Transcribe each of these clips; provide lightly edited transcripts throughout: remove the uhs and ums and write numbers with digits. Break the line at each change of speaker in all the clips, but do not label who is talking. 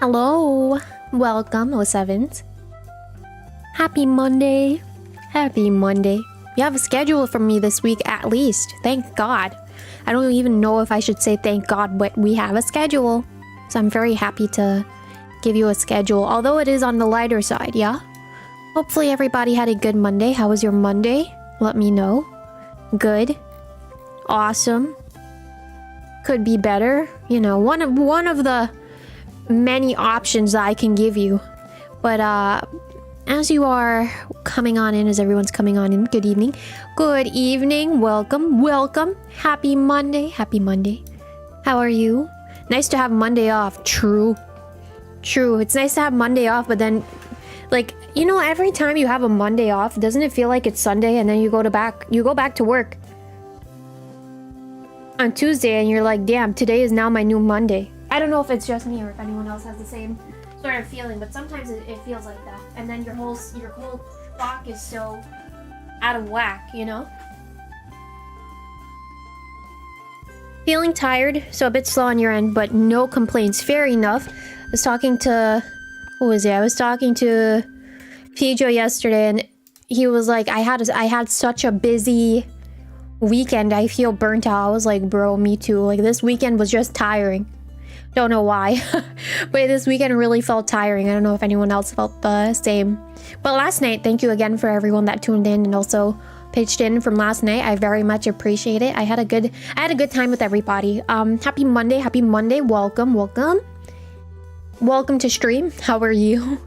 Hello, welcome, 07s. Happy Monday. Happy Monday. You have a schedule for me this week at least. Thank God. I don't even know if I should say thank God, but we have a schedule. So I'm very happy to give you a schedule, although it is on the lighter side, yeah? Hopefully everybody had a good Monday. How was your Monday? Let me know. Good. Awesome. Could be better. You know, one of the many options that I can give you. But as you are coming on in, as everyone's coming on in, good evening. Good evening. Welcome. Welcome. Happy Monday. Happy Monday. How are you? Nice to have Monday off. True. True. It's nice to have Monday off, but then, like, you know, every time you have a Monday off, doesn't it feel like it's Sunday and then you go back to work on Tuesday and you're like, damn, today is now my new Monday. I don't know if it's just me or if anyone else has the same sort of feeling, but sometimes it feels like that. And then your whole clock is so out of whack, you know? Feeling tired, so a bit slow on your end, but no complaints. Fair enough. I was talking to... Who was it? I was talking to Pijo yesterday, and he was like, I had such a busy weekend. I feel burnt out. I was like, bro, me too. Like, this weekend was just tiring. Don't know why, but this weekend really felt tiring. I don't know if anyone else felt the same. But last night, thank you again for everyone that tuned in and also pitched in from last night. I very much appreciate it. I had a good time with everybody. Happy Monday. Happy Monday. Welcome. Welcome. Welcome to stream. How are you?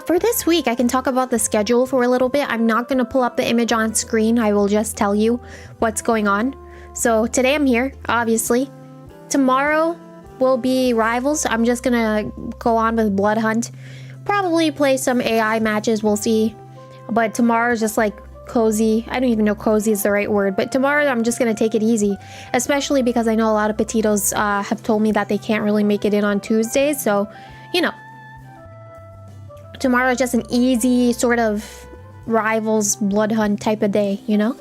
For this week, I can talk about the schedule for a little bit. I'm not going to pull up the image on screen. I will just tell you what's going on. So today I'm here, obviously. Tomorrow will be Rivals. I'm just gonna go on with Blood Hunt. Probably play some AI matches, we'll see. But tomorrow is just like cozy. I don't even know cozy is the right word. But tomorrow I'm just gonna take it easy. Especially because I know a lot of petitos have told me that they can't really make it in on Tuesdays. So, you know. Tomorrow is just an easy sort of Rivals Blood Hunt type of day, you know?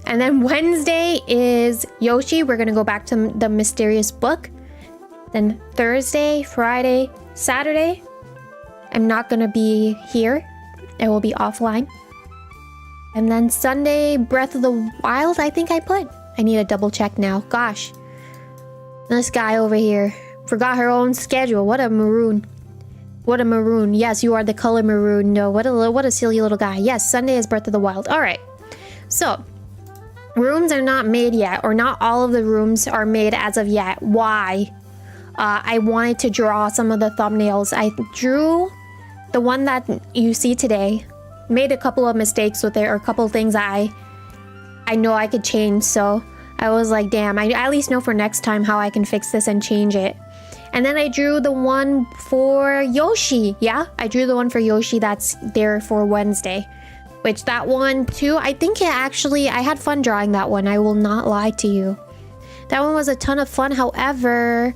And then Wednesday is Yoshi. We're going to go back to the mysterious book. Then Thursday, Friday, Saturday, I'm not going to be here. I will be offline. And then Sunday, Breath of the Wild, I think I put. I need to double check now. Gosh. This guy over here forgot her own schedule. What a maroon. What a maroon. Yes, you are the color maroon. No, what a silly little guy. Yes, Sunday is Breath of the Wild. All right. So... rooms are not made yet, or not all of the rooms are made as of yet. Why? I wanted to draw some of the thumbnails. I drew the one that you see today. Made a couple of mistakes with it, or a couple of things that I know I could change. So I was like, damn, I at least know for next time how I can fix this and change it. And then I drew the one for Yoshi. Yeah, I drew the one for Yoshi that's there for Wednesday. Which that one too, I think I had fun drawing that one. I will not lie to you. That one was a ton of fun. However,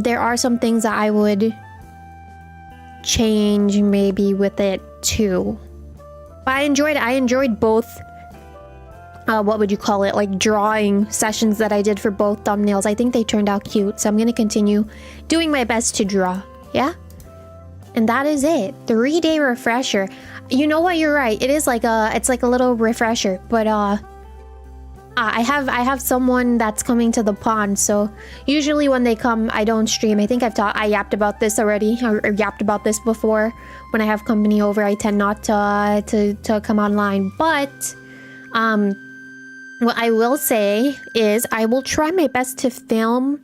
there are some things that I would change maybe with it too. But I enjoyed both, what would you call it? Like drawing sessions that I did for both thumbnails. I think they turned out cute. So I'm going to continue doing my best to draw. Yeah? And that is it. 3-day refresher. You know what? You're right. It's like a little refresher. But I have someone that's coming to the pond. So usually when they come, I don't stream. I think I yapped about this already, or yapped about this before. When I have company over, I tend not to come online. But what I will say is I will try my best to film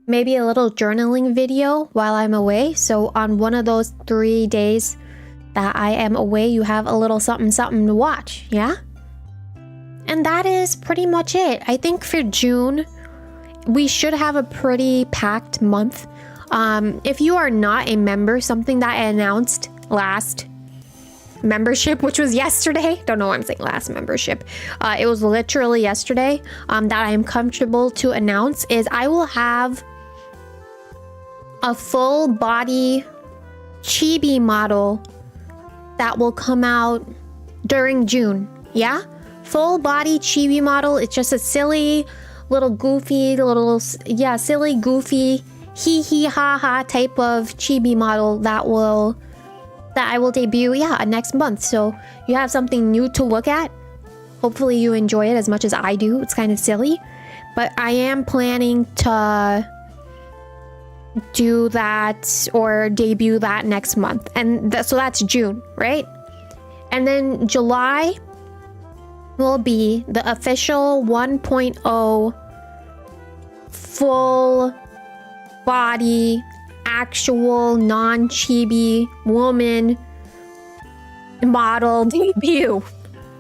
maybe a little journaling video while I'm away. So on one of those 3 days that I am away, you have a little something to watch, yeah? And that is pretty much it. I think for June, we should have a pretty packed month. If you are not a member, something that I announced last membership, which was yesterday. Don't know why I'm saying last membership. It was literally yesterday that I am comfortable to announce is I will have a full body chibi model that will come out during June. Yeah? Full body chibi model. It's just a silly little goofy, little, yeah, silly, goofy, hee hee ha ha type of chibi model that I will debut, yeah, next month. So you have something new to look at. Hopefully you enjoy it as much as I do. It's kind of silly, but I am planning to do that or debut that next month. And so that's June, right? And then July will be the official 1.0 full body, actual non-chibi woman model debut.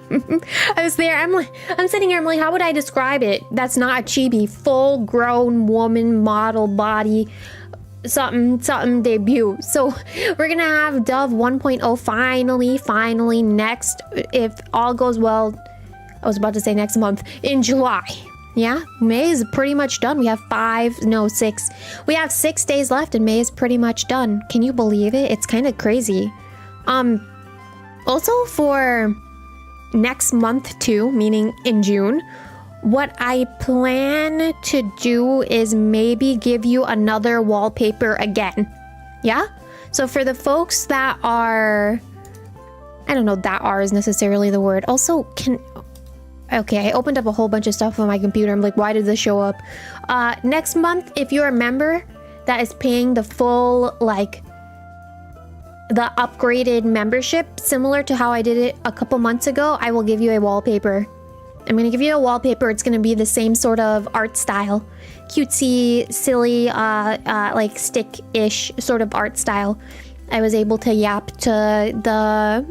I was there. I'm sitting here. I'm like, how would I describe it? That's not a chibi. Full-grown woman model body, something debut. So we're gonna have Dove 1.0 finally next, if all goes well. I was about to say next month, in July. Yeah, May is pretty much done. We have 6. We have 6 days left and May is pretty much done. Can you believe it? It's kind of crazy. Also for next month too, meaning in June, what I plan to do is maybe give you another wallpaper again. Yeah? So for the folks that are, I don't know, that are is necessarily the word. Also, okay, I opened up a whole bunch of stuff on my computer. I'm like, why did this show up? Next month, if you're a member that is paying the full, like, the upgraded membership, similar to how I did it a couple months ago, I will give you a wallpaper. I'm gonna give you a wallpaper. It's gonna be the same sort of art style. Cutesy, silly, like stick-ish sort of art style. I was able to yap to the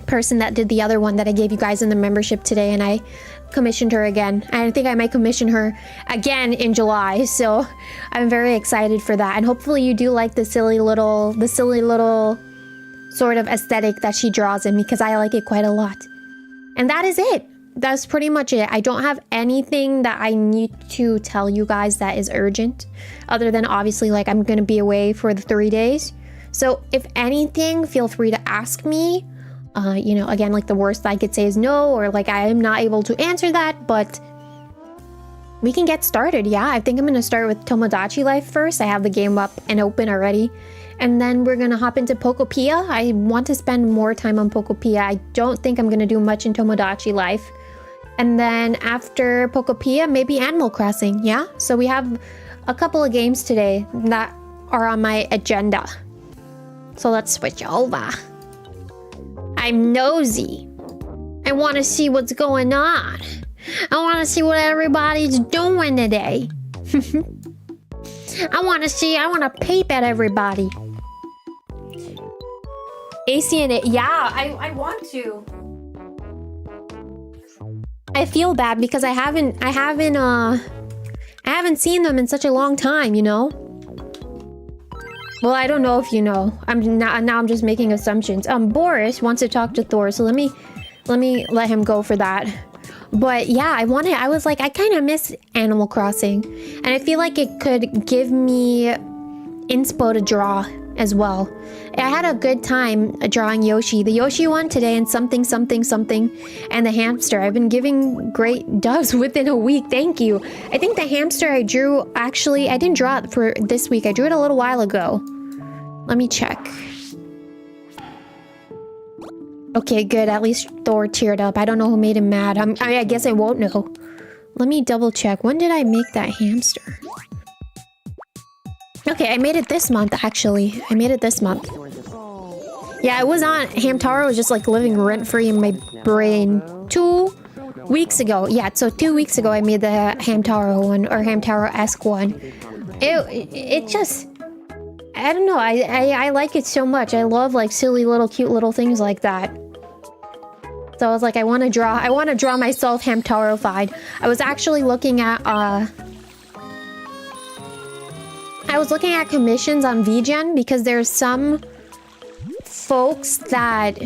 person that did the other one that I gave you guys in the membership today, and I commissioned her again. I think I might commission her again in July, so I'm very excited for that. And hopefully you do like the silly little sort of aesthetic that she draws in, because I like it quite a lot. And that is it. That's pretty much it. I don't have anything that I need to tell you guys that is urgent, other than obviously, like, I'm gonna be away for the 3 days. So if anything, feel free to ask me. You know, again, like, the worst I could say is no, or like I am not able to answer that, but we can get started. Yeah, I think I'm gonna start with Tomodachi Life first. I have the game up and open already, and then we're gonna hop into Pokopia. I want to spend more time on Pokopia. I don't think I'm gonna do much in Tomodachi Life. And then after Pokopia, maybe Animal Crossing. Yeah, so we have a couple of games today that are on my agenda. So let's switch over. I'm nosy. I want to see what's going on. I want to see what everybody's doing today. I want to peep at everybody. ACNH, yeah, I want to. I feel bad because I haven't seen them in such a long time, you know? Well, I don't know if you know. Now I'm just making assumptions. Boris wants to talk to Thor, so let me let him go for that. But yeah, I was like, I kind of miss Animal Crossing, and I feel like it could give me inspo to draw as well. I had a good time drawing Yoshi. The Yoshi one today, and something, and the hamster. I've been giving great doves within a week. Thank you. I think the hamster I drew, actually, I didn't draw it for this week. I drew it a little while ago. Let me check. Okay, good. At least Thor teared up. I don't know who made him mad. I guess I won't know. Let me double check. When did I make that hamster? Okay, I made it this month, actually. I made it this month. Yeah, it was on... Hamtaro was just, like, living rent-free in my brain 2 weeks ago. Yeah, so 2 weeks ago I made the Hamtaro one, or Hamtaro-esque one. It just... I don't know, I like it so much. I love, like, silly little cute little things like that. So I was like, I want to draw myself Hamtaro-fied. I was actually looking at, I was looking at commissions on VGen, because there's some folks that...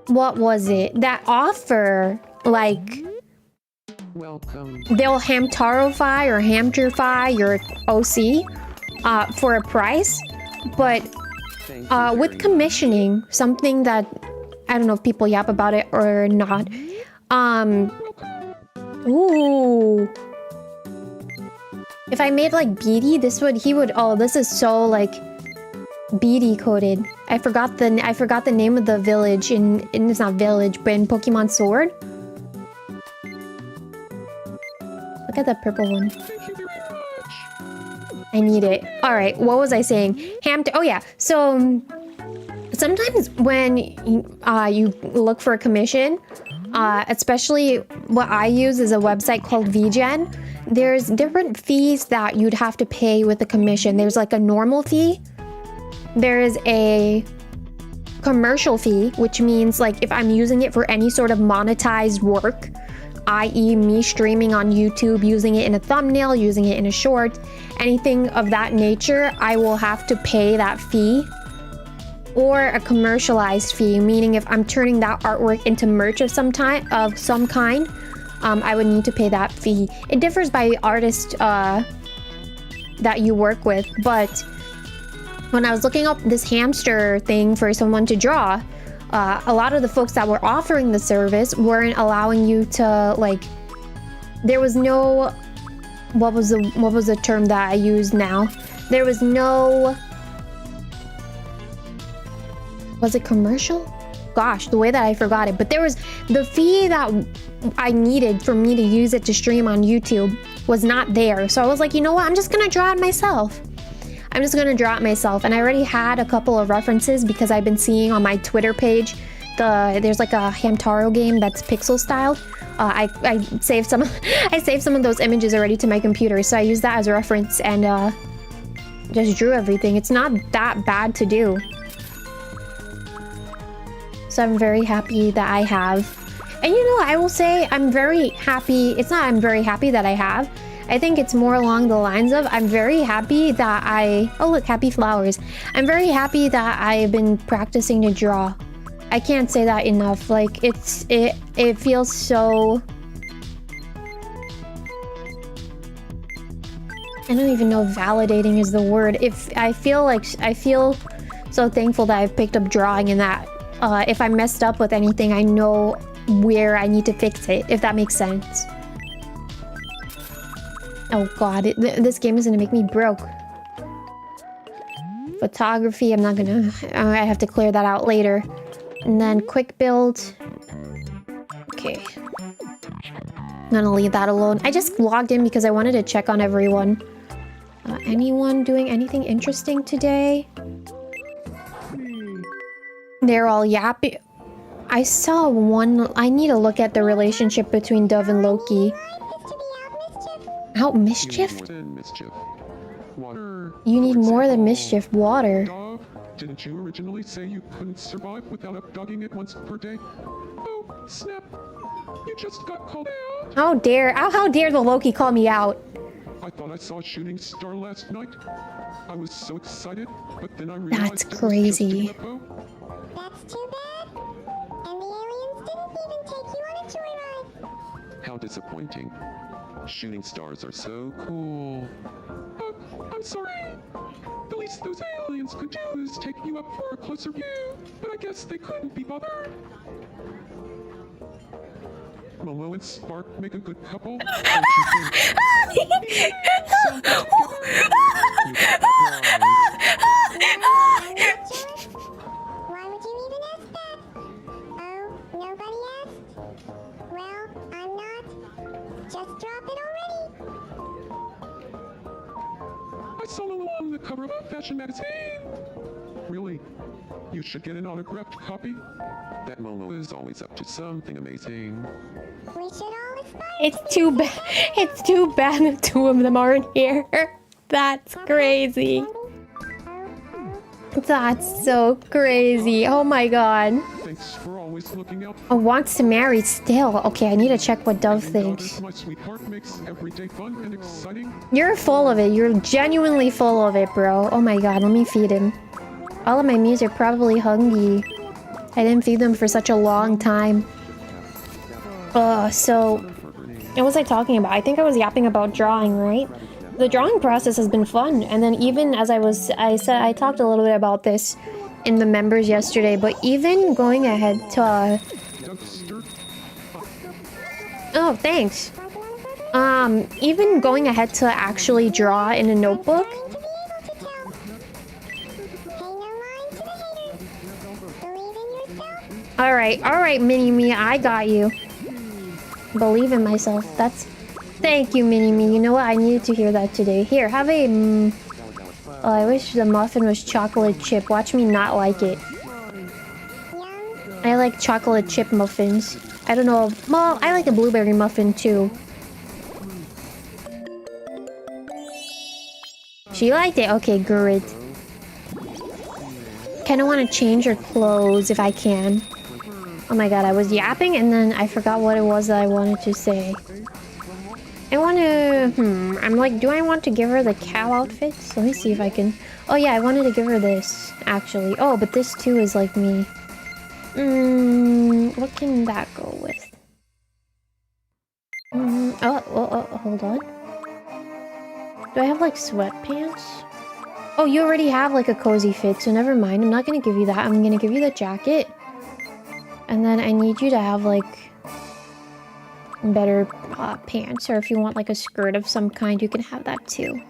What was it? That offer, like...
Welcome.
They'll Hamtaro-fy or Hamter-fy your OC for a price. But with commissioning, something that... I don't know if people yap about it or not. Ooh. If I made like BD, he would. Oh, this is so like BD coded. I forgot the name of the village in it's not village, but in Pokemon Sword. Look at that purple one. I need it. All right, what was I saying? Oh yeah. So sometimes when you look for a commission, especially what I use is a website called VGen. There's different fees that you'd have to pay with the commission. There's like a normal fee. There's a commercial fee, which means like if I'm using it for any sort of monetized work, i.e. me streaming on YouTube, using it in a thumbnail, using it in a short, anything of that nature, I will have to pay that fee. Or a commercialized fee, meaning if I'm turning that artwork into merch of some kind, I would need to pay that fee. It differs by artist that you work with, but when I was looking up this hamster thing for someone to draw, a lot of the folks that were offering the service weren't allowing you to, like, there was no, what was the term that I use now? There was no, was it commercial? Gosh, the way that I forgot it. But there was the fee that I needed for me to use it to stream on YouTube was not there. So I was like, you know what? I'm just gonna draw it myself. I'm just gonna draw it myself. And I already had a couple of references because I've been seeing on my Twitter page, there's like a Hamtaro game that's pixel styled. I saved some of those images already to my computer. So I used that as a reference and just drew everything. It's not that bad to do. So I'm very happy that I have. And you know, I will say I'm very happy. It's not I'm very happy that I have. I think it's more along the lines of I'm very happy that oh look, happy flowers. I'm very happy that I've been practicing to draw. I can't say that enough. Like it feels so, I don't even know if validating is the word. I feel so thankful that I've picked up drawing and that if I messed up with anything, I know where I need to fix it, if that makes sense. Oh god, this game is gonna make me broke. Photography, I'm not gonna, I have to clear that out later. And then quick build. Okay. I'm gonna leave that alone. I just logged in because I wanted to check on everyone. Anyone doing anything interesting today? They're all yappy. I saw one. I need to look at the relationship between Dove and Loki. Out mischief? You need more than mischief. Water.
Dove, didn't you originally say you couldn't survive without updogging it once per day? Oh, snap. You just got called out.
How dare the Loki call me out?
I thought I saw a shooting star last night. I was so excited, but then I realized
that's crazy.
That's too bad. And the aliens didn't even take you on a joyride.
How disappointing. Shooting stars are so cool. I'm sorry. The least those aliens could do is take you up for a closer view, but I guess they couldn't be bothered. Momo and Spark make a good couple. Don't you think?
Why would you even ask that? Oh, nobody asked? Well, I'm not. Just drop it already.
I saw Lolo on the cover of a fashion magazine. Really? You should get an autographed copy. That Momo is always up to something amazing.
We should all aspire.
It's too bad. It's too bad the two of them aren't here. That's crazy. That's so crazy. Oh my god.
Thanks for always looking out.
Oh, wants to marry still. Okay, I need to check what Dove thinks.
My sweetheart makes every day fun and exciting.
You're full of it. You're genuinely full of it, bro. Oh my god, let me feed him. All of my mews are probably hungry. I didn't feed them for such a long time. So what was I talking about? I think I was yapping about drawing, right? The drawing process has been fun, and then even as I talked a little bit about this in the members yesterday, but even going ahead to oh, thanks. Even going ahead to actually draw in a notebook. Alright, Mini-Me, I got you. Believe in myself. That's... Thank you, Mini-Me. You know what? I needed to hear that today. Here, have a... Oh, I wish the muffin was chocolate chip. Watch me not like it. I like chocolate chip muffins. I don't know. Well, I like a blueberry muffin too. She liked it? Okay, good. Kinda want to change her clothes if I can. Oh my god, I was yapping and then I forgot what it was that I wanted to say. I want to... I'm like, do I want to give her the cow outfits? Let me see if I can... Oh yeah, I wanted to give her this, actually. Oh, but this too is like me. What can that go with? Hold on. Do I have like sweatpants? Oh, you already have like a cozy fit, so never mind. I'm not gonna give you that. I'm gonna give you the jacket. And then I need you to have like better pants, or if you want like a skirt of some kind, you can have that too.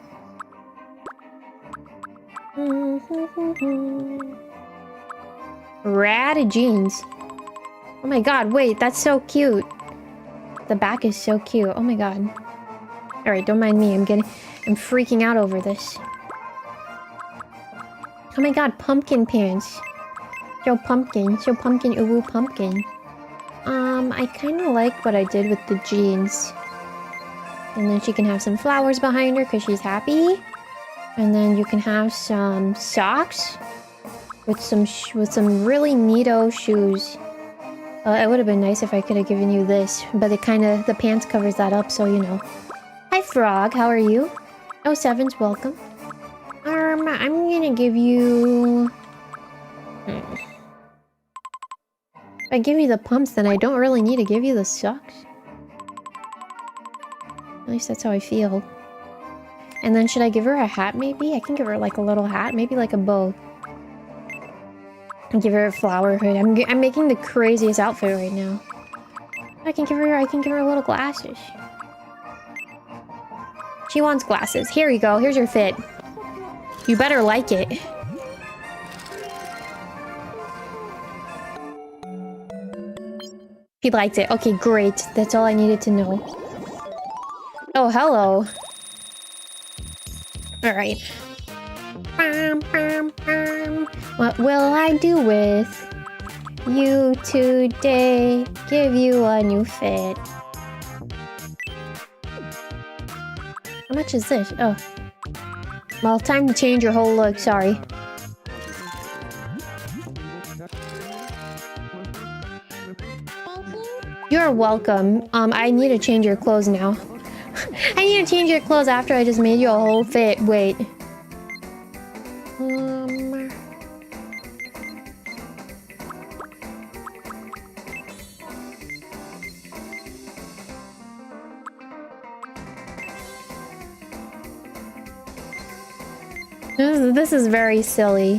Rad jeans. Oh my god, wait, that's so cute. The back is so cute. Oh my god. Alright, don't mind me. I'm freaking out over this. Oh my god, pumpkin pants. Show pumpkin, ooh, pumpkin. I kind of like what I did with the jeans. And then she can have some flowers behind her because she's happy. And then you can have some socks with some really neato shoes. It would have been nice if I could have given you this, but the pants covers that up, so you know. Hi Frog, how are you? Oh, Seven's welcome. I'm gonna give you... If I give you the pumps, then I don't really need to give you the socks. At least that's how I feel. And then should I give her a hat maybe? I can give her like a little hat, maybe like a bow. And give her a flower hood. I'm making the craziest outfit right now. I can give her little glasses. She wants glasses. Here you go. Here's your fit. You better like it. He liked it. Okay, great. That's all I needed to know. Oh, hello. Alright. What will I do with you today? Give you a new fit. How much is this? Oh. Well, time to change your whole look. Sorry. You're welcome. I need to change your clothes now. I need to change your clothes after I just made you a whole fit. Wait. This is very silly.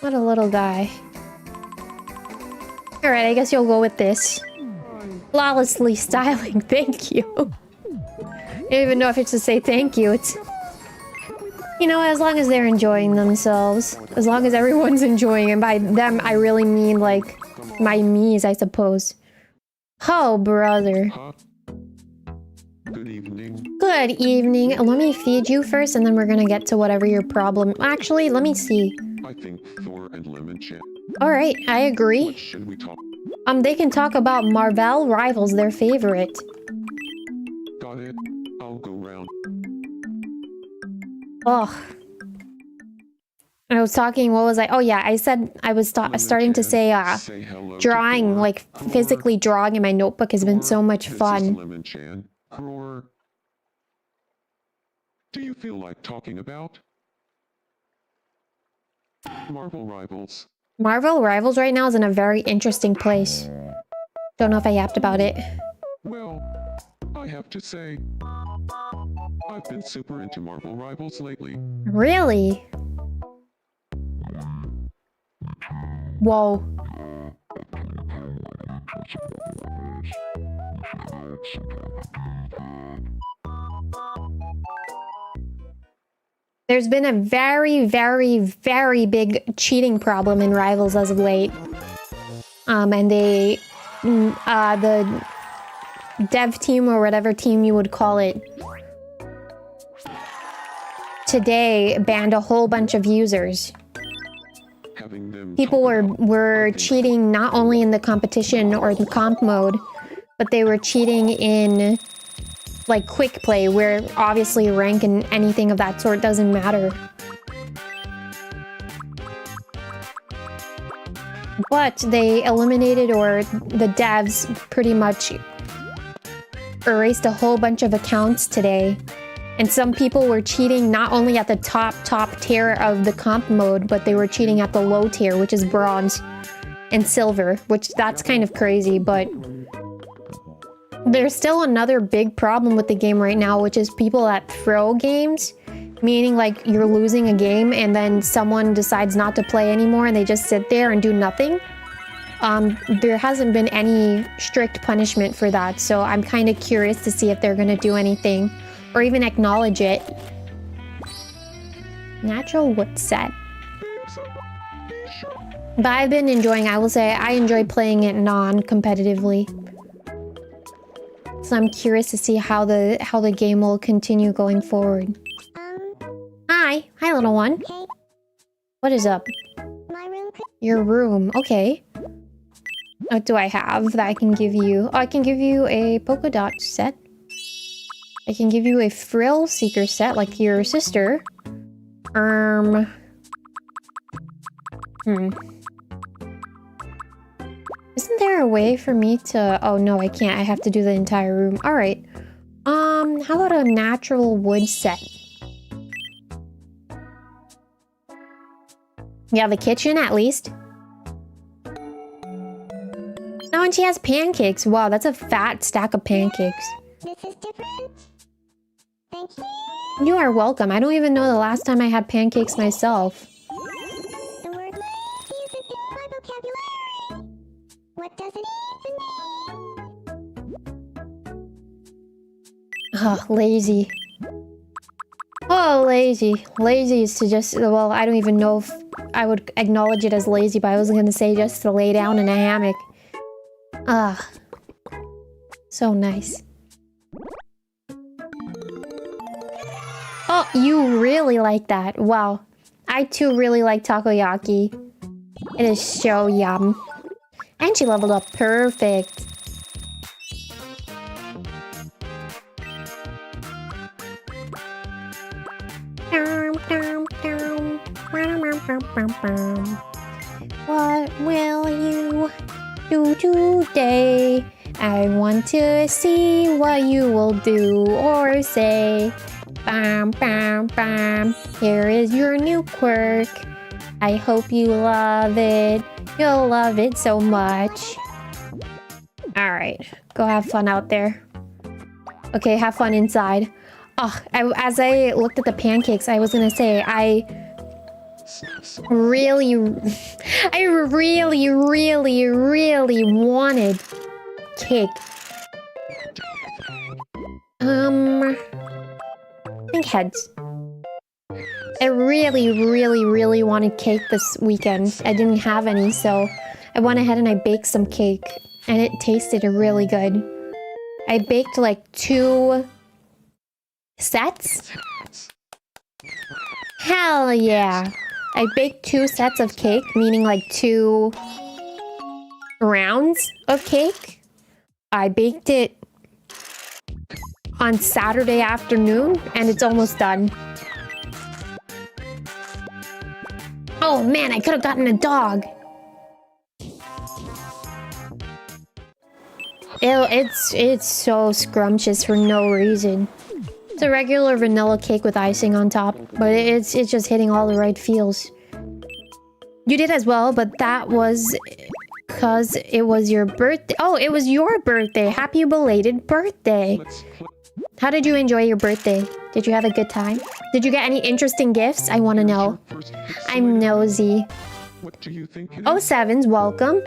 What a little guy. Alright, I guess you'll go with this. Flawlessly styling, thank you. I don't even know if it's to say thank you. It's... You know, as long as they're enjoying themselves. As long as everyone's enjoying it. By them, I really mean, like, my me's, I suppose. Oh, brother.
Good evening.
Good evening. Let me feed you first, and then we're gonna get to whatever your problem... Actually, let me see.
I think Thor and Lemon Chan.
Alright, I agree.
What should we talk?
They can talk about Marvel Rivals, their favorite.
Got it. I'll go round.
Ugh. I was talking, what was I? Oh yeah, I said I was starting to say, drawing, like, physically drawing in my notebook has been so much fun.
Lemon Chan. Roar. Do you feel like talking about Marvel Rivals?
Marvel Rivals right now is in a very interesting place. Don't know if I yapped about it.
Well, I have to say, I've been super into Marvel Rivals lately.
Really? Whoa. There's been a very, very, very big cheating problem in Rivals as of late. And they, the dev team or whatever team you would call it, today banned a whole bunch of users. People were cheating not only in the competition or the comp mode, but they were cheating in like quick play, where obviously rank and anything of that sort doesn't matter. But they eliminated, or the devs pretty much erased a whole bunch of accounts today. And some people were cheating not only at the top tier of the comp mode, but they were cheating at the low tier, which is bronze and silver, which that's kind of crazy. But there's still another big problem with the game right now, which is people that throw games, meaning like you're losing a game and then someone decides not to play anymore and they just sit there and do nothing. There hasn't been any strict punishment for that, so I'm kind of curious to see if they're gonna do anything or even acknowledge it. Natural wood set. But I've been enjoying, I will say, I enjoy playing it non-competitively. So I'm curious to see how the game will continue going forward. Hi, little one.
Hey,
What is up?
my room.
Your room, okay. What do I have that I can give you? Oh, I can give you a polka dot set. I can give you a frill seeker set, like your sister. Isn't there a way for me to... Oh, no, I can't. I have to do the entire room. Alright. How about a natural wood set? Yeah, the kitchen, at least. Oh, and she has pancakes. Wow, that's a fat stack of pancakes.
This is different. Thank you.
You are welcome. I don't even know the last time I had pancakes myself.
The word lazy isn't in my vocabulary. What does it even mean?
Oh, lazy. Oh, lazy. Lazy is to just... Well, I don't even know if I would acknowledge it as lazy, but I was gonna say just to lay down in a hammock. Ah. So nice. Oh, you really like that. Wow. I too really like takoyaki. It is so yum. And she leveled up perfect. What will you do today? I want to see what you will do or say. Bam, bam, bam. Here is your new quirk. I hope you love it. You'll love it so much. Alright, go have fun out there. Okay, have fun inside. Oh, as I looked at the pancakes, I was gonna say, I really wanted cake. I think heads. I really wanted cake this weekend. I didn't have any, so I went ahead and I baked some cake, and it tasted really good. I baked like 2 sets? Hell yeah! I baked 2 sets of cake, meaning like 2 rounds of cake. I baked it on Saturday afternoon, and it's almost done. Oh man, I could have gotten a dog. Ew, it's so scrumptious for no reason. It's a regular vanilla cake with icing on top, but it's just hitting all the right feels. You did as well, but that was because it was your birthday. Oh, it was your birthday. Happy belated birthday. How did you enjoy your birthday? Did you have a good time? Did you get any interesting gifts? I want to know. I'm nosy.
What do you think?
Oh, Sevens, welcome.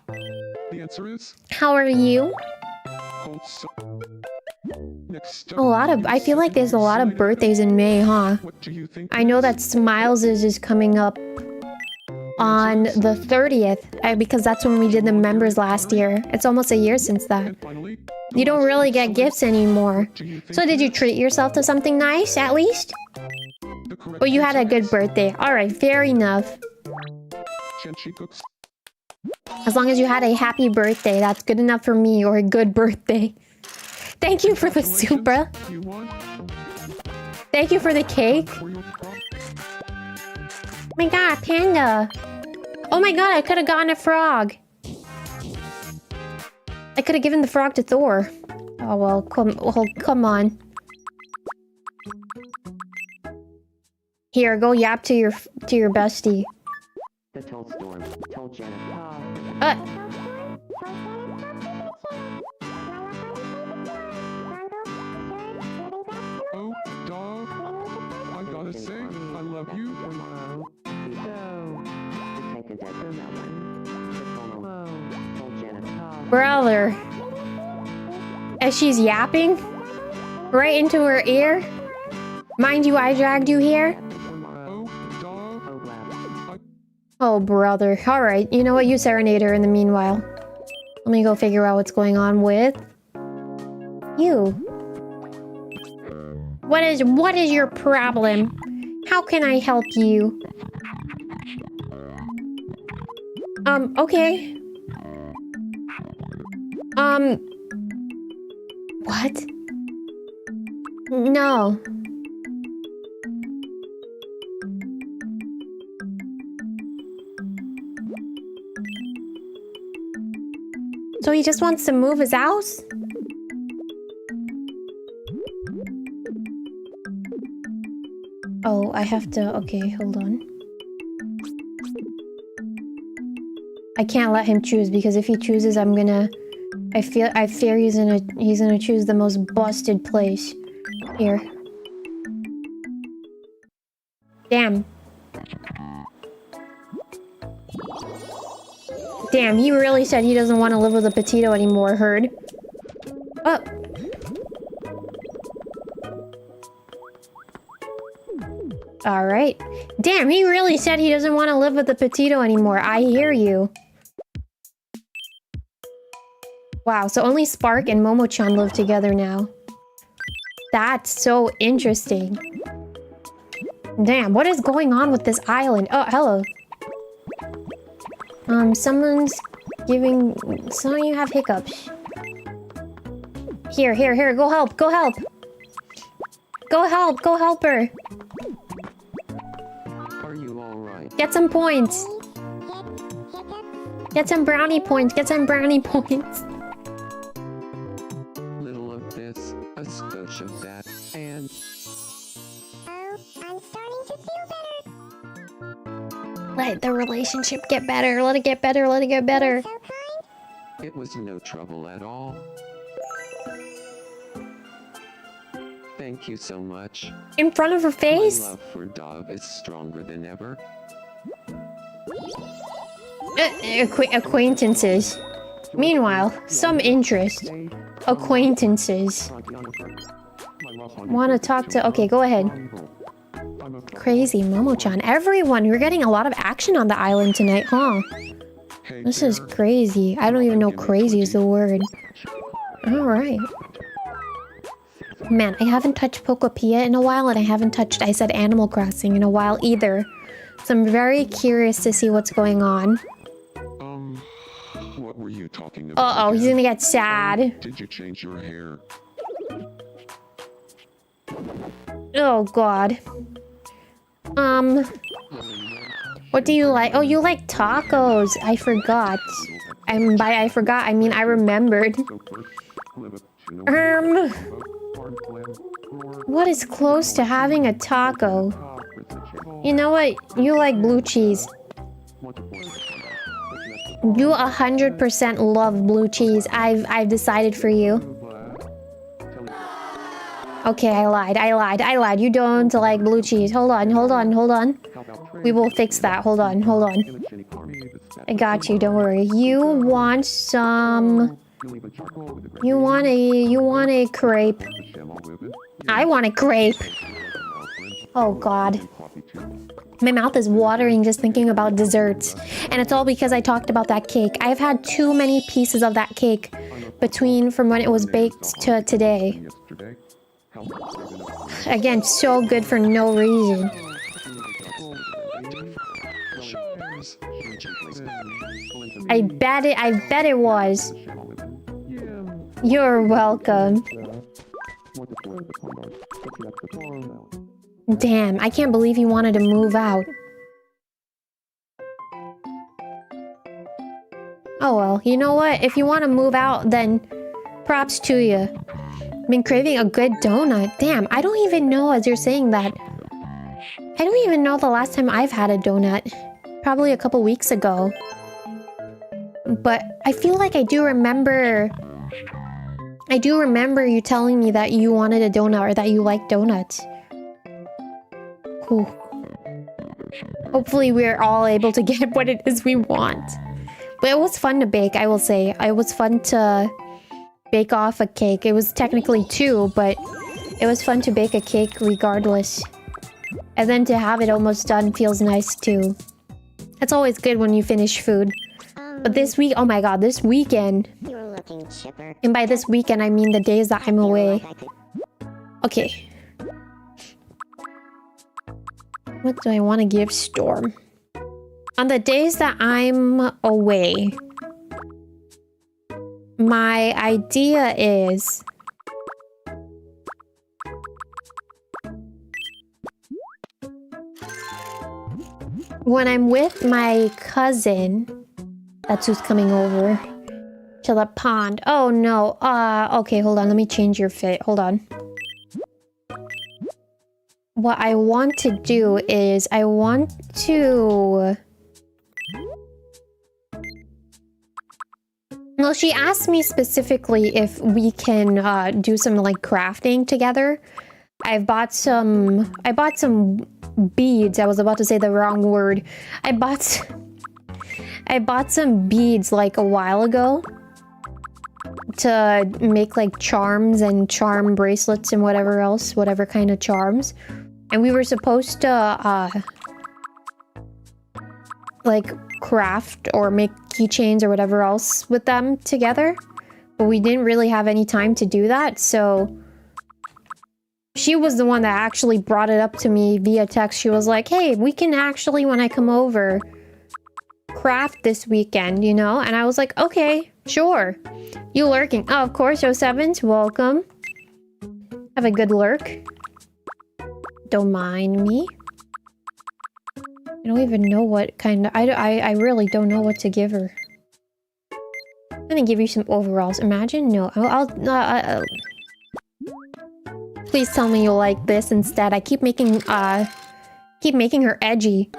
The answer is
How are you?
So, next
A lot of... I feel like there's a lot of birthdays in May, huh?
What do you think?
I know that Smiles is coming up on the 30th, because that's when we did the members last year. It's almost a year since that.
And finally,
You don't really get gifts anymore.
what do you think
So did you
it is?
treat yourself to something nice, at least?
The correct
Or you had a
answer
good
is
birthday. Alright, fair enough.
Shenchi cooks.
As long as you had a happy birthday, that's good enough for me, or a good birthday. Thank you for the super.
You won
Thank you for the cake.
for your prom.
Oh my god, panda. Oh my god, I could have gotten a frog. I could have given the frog to Thor. Oh well, come on. Here, go yap to your bestie.
The told storm told Janet.
Oh, dog. I gotta say, I love you.
Tomorrow. So, the take a dead for that one. The Tomo told Janet.
Brother. As she's yapping? Right into her ear? Mind you, I dragged you here?
Oh, dog.
Oh, wow.
Oh, brother. Alright, you know what? You serenade her in the meanwhile. Let me go figure out what's going on with... you. What is your problem? How can I help you? Okay. What? No. So he just wants to move his house? Oh, I have to... Okay, hold on. I can't let him choose, because if he chooses, I'm gonna... I fear he's gonna choose the most busted place. Here. Damn. Damn, he really said he doesn't want to live with a potato anymore, heard? Oh. Alright. Damn, he really said he doesn't want to live with a potato anymore. I hear you. Wow, so only Spark and Momo-chan live together now. That's so interesting. Damn, what is going on with this island? Oh, hello. Someone's giving... Some of you have hiccups. Here, go help, go help! Go help her!
Are you alright?
Get some points! Get some brownie points, get some brownie points!
Little of this, a skosh of that, and
Oh, I'm starting to feel better.
Let the relationship get better, let it get better, let it get better.
So kind.
it was no trouble at all. Thank you so much.
In front of her
My
face?
love for Dove is stronger than ever.
Acquaintances. Meanwhile, some interest. Acquaintances. Wanna talk to... Okay, go ahead. Crazy Momo-chan. Everyone, we're getting a lot of action on the island tonight, huh?
Hey,
This is
dear.
crazy. I don't even know crazy is the word. Alright. Man, I haven't touched Pokopia in a while, and I haven't touched, I said, Animal Crossing in a while either. So I'm very curious to see what's going on.
What were you talking about?
Uh-oh, he's
again?
gonna get sad.
Did you change your hair?
Oh, God. What do you like? Oh, you like tacos. I forgot. And by I forgot, I mean I remembered. What is close to having a taco? You know what? You like blue cheese. You 100% love blue cheese. I've decided for you. Okay, I lied. You don't like blue cheese. Hold on. We will fix that. Hold on. I got you, don't worry. You want some You want a crepe. I want a crepe. Oh god. My mouth is watering just thinking about desserts. And it's all because I talked about that cake. I've had too many pieces of that cake from when it was baked to today. Again, so good for no reason. I bet it was. You're welcome. Damn, I can't believe you wanted to move out. Oh well, you know what? If you want to move out, then props to you. Been craving a good donut. Damn, I don't even know as you're saying that. I don't even know the last time I've had a donut. Probably a couple weeks ago. But I feel like I do remember you telling me that you wanted a donut or that you like donuts. Whew. Hopefully we're all able to get what it is we want. But it was fun to bake, I will say. It was fun to bake off a cake. It was technically 2, but it was fun to bake a cake regardless. And then to have it almost done feels nice too. It's always good when you finish food. But this week, oh my god, this weekend.
You're looking chipper.
And by this weekend, I mean the days that I'm away. Okay. What do I want to give Storm? On the days that I'm away, my idea is... when I'm with my cousin, that's who's coming over to the pond. Oh no, okay, hold on, let me change your fit, hold on. What I want to do is, I want to... Well, she asked me specifically if we can do some like crafting together. I bought some beads. I was about to say the wrong word. I bought some beads like a while ago to make like charms and charm bracelets and whatever else, whatever kind of charms. And we were supposed to like craft or make keychains or whatever else with them together, but we didn't really have any time to do that, so she was the one that actually brought it up to me via text. She was like, hey, we can actually, when I come over, craft this weekend, you know? And I was like, okay, sure. You lurking? Oh, of course, 07's welcome. Have a good lurk. Don't mind me. I don't even know what kind of... I really don't know what to give her. I'm gonna give you some overalls. Imagine? No. Please tell me you'll like this instead. I keep making her edgy.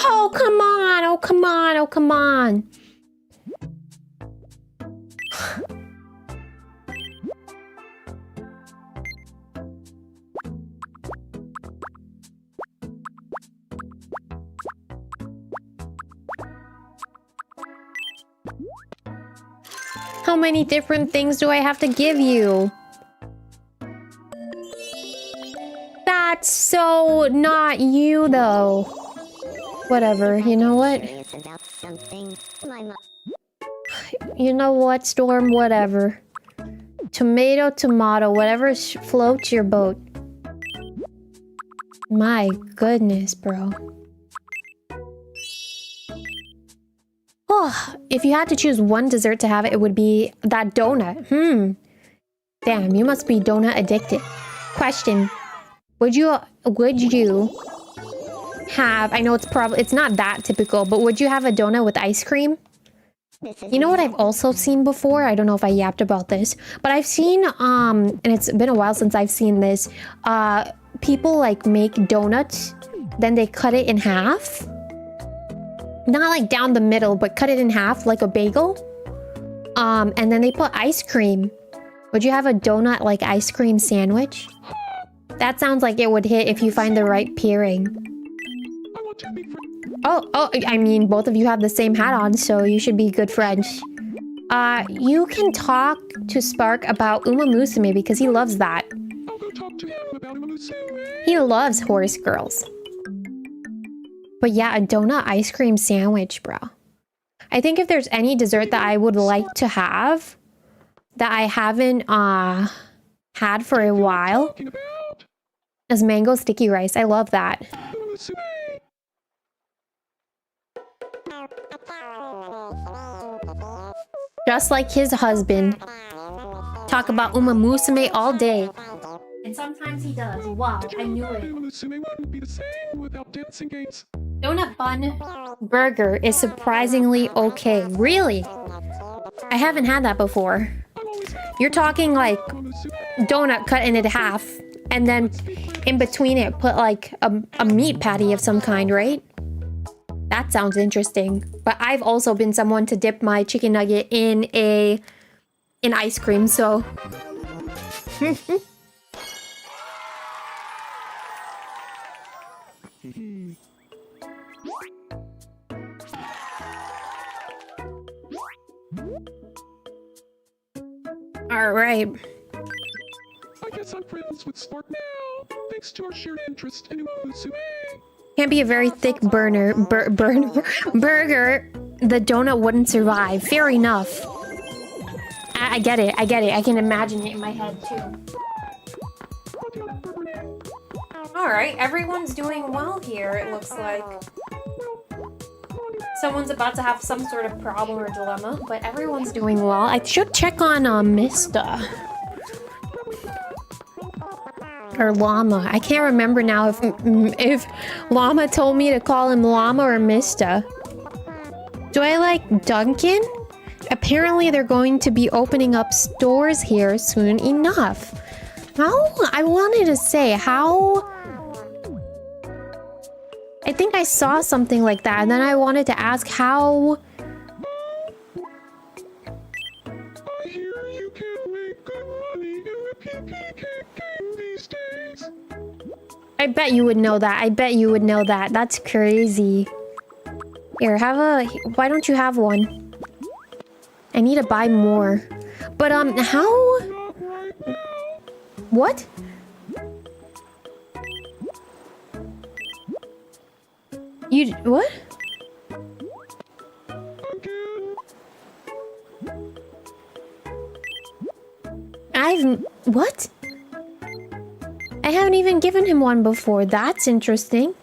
Oh, come on! Oh, come on! Oh, come on! How many different things do I have to give you? That's so not you, though. Whatever, you know what? You know what, Storm? Whatever. Tomato, tomato, whatever floats your boat. My goodness, bro. Oh, if you had to choose one dessert to have, it would be that donut. Damn, you must be donut addicted. Question. Would you have, I know it's not that typical, but would you have a donut with ice cream? You know what I've also seen before? I don't know if I yapped about this, but I've seen, and it's been a while since I've seen this, people like make donuts, then they cut it in half. Not like down the middle, but cut it in half like a bagel. And then they put ice cream. Would you have a donut like ice cream sandwich? That sounds like it would hit if you find the right pairing. Oh, I mean, both of you have the same hat on, so you should be good friends. You can talk to Spark about Uma Musume because he loves that.
I'll go talk to him about Imamusume.
He loves horse girls. But yeah, a donut ice cream sandwich, bro. I think if there's any dessert that I would like to have that I haven't had for a while,
Talking about
is mango sticky rice. I love that.
Imamusume.
Just like his husband. Talk about Uma Musume all day. And sometimes he does. Wow, I knew it.
Imamusume wouldn't be the same without dancing games.
Donut bun burger is surprisingly okay. Really? I haven't had that before.
I'm always happy
You're talking like
Imamusume.
donut cut in it half, and then in between it put like a meat patty of some kind, right? That sounds interesting. But I've also been someone to dip my chicken nugget in ice cream, so all right.
I guess I'm friends with Spark now, thanks to our shared interest in Imamusume.
Can't be a very thick burger. The donut wouldn't survive. Fair enough. I get it. I get it. I can imagine it in my head too. All right, everyone's doing well here. It looks like someone's about to have some sort of problem or dilemma, but everyone's doing well. I should check on Mista. Or Llama. I can't remember now if Llama told me to call him Llama or Mista. Do I like Duncan? Apparently they're going to be opening up stores here soon enough. How? I wanted to say, how? I think I saw something like that, and then I wanted to ask how...
I hear you can make good money in the PP cake game these days.
I bet you would know that. I bet you would know that. That's crazy. Here, have a... Why don't you have one? I need to buy more. But, how...
Not right now.
What? You... What?
Again.
I've... What? I haven't even given him one before. That's interesting.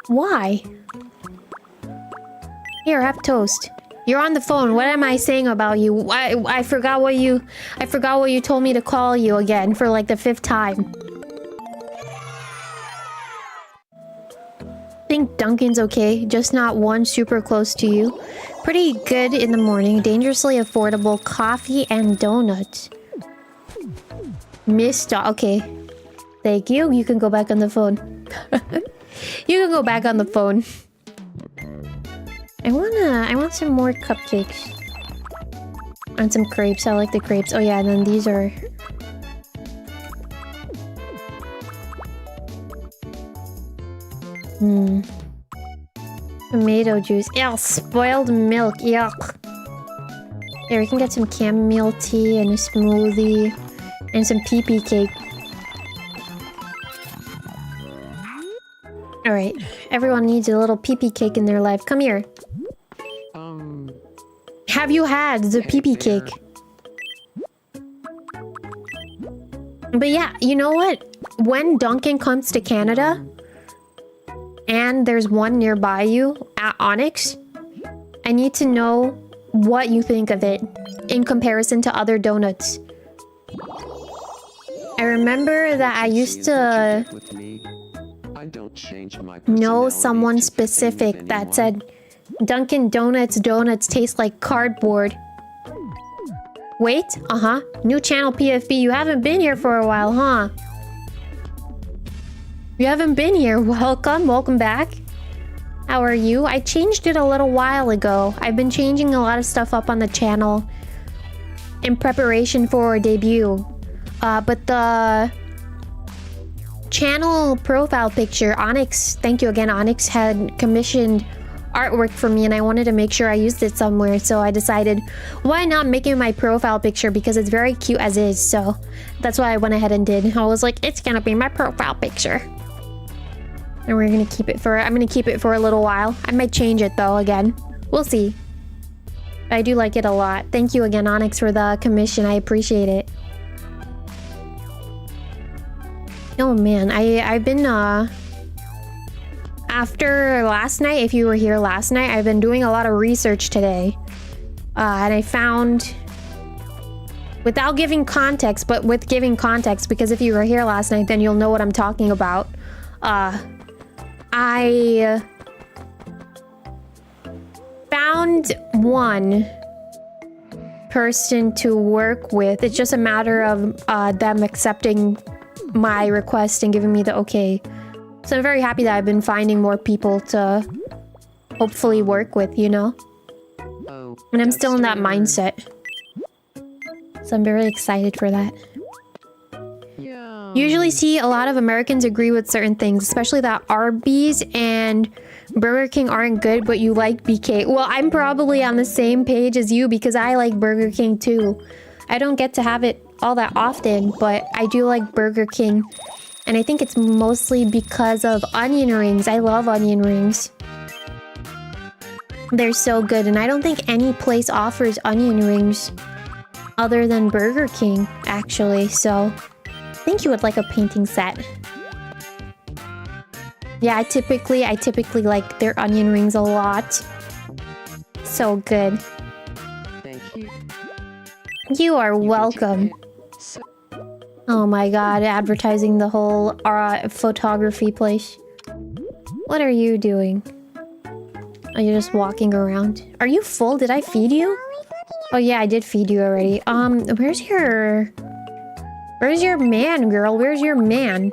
Why? Here, have toast. You're on the phone. What am I saying about you? I forgot what you... I forgot what you told me to call you again for like the 5th time. I think Duncan's okay. Just not one super close to you. Pretty good in the morning. Dangerously affordable coffee and donuts. Mista. Okay. Thank you. You can go back on the phone. You can go back on the phone. I want some more cupcakes. And some crepes. I like the crepes. Oh yeah, and then these are... Tomato juice. Ew, spoiled milk. Yuck. Here, we can get some chamomile tea and a smoothie. And some pee-pee cake. Alright. Everyone needs a little pee-pee cake in their life. Come here. Have you had the pee-pee cake? But yeah, you know what? When Duncan comes to Canada, and there's one nearby you at Onyx, I need to know what you think of it in comparison to other donuts. I remember that I used to know someone specific that said Dunkin' Donuts taste like cardboard. Wait, new channel PFB. You haven't been here for a while, huh? You haven't been here. Welcome back. How are you? I changed it a little while ago. I've been changing a lot of stuff up on the channel in preparation for our debut. But the channel profile picture, Onyx, thank you again, Onyx had commissioned artwork for me and I wanted to make sure I used it somewhere, so I decided why not make it my profile picture because it's very cute as is. So that's why I went ahead and did. I was like, it's gonna be my profile picture. And we're gonna keep it for, I'm gonna keep it for a little while. I might change it though again. We'll see. I do like it a lot. Thank you again, Onyx, for the commission. I appreciate it. Oh man, I've been after last night, if you were here last night, I've been doing a lot of research today. And I found, without giving context, but with giving context, because if you were here last night, then you'll know what I'm talking about. I found one person to work with. It's just a matter of them accepting my request and giving me the okay. So I'm very happy that I've been finding more people to hopefully work with, you know? And I'm still in that mindset. So I'm very excited for that. Usually see a lot of Americans agree with certain things, especially that Arby's and Burger King aren't good, but you like BK. Well, I'm probably on the same page as you because I like Burger King too. I don't get to have it all that often, but I do like Burger King. And I think it's mostly because of onion rings. I love onion rings. They're so good, and I don't think any place offers onion rings other than Burger King, actually. So I think you would like a painting set. Yeah, I typically like their onion rings a lot. So good.
Thank you.
You are welcome. Oh my god, advertising the whole photography place. What are you doing? Are you just walking around? Are you full? Did I feed you? Oh yeah, I did feed you already. Where's your man, girl? Where's your man?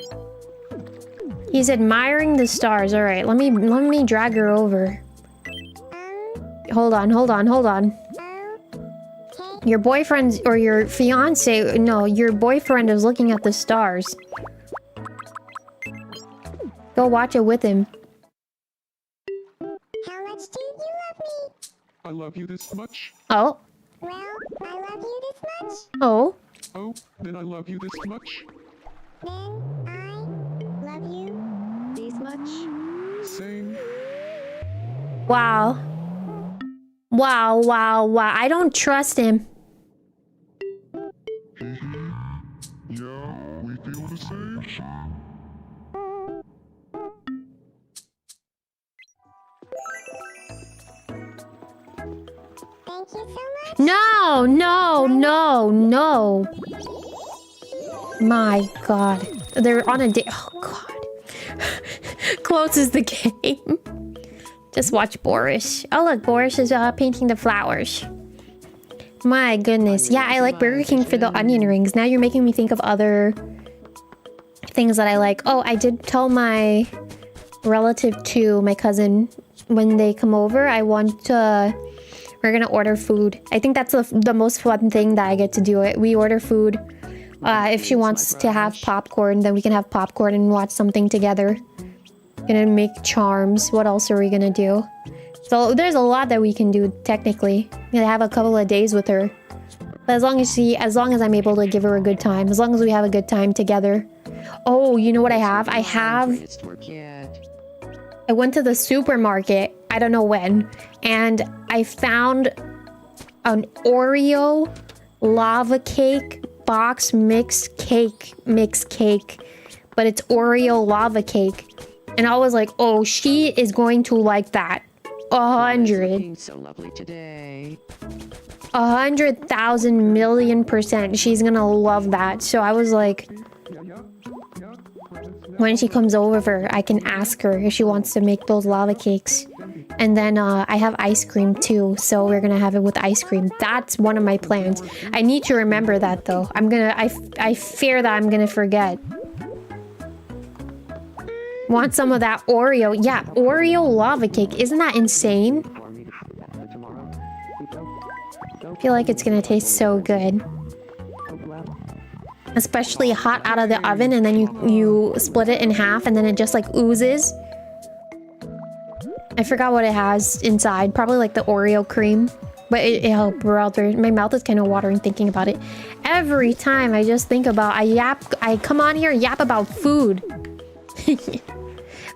He's admiring the stars. All right, let me drag her over. Hold on. Your boyfriend or your fiance, no, your boyfriend is looking at the stars. Go watch it with him.
How much do you love me?
I love you this much.
Oh.
Well, I love you this much.
Oh.
Oh, then I love you this much.
Then I love you this much.
Same.
Wow. Wow. I don't trust him.
Yeah, we feel the same.
Thank you so much.
No. My god. They're on a date. Oh god. Closes the game. Just watch Boris. Oh look, Boris is painting the flowers. My goodness. Yeah, I like Burger King for the onion rings. Now you're making me think of other things that I like. Oh, I did tell my relative too, my cousin, when they come over, we're gonna order food. I think that's the most fun thing that I get to do it. We order food. If she wants to have popcorn, then we can have popcorn and watch something together. Gonna make charms. What else are we gonna do? So there's a lot that we can do technically. I'm gonna have a couple of days with her. But as long as I'm able to give her a good time, as long as we have a good time together. Oh, you know what I have? I went to the supermarket, I don't know when, and I found an Oreo lava cake box mix cake, but it's Oreo lava cake. And I was like, oh, she is going to like that. 100.
So lovely today.
100,000 million%. She's gonna love that. So I was like, when she comes over, I can ask her if she wants to make those lava cakes. And then I have ice cream too, so we're gonna have it with ice cream. That's one of my plans. I need to remember that though. I fear that I'm gonna forget. Want some of that Oreo? Yeah, Oreo lava cake. Isn't that insane? I feel like it's gonna taste so good. Especially hot out of the oven, and then you split it in half, and then it just like oozes. I forgot what it has inside. Probably like the Oreo cream. But oh, brother, my mouth is kind of watering thinking about it. Every time I just think about, I come on here and yap about food.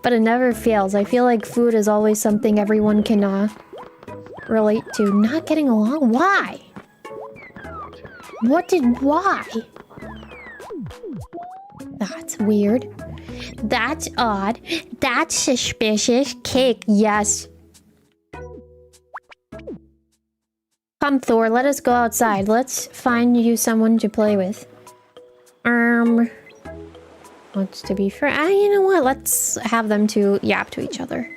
But it never fails. I feel like food is always something everyone can relate to. Not getting along? Why? Why? That's weird. That's odd. That's suspicious. Cake, yes. Come, Thor, let us go outside. Let's find you someone to play with. Wants to be friends. You know what? Let's have them two yap to each other.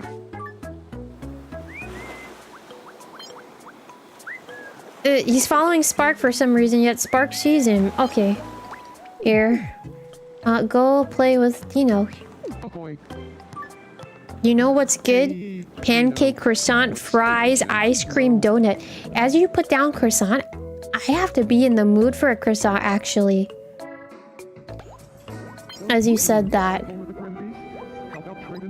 He's following Spark for some reason, yet Spark sees him. Okay. Here. Go play with, you know. You know what's good? Pancake, croissant, fries, ice cream, donut. As you put down croissant, I have to be in the mood for a croissant, actually. As you said that.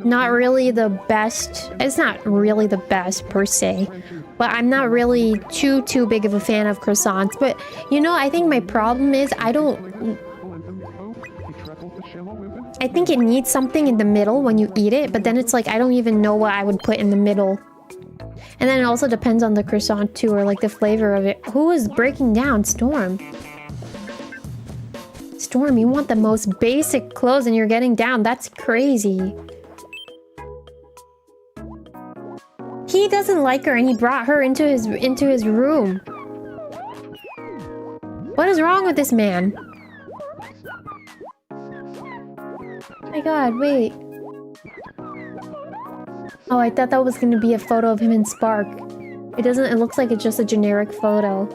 Not really the best. It's not really the best, per se. But I'm not really too big of a fan of croissants. But, you know, I think my problem is I think it needs something in the middle when you eat it, but then it's like I don't even know what I would put in the middle. And then it also depends on the croissant too, or like the flavor of it. Who is breaking down? Storm. Storm, you want the most basic clothes and you're getting down. That's crazy. He doesn't like her and he brought her into his room. What is wrong with this man? Oh my god, wait. Oh, I thought that was gonna be a photo of him and Spark. It looks like it's just a generic photo.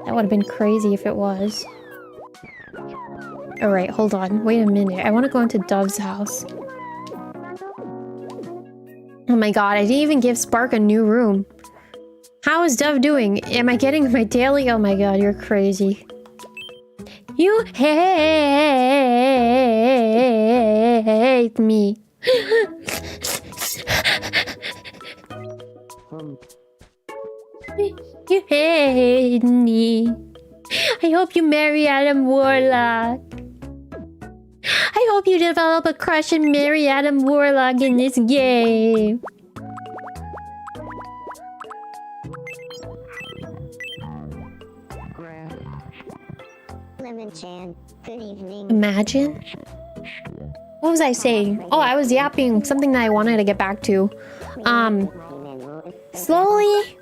That would have been crazy if it was. Alright, hold on. Wait a minute. I want to go into Dove's house. Oh my god, I didn't even give Spark a new room. How is Dove doing? Am I getting my daily? Oh my god, you're crazy. You hate me. You hate me. I hope you marry Adam Warlock. I hope you develop a crush and marry Adam Warlock in this game.
Lemon-chan, good evening.
Imagine? What was I saying? Oh, I was yapping something that I wanted to get back to. Slowly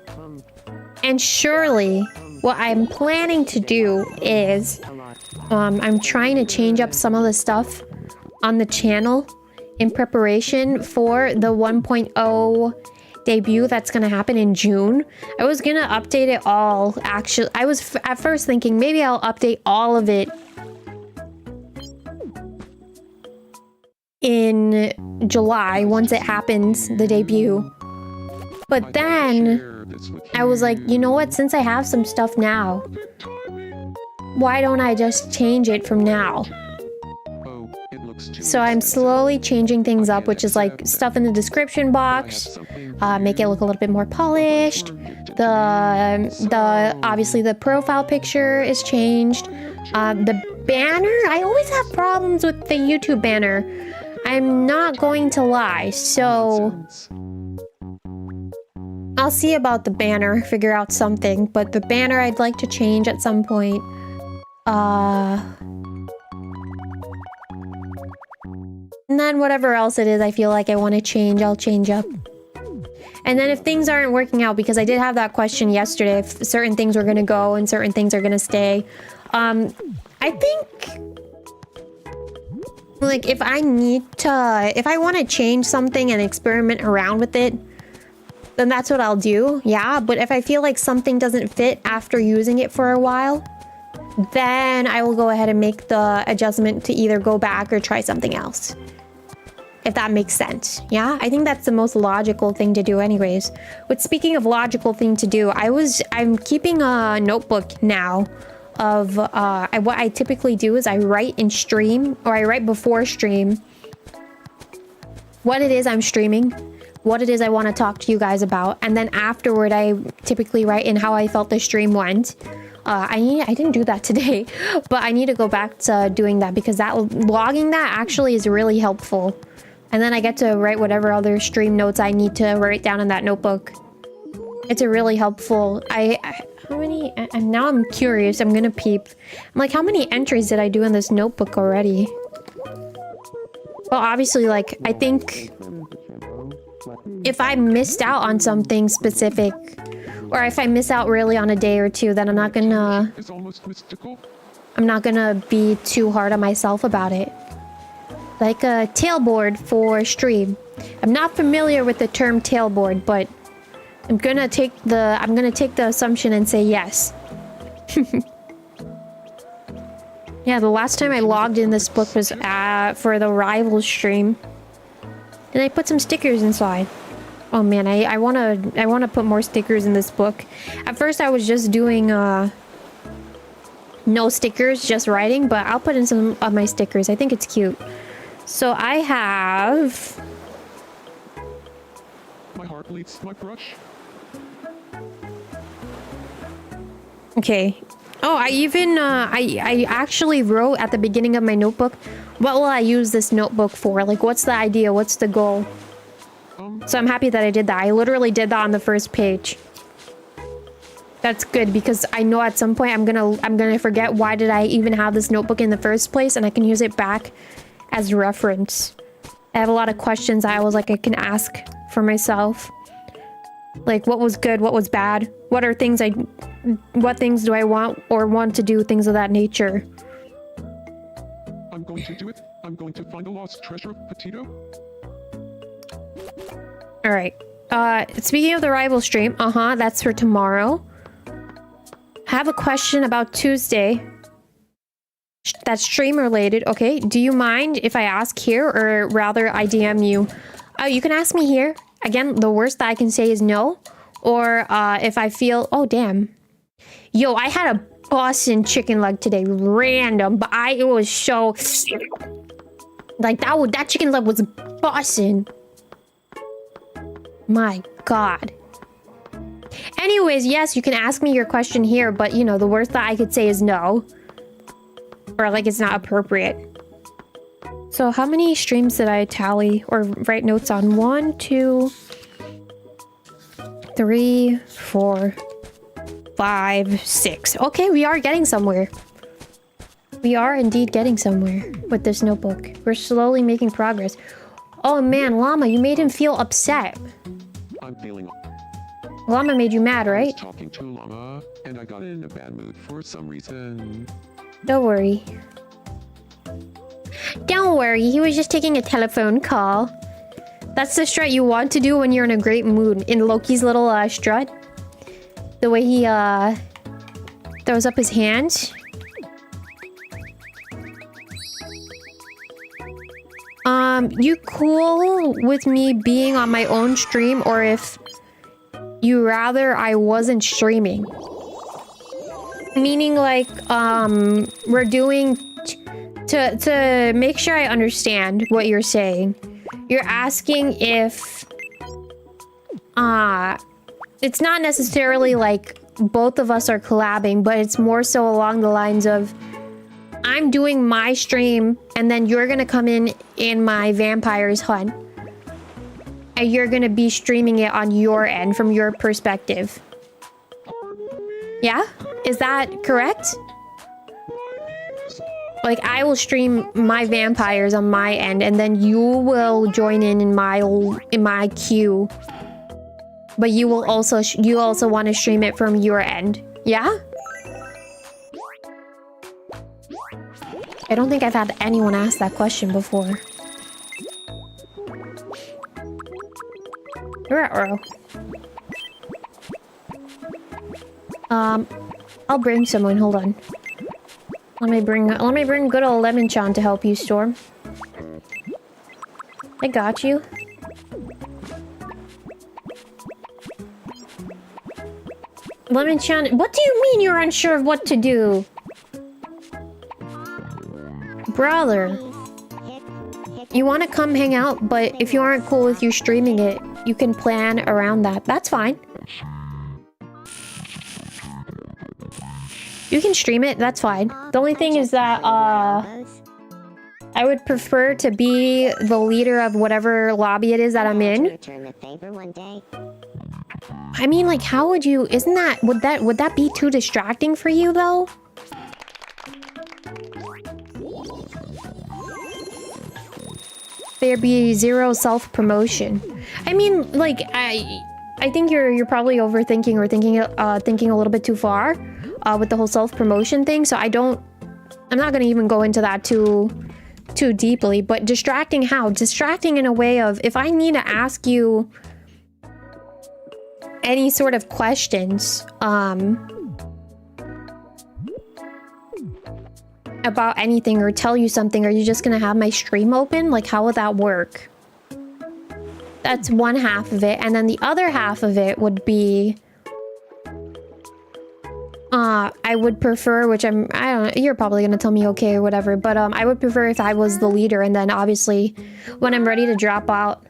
and surely, what I'm planning to do is I'm trying to change up some of the stuff on the channel in preparation for the 1.0 debut that's gonna happen in June. I was gonna update it all. Actually, I was at first thinking maybe I'll update all of it in July once it happens, the debut. But then I was like, you know what? Since I have some stuff now, why don't I just change it from now? So I'm slowly changing things up, which is like stuff in the description box, make it look a little bit more polished. Obviously the profile picture is changed. The banner, I always have problems with the YouTube banner. I'm not going to lie, so I'll see about the banner, figure out something, but the banner I'd like to change at some point. And then whatever else it is I feel like I want to change, I'll change up. And then if things aren't working out, because I did have that question yesterday, if certain things were going to go and certain things are going to stay. I think, like, if I want to change something and experiment around with it, then that's what I'll do, yeah. But if I feel like something doesn't fit after using it for a while, then I will go ahead and make the adjustment to either go back or try something else. If that makes sense, yeah? I think that's the most logical thing to do anyways. But speaking of logical thing to do, I'm keeping a notebook now of what I typically do is I write in stream, or I write before stream what it is I'm streaming, what it is I want to talk to you guys about, and then afterward I typically write in how I felt the stream went. I didn't do that today, but I need to go back to doing that because logging that actually is really helpful. And then I get to write whatever other stream notes I need to write down in that notebook. It's a really helpful. How many? And now I'm curious. I'm gonna peep. I'm like, how many entries did I do in this notebook already? Well, obviously, like, I think if I missed out on something specific, or if I miss out really on a day or two, then I'm not gonna be too hard on myself about it. Like a tailboard for stream. I'm not familiar with the term tailboard, but I'm gonna take the assumption and say yes. Yeah, the last time I logged in this book was for the Rivals stream. And I put some stickers inside. Oh man, I wanna put more stickers in this book. At first I was just doing no stickers, just writing, but I'll put in some of my stickers. I think it's cute. So I have...
My heart bleeds my brush.
Okay. Oh, I even, I actually wrote at the beginning of my notebook, what will I use this notebook for? Like, what's the idea? What's the goal? So I'm happy that I did that. I literally did that on the first page. That's good because I know at some point I'm gonna forget why did I even have this notebook in the first place, and I can use it back as reference. I have a lot of questions I was like I can ask for myself. Like, what was good? What was bad? What things do I want to do? Things of that nature.
I'm going to do it. I'm going to find the lost treasure of Petito.
All right. Speaking of the rival stream, that's for tomorrow. I have a question about Tuesday. That's stream related. Okay. Do you mind if I ask here, or rather I DM you? Oh, you can ask me here. Again, the worst that I can say is no. Or if I feel... Oh, damn. Yo, I had a Boston chicken leg today. Random. But it was so... Like, that chicken leg was Boston. My God. Anyways, yes, you can ask me your question here. But, you know, the worst that I could say is no. Or, like, it's not appropriate. So how many streams did I tally or write notes on? 1, 2, 3, 4, 5, 6. Okay, we are getting somewhere. We are indeed getting somewhere with this notebook. We're slowly making progress. Oh man, Llama, you made him feel upset.
I'm feeling...
Llama made you mad,
I
right?
was talking to Llama, and I got in a bad mood for some reason.
Don't worry. Don't worry, he was just taking a telephone call. That's the strut you want to do when you're in a great mood. In Loki's little strut. The way he throws up his hands. You cool with me being on my own stream, or if you rather I wasn't streaming? Meaning like, we're doing... To make sure I understand what you're saying, you're asking if... it's not necessarily like both of us are collabing, but it's more so along the lines of I'm doing my stream and then you're gonna come in my vampires hunt. And you're gonna be streaming it on your end from your perspective. Yeah? Is that correct? Like, I will stream my vampires on my end, and then you will join in my queue. But you will also want to stream it from your end, yeah? I don't think I've had anyone ask that question before. Ruh-roh. I'll bring someone. Hold on. Let me bring good old Lemon-chan to help you, Storm. I got you. Lemon-chan, what do you mean you're unsure of what to do? Brother. You want to come hang out, but if you aren't cool with you streaming it, you can plan around that. That's fine. You can stream it, that's fine. The only thing is that, I would prefer to be the leader of whatever lobby it is that I'm in. I mean, like, how would you... Isn't that... Would that be too distracting for you, though? There'd be zero self-promotion. I mean, like, I think you're probably overthinking or thinking a little bit too far with the whole self-promotion thing. So I'm not gonna even go into that too deeply. But distracting how? Distracting in a way of, if I need to ask you any sort of questions about anything or tell you something, are you just gonna have my stream open? Like, how would that work? That's one half of it, and then the other half of it would be I would prefer, which I don't know, you're probably gonna tell me okay or whatever, but I would prefer if I was the leader, and then obviously when I'm ready to drop out,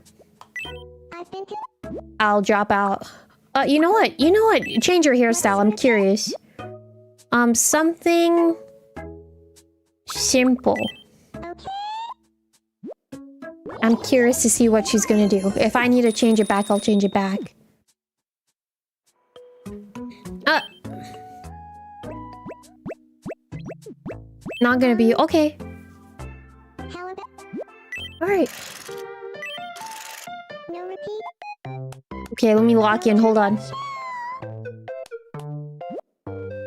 I'll drop out. You know what? Change your hairstyle, I'm curious. Something simple. I'm curious to see what she's gonna do. If I need to change it back, I'll change it back. Not gonna be okay. Alright. Okay, let me lock in. Hold on.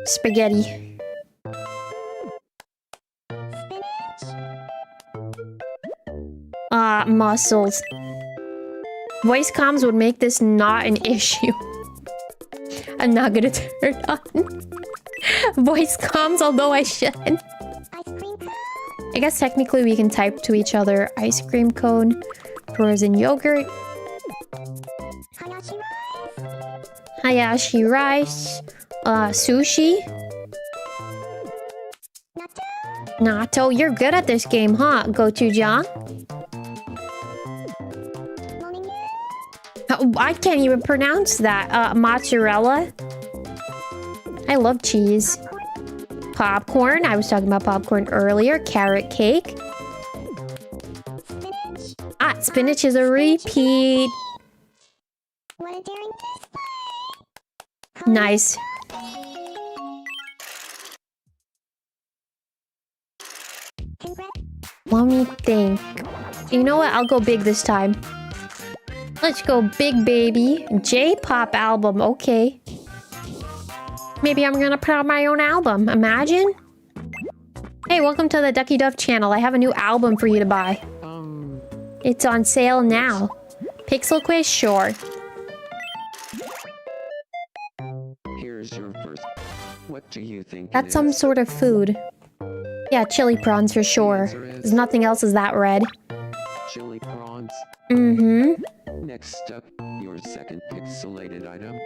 Spaghetti. Muscles. Voice comms would make this not an issue. I'm not gonna turn on voice comms, although I should. I guess technically we can type to each other. Ice cream cone, frozen yogurt, hayashi rice, sushi, natto. You're good at this game, huh? Gochujang. I can't even pronounce that. Mozzarella. I love cheese. Popcorn. I was talking about popcorn earlier. Carrot cake. Spinach is a repeat. Nice. Let me think. You know what? I'll go big this time. Let's go big, baby. J-pop album. Okay. Maybe I'm gonna put out my own album. Imagine. Hey, welcome to the duckiedove channel. I have a new album for you to buy. It's on sale now. Pixel quiz? Sure.
Here's your first. What do you think?
That's some sort of food. Yeah, chili prawns for sure. There's nothing else is that red.
Chili prawns.
Mm-hmm.
Next up, your second pixelated item.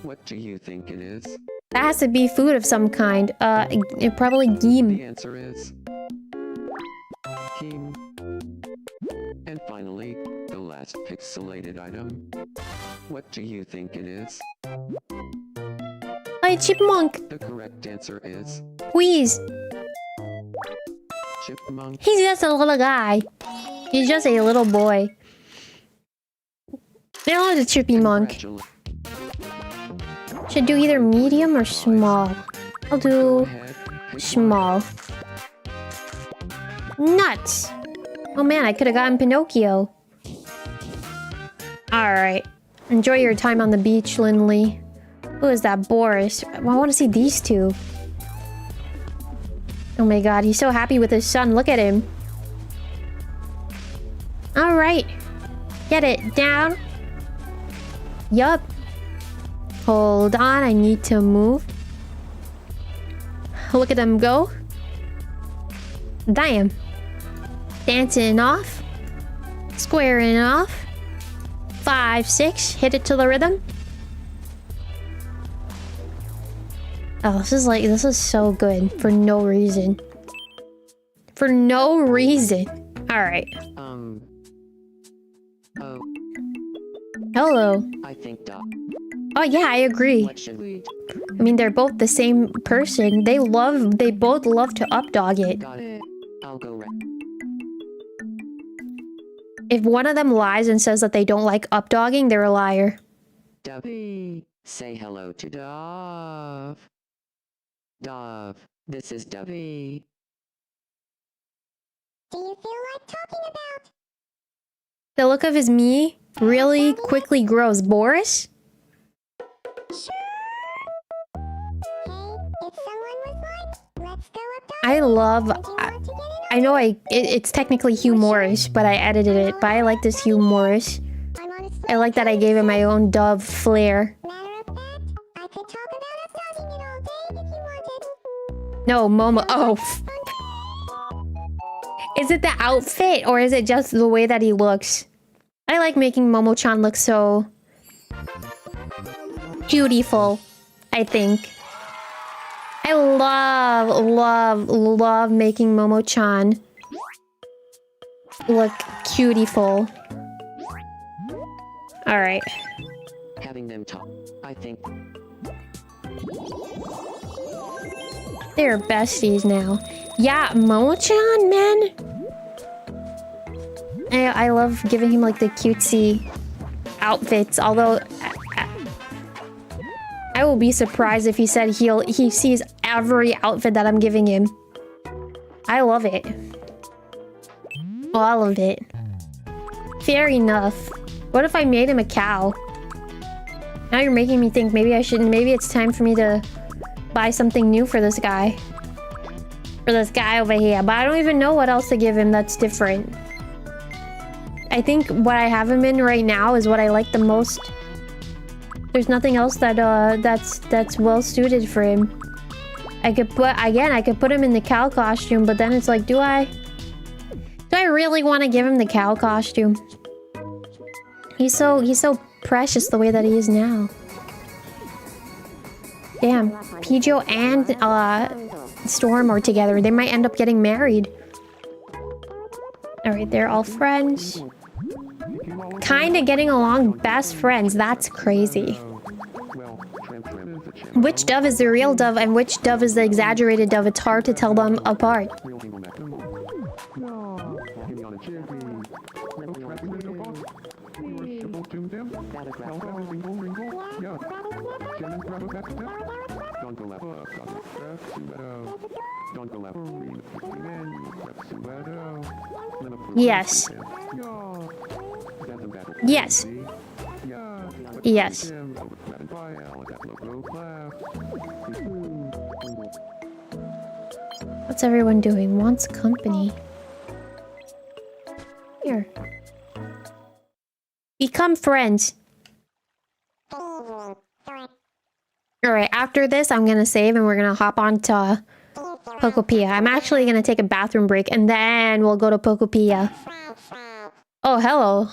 What do you think it is?
That has to be food of some kind. Probably
The
geem.
answer is... Heme. And finally, the last pixelated item. What do you think it is?
Hey, chipmunk.
The correct answer is...
Please.
Chipmunk.
He's just a little guy. He's just a little boy. No, the chippy monk. Should do either medium or small. I'll do small. Nuts! Oh man, I could have gotten Pinocchio. Alright. Enjoy your time on the beach, Lindley. Who is that? Boris. I want to see these two. Oh my god, he's so happy with his son. Look at him. Alright. Get it down. Yup. Hold on, I need to move. Look at them go. Damn. Dancing off. Squaring off. 5, 6. Hit it to the rhythm. Oh, this is so good. For no reason. For no reason. Alright. Hello.
I think Duck.
Oh yeah, I agree.
What should we?
I mean, they're both the same person. They both love to updog it.
Got it. I'll go right.
If one of them lies and says that they don't like updogging, they're a liar.
Ducky. Say hello to Dove. Dove. This is Ducky.
Do you feel like talking about?
The look of his me really quickly grows. Boris?
Hey, if someone was like, let's go up top.
I love...
Would you want to get in?
I know it's technically humorous, but I edited it. But I like this humorous.
I'm honestly
I like that I gave him my own Dove flair.
matter of fact, I could talk about us talking it all day if you wanted.
No, Momo... Oh. Is it the outfit or is it just the way that he looks? I like making Momo-chan look so... beautiful, I think. I love making Momo-chan look cutiful. Alright.
Having them talk. I think.
They're besties now. Yeah, Momo-chan, man. I love giving him like the cutesy outfits, although I will be surprised if he said he sees every outfit that I'm giving him. I love it. All of it. Fair enough. What if I made him a cow? Now you're making me think maybe it's time for me to buy something new for this guy. For this guy over here. But I don't even know what else to give him that's different. I think what I have him in right now is what I like the most. There's nothing else that's well suited for him. I could put him in the cow costume, but then it's like, do I really want to give him the cow costume? He's so precious the way that he is now. Damn, Pijo and Storm are together. They might end up getting married. Alright, they're all friends. Kinda getting along, best friends. That's crazy. Which dove is the real dove and which dove is the exaggerated dove? It's hard to tell them apart. Yes. Yes. Yes. What's everyone doing? Wants company. Here. Become friends. Alright, after this, I'm gonna save and we're gonna hop on to Pokopia. I'm actually gonna take a bathroom break and then we'll go to Pokopia. Oh, hello.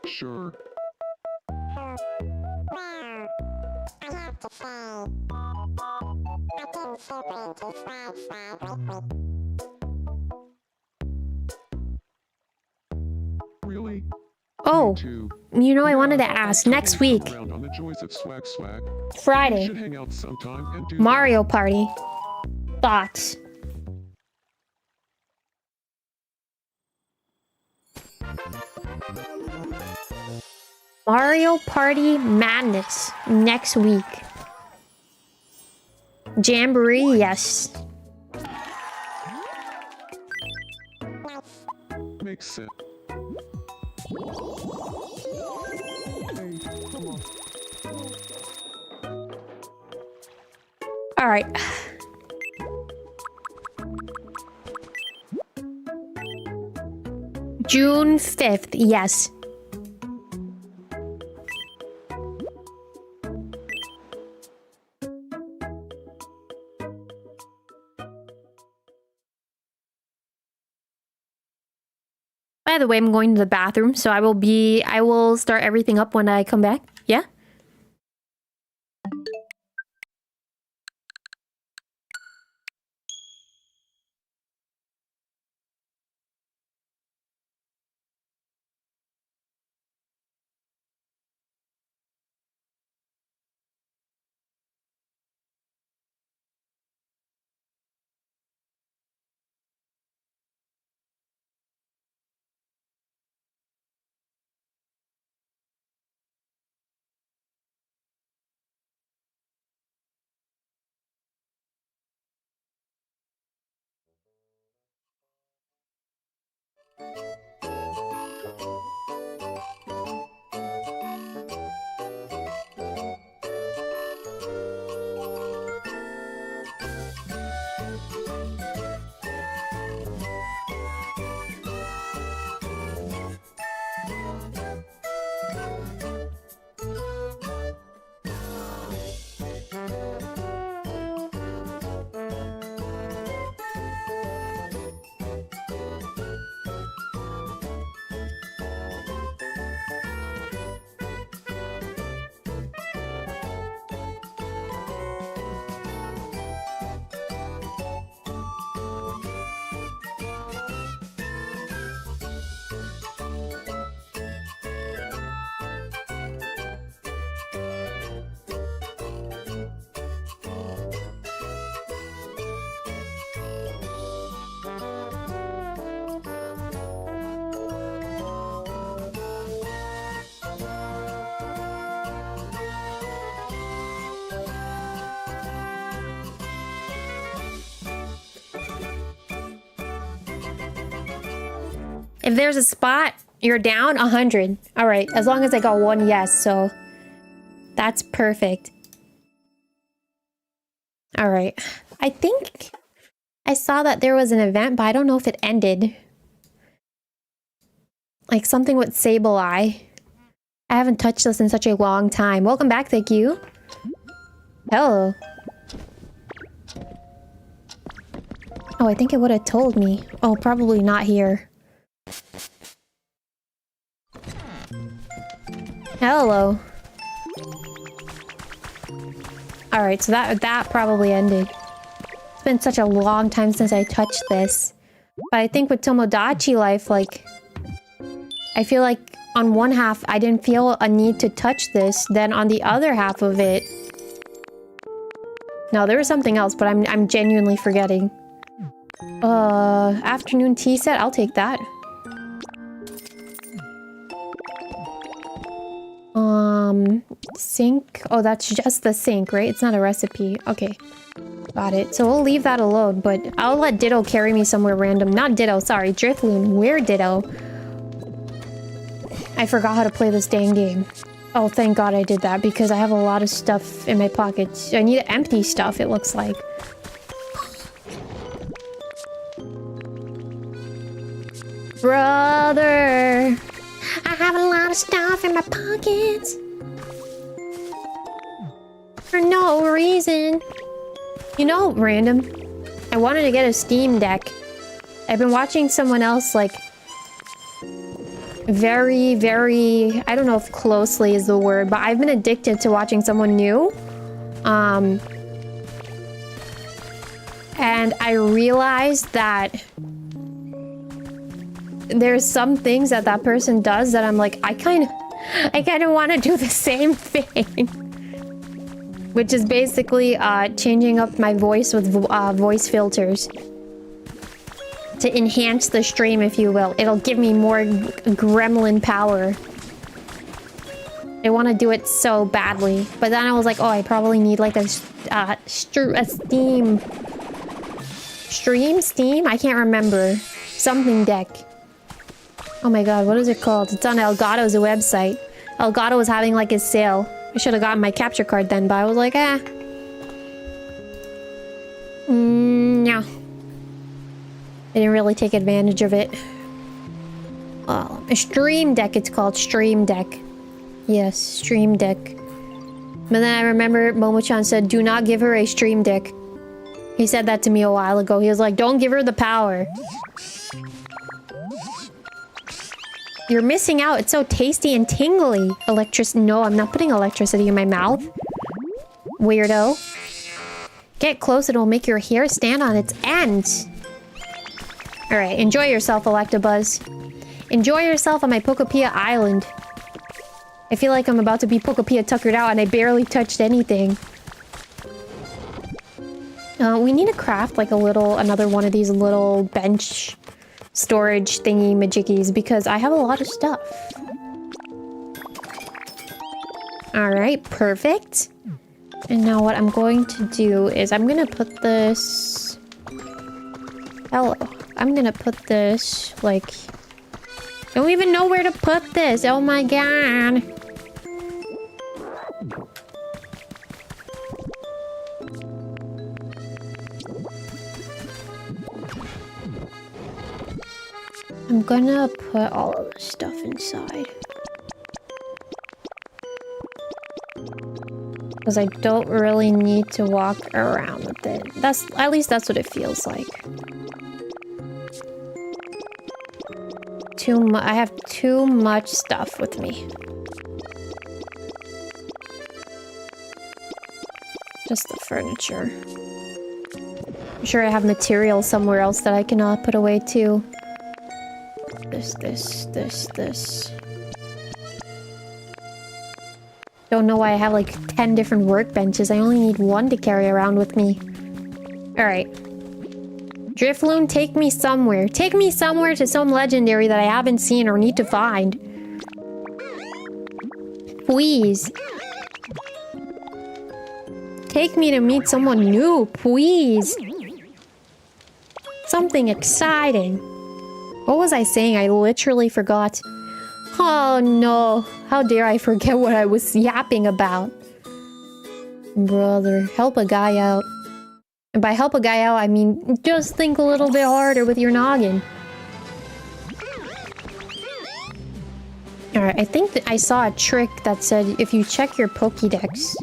Sure. Really?
Oh,
Too.
you know, I wanted to ask. Next week,
Around on the joys of swag. We
Friday,
should hang out sometime and do
Mario Party. Thoughts? Mario Party Madness next week. Jamboree, yes.
Makes sense.
All right. June 5th, yes. By the way, I'm going to the bathroom, so I will start everything up when I come back. Yeah? If there's a spot, you're down 100. All right, as long as I got one yes, so that's perfect. All right, I think I saw that there was an event, but I don't know if it ended. Like something with 𝙎𝙬𝙬. I haven't touched this in such a long time. Welcome back, thank you. Hello. Oh, I think it would have told me. Oh, probably not here. Hello. Alright, so that probably ended. It's been such a long time since I touched this. But I think with Tomodachi life, like... I feel like on one half, I didn't feel a need to touch this. Then on the other half of it... No, there was something else, but I'm genuinely forgetting. Afternoon tea set? I'll take that. Sink? Oh, that's just the sink, right? It's not a recipe. Okay. Got it. So we'll leave that alone, but I'll let Ditto carry me somewhere random. Not Ditto, sorry. Drifloon. Where Ditto? I forgot how to play this dang game. Oh, thank God I did that, because I have a lot of stuff in my pockets. I need to empty stuff, it looks like. Brother! I have a lot of stuff in my pockets. For no reason. You know, random. I wanted to get a Steam Deck. I've been watching someone else, like... very, I don't know if closely is the word, but I've been addicted to watching someone new. And I realized that there's some things that that person does that I'm like, I kind of want to do the same thing. Which is basically changing up my voice with voice filters. To enhance the stream, if you will. It'll give me more gremlin power. I want to do it so badly. But then I was like, oh, I probably need like a Steam... Steam? I can't remember. Something deck. Oh my god, what is it called? It's on Elgato's website. Elgato was having like a sale. I should have gotten my capture card then, but I was like, no. I didn't really take advantage of it. Oh, a Stream Deck, it's called. Stream Deck. Yes, Stream Deck. But then I remember Momo-chan said, do not give her a Stream Deck. He said that to me a while ago. He was like, don't give her the power. You're missing out. It's so tasty and tingly. No, I'm not putting electricity in my mouth. Weirdo. Get close, it'll make your hair stand on its end. Alright, enjoy yourself, 𝙎𝙬𝙪𝙘𝙀. Enjoy yourself on my Pokopia island. I feel like I'm about to be Pokopia tuckered out and I barely touched anything. We need to craft like another one of these little bench storage thingy majiggies because I have a lot of stuff. Alright, perfect. And now what I'm going to do is I'm gonna put this... Hello. I'm gonna put this, like... Don't even know where to put this! Oh my god! I'm gonna put all of this stuff inside. Because I don't really need to walk around with it. At least that's what it feels like. I have too much stuff with me. Just the furniture. I'm sure I have material somewhere else that I can put away too. This. Don't know why I have like 10 different workbenches. I only need one to carry around with me. Alright. Drifloon, take me somewhere. Take me somewhere to some legendary that I haven't seen or need to find. Please. Take me to meet someone new, please. Something exciting. What was I saying? I literally forgot. Oh no. How dare I forget what I was yapping about. Brother, help a guy out. And by help a guy out, I mean just think a little bit harder with your noggin. Alright, I think that I saw a trick that said if you check your Pokédex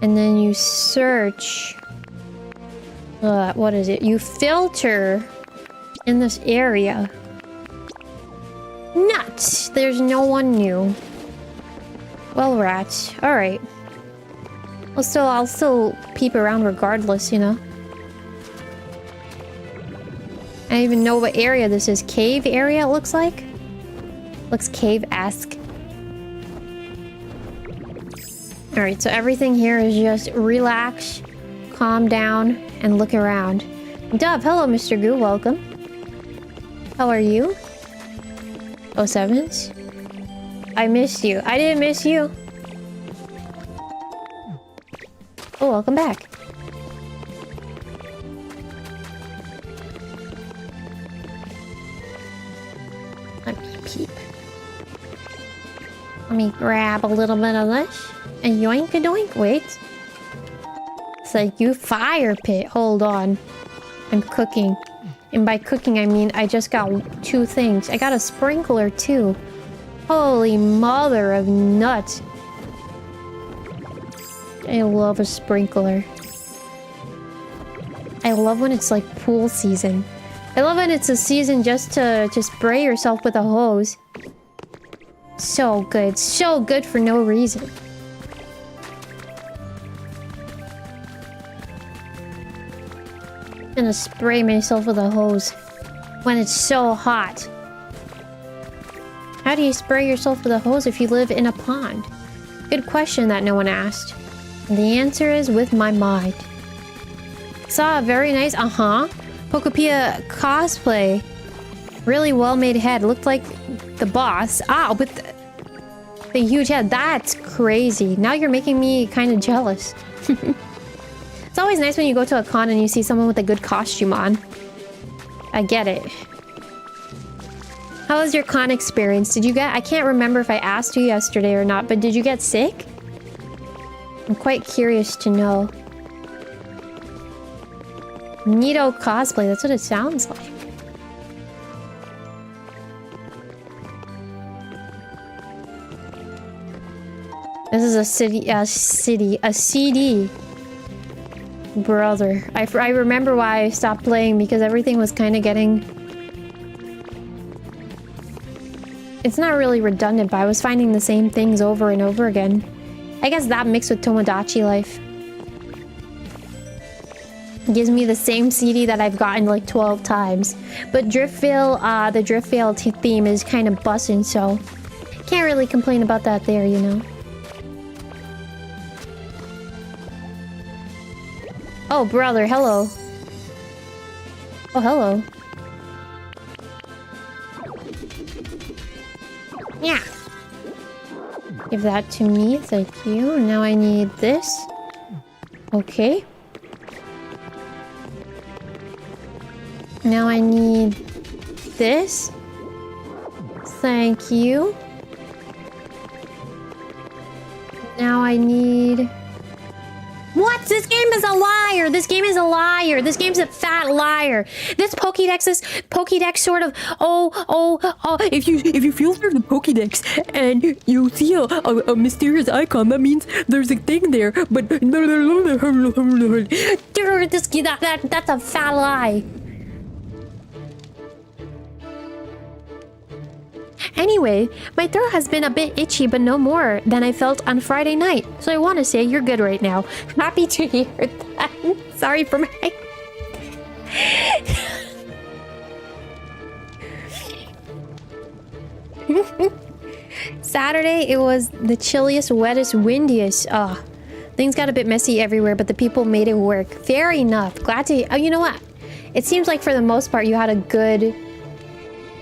and then you search... what is it? You filter in this area. Nuts! There's no one new. Well, rats. Alright. Well, I'll still peep around regardless, you know? I don't even know what area this is. Cave area, it looks like? Looks cave-esque. Alright, so everything here is just relax, calm down, and look around. Dove, hello, Mr. Goo, welcome. How are you? Oh, Sevens? I missed you. I didn't miss you. Oh, welcome back. Let me peep. Let me grab a little bit of this. And yoink-a-doink. Wait. It's like you fire pit. Hold on. I'm cooking. And by cooking, I mean I just got 2 things. I got a sprinkler, too. Holy mother of nuts. I love a sprinkler. I love when it's like pool season. I love when it's a season just to spray yourself with a hose. So good. So good for no reason. I'm gonna spray myself with a hose when it's so hot. How do you spray yourself with a hose if you live in a pond? Good question that no one asked. And the answer is with my mind. Saw a very nice, Pokopia cosplay. Really well-made head. Looked like the boss. Ah, with the huge head. That's crazy. Now you're making me kind of jealous. It's always nice when you go to a con and you see someone with a good costume on. I get it. How was your con experience? Did you get... I can't remember if I asked you yesterday or not, but did you get sick? I'm quite curious to know. Neato cosplay, that's what it sounds like. This is a CD. Brother. I remember why I stopped playing, because everything was kind of getting... It's not really redundant, but I was finding the same things over and over again. I guess that mixed with Tomodachi life gives me the same CD that I've gotten like 12 times. But Driftvale, the Driftvale theme is kind of bussin', so can't really complain about that there, you know. Oh, brother, hello. Oh, hello. Yeah. Give that to me, thank you. Now I need this. Okay. Now I need this. Thank you. Now I need... What? This game is a liar! This game is a liar! This game's a fat liar! This Pokédex sort of... If you filter the Pokédex and you see a mysterious icon, that means there's a thing there, but... That's a fat lie. Anyway, my throat has been a bit itchy, but no more than I felt on Friday night. So I want to say you're good right now. Happy to hear that. Sorry for my... Saturday, it was the chilliest, wettest, windiest. Things got a bit messy everywhere, but the people made it work. Fair enough. Glad to... Oh, you know what? It seems like for the most part, you had a good...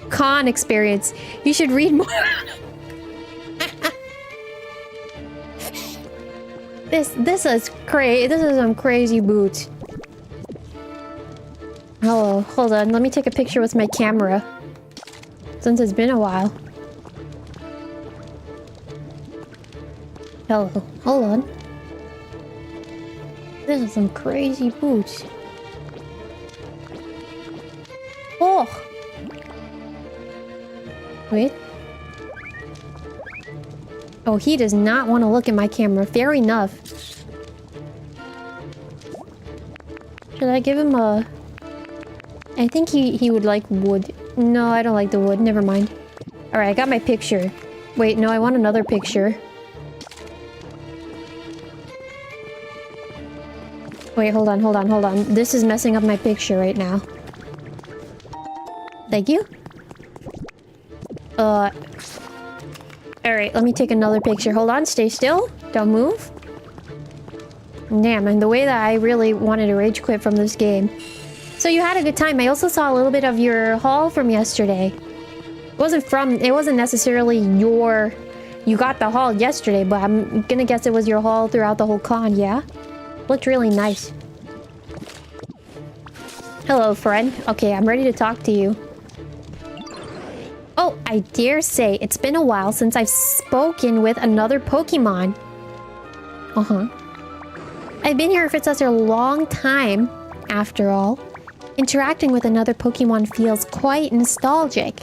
con experience. You should read more. This is crazy. This is some crazy boots. Hello, hold on. Let me take a picture with my camera. Since it's been a while. Hello, hold on. This is some crazy boots. Oh! Wait. Oh, he does not want to look at my camera. Fair enough. Should I give him a... I think he would like wood. No, I don't like the wood. Never mind. Alright, I got my picture. Wait, no, I want another picture. Wait, hold on, hold on, hold on. This is messing up my picture right now. Thank you. Alright, let me take another picture. Hold on, stay still. Don't move. Damn, and the way that I really wanted to rage quit from this game. So you had a good time. I also saw a little bit of your haul from yesterday. It wasn't necessarily your... You got the haul yesterday, but I'm gonna guess it was your haul throughout the whole con, yeah? Looked really nice. Hello, friend. Okay, I'm ready to talk to you. Oh, I dare say it's been a while since I've spoken with another Pokemon. Uh-huh. I've been here for such a long time, after all. Interacting with another Pokemon feels quite nostalgic.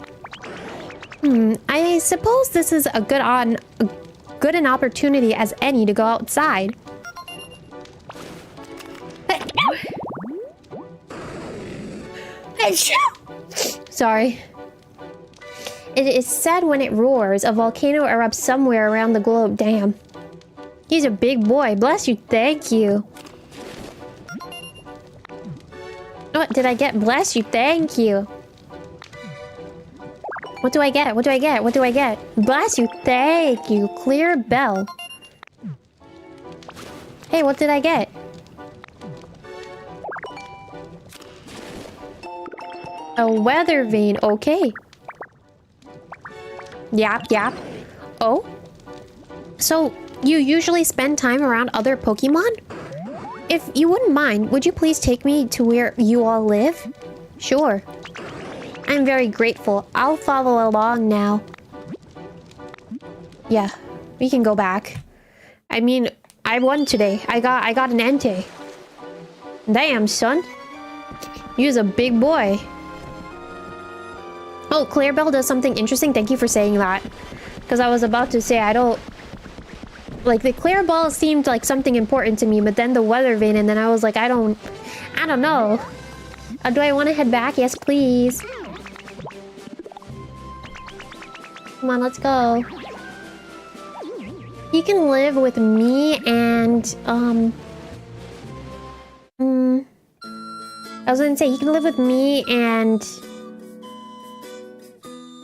I suppose this is a good an opportunity as any to go outside. Sorry. It is said when it roars, a volcano erupts somewhere around the globe. Damn. He's a big boy. Bless you. Thank you. What did I get? Bless you. Thank you. What do I get? What do I get? What do I get? Bless you. Thank you. Clear bell. Hey, what did I get? A weather vane. Okay. Yap, yap. Oh? So, you usually spend time around other Pokemon? If you wouldn't mind, would you please take me to where you all live? Sure. I'm very grateful. I'll follow along now. Yeah, we can go back. I mean, I won today. I got an Entei. Damn, son. You're a big boy. Oh, Clarabelle does something interesting. Thank you for saying that. Because I was about to say, I don't... Like, the Clarabelle seemed like something important to me, but then the weather vane, and then I was like, I don't know. Do I want to head back? Yes, please. Come on, let's go. He can live with me and, I was gonna say, he can live with me and...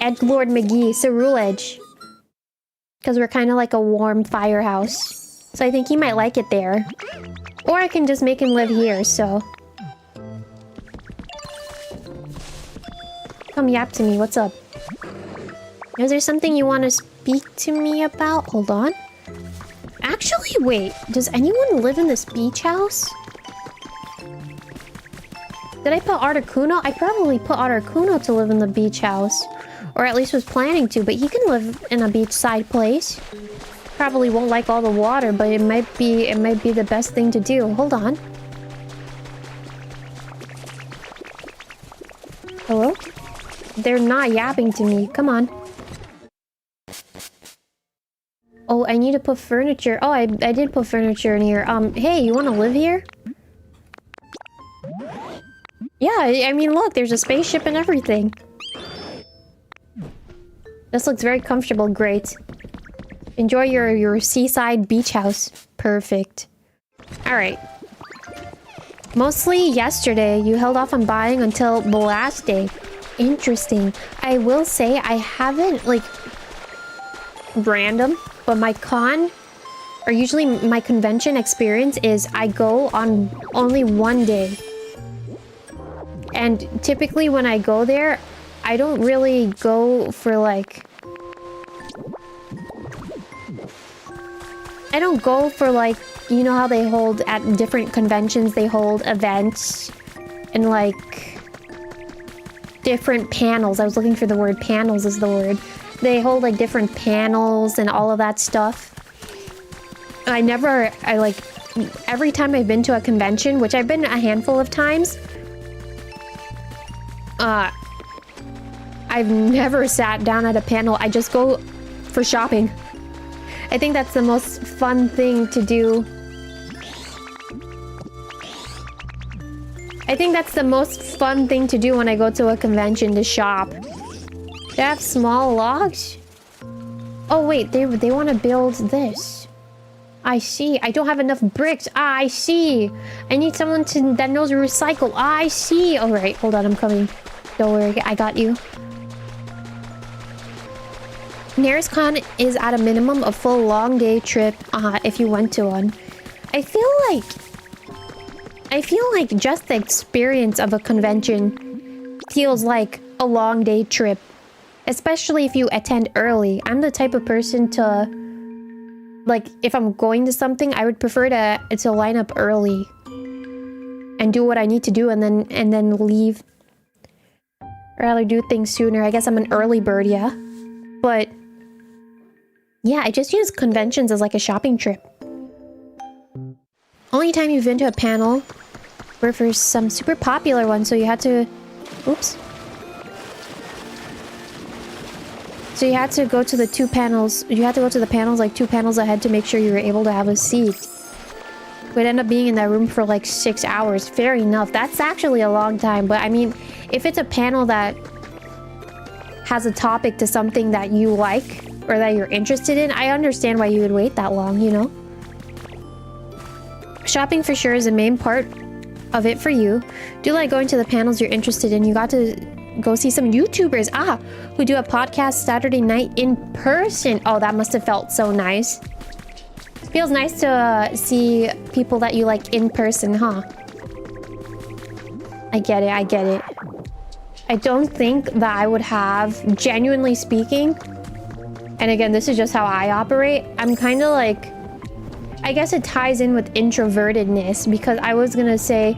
Edgelord McGee, Cerule Edge. Because we're kind of like a warm firehouse. So I think he might like it there. Or I can just make him live here, so... Come yap to me, what's up? Is there something you want to speak to me about? Hold on. Actually, wait. Does anyone live in this beach house? Did I put Articuno? I probably put Articuno to live in the beach house. Or at least was planning to, but he can live in a beachside place. Probably won't like all the water, but it might be the best thing to do. Hold on. Hello? They're not yapping to me. Come on. Oh, I need to put furniture. Oh, I did put furniture in here. Hey, you want to live here? Yeah, I mean, look, there's a spaceship and everything. This looks very comfortable. Great. Enjoy your seaside beach house. Perfect. Alright. Mostly yesterday, you held off on buying until the last day. Interesting. I will say I haven't, like... Random. But my con... Or usually my convention experience is I go on only one day. And typically when I go there... I don't really go for, like... I don't go for, like... You know how they hold... At different conventions, they hold events. And, like... different panels. I was looking for the word. Panels is the word. They hold like different panels and all of that stuff. Every time I've been to a convention, which I've been a handful of times, I've never sat down at a panel. I just go for shopping. I think that's the most fun thing to do. I think that's the most fun thing to do when I go to a convention, to shop. They have small logs? Oh wait, they want to build this. I see. I don't have enough bricks. I see. I need someone that knows recycle. I see. Alright, hold on, I'm coming. Don't worry, I got you. 𝙤'𝙬 is at a minimum a full long day trip if you went to one. I feel like just the experience of a convention feels like a long day trip. Especially if you attend early. I'm the type of person to... Like, if I'm going to something, I would prefer to line up early. And do what I need to do and then leave. Or rather do things sooner. I guess I'm an early bird, yeah. But... yeah, I just use conventions as like a shopping trip. Only time you've been to a panel were for some super popular one, so you had to... oops. So you had to go to the two panels. You had to go to the panels like 2 panels ahead to make sure you were able to have a seat. We'd end up being in that room for like 6 hours. Fair enough. That's actually a long time. But I mean, if it's a panel that has a topic to something that you like or that you're interested in, I understand why you would wait that long, you know? Shopping for sure is a main part of it for you. Do like going to the panels you're interested in. You got to go see some YouTubers, who do a podcast Saturday night in person. Oh, that must have felt so nice. Feels nice to see people that you like in person, huh? I get it, I get it. I don't think that I would have, genuinely speaking, and again, this is just how I operate, I'm kind of like, I guess it ties in with introvertedness, because I was gonna say,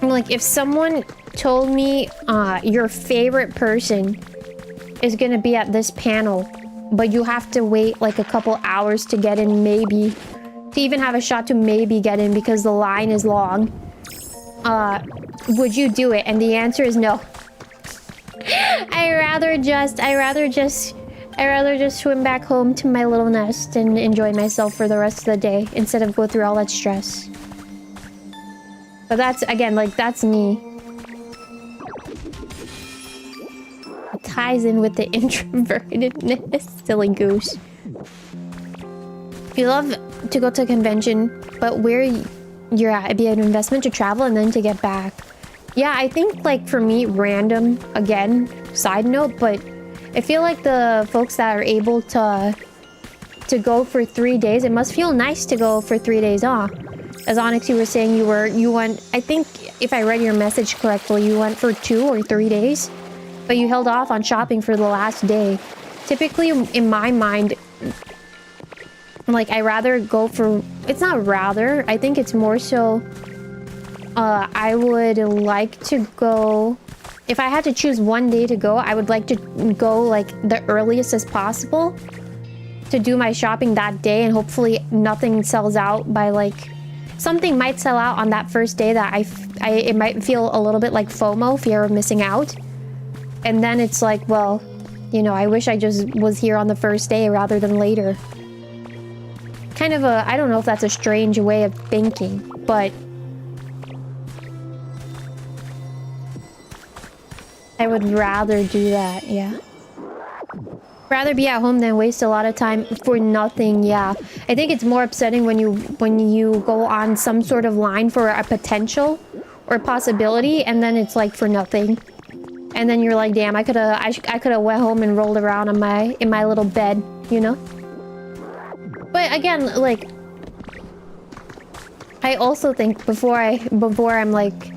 like, if someone told me your favorite person is gonna be at this panel, but you have to wait like a couple hours to get in, maybe to even have a shot to maybe get in because the line is long, would you do it? And the answer is no. I rather just swim back home to my little nest and enjoy myself for the rest of the day instead of go through all that stress. But that's, again, like, that's me. It ties in with the introvertedness. Silly goose. If you love to go to a convention, but where you're at, it'd be an investment to travel and then to get back. Yeah, I think, like, for me, random, again, side note, but I feel like the folks that are able to go for 3 days, it must feel nice to go for 3 days off. As Onyx, you were saying you went, I think if I read your message correctly, you went for 2 or 3 days, but you held off on shopping for the last day. Typically, in my mind, like, I rather go for, it's not rather, I think it's more so, I would like to go, if I had to choose one day to go, I would like to go, like, the earliest as possible to do my shopping that day, and hopefully nothing sells out by, like, something might sell out on that first day that it might feel a little bit like FOMO, fear of missing out. And then it's like, well, you know, I wish I just was here on the first day rather than later. Kind of a, I don't know if that's a strange way of thinking, but I would rather do that, yeah. Rather be at home than waste a lot of time for nothing, yeah. I think it's more upsetting when you go on some sort of line for a potential or possibility, and then it's like for nothing. And then you're like, damn, I could have went home and rolled around on in my little bed, you know? But again, like, I also think before I'm like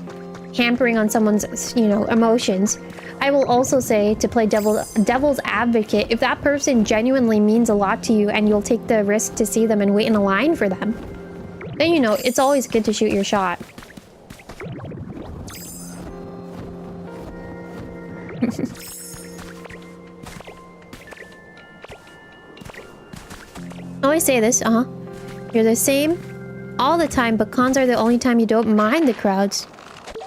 hampering on someone's, you know, emotions, I will also say, to play devil's advocate, if that person genuinely means a lot to you and you'll take the risk to see them and wait in a line for them, then, you know, it's always good to shoot your shot. I always say this, You're the same all the time, but cons are the only time you don't mind the crowds.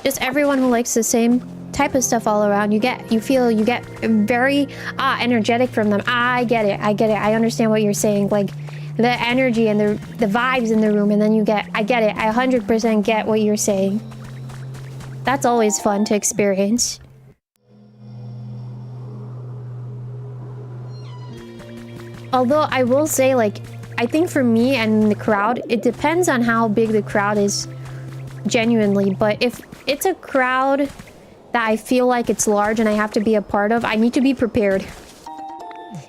Just everyone who likes the same type of stuff all around. You get very energetic from them. I get it. I understand what you're saying. Like the energy and the vibes in the room, and then I get it. I 100% get what you're saying. That's always fun to experience. Although I will say, like, I think for me and the crowd, it depends on how big the crowd is genuinely. But if it's a crowd that I feel like it's large and I have to be a part of, I need to be prepared.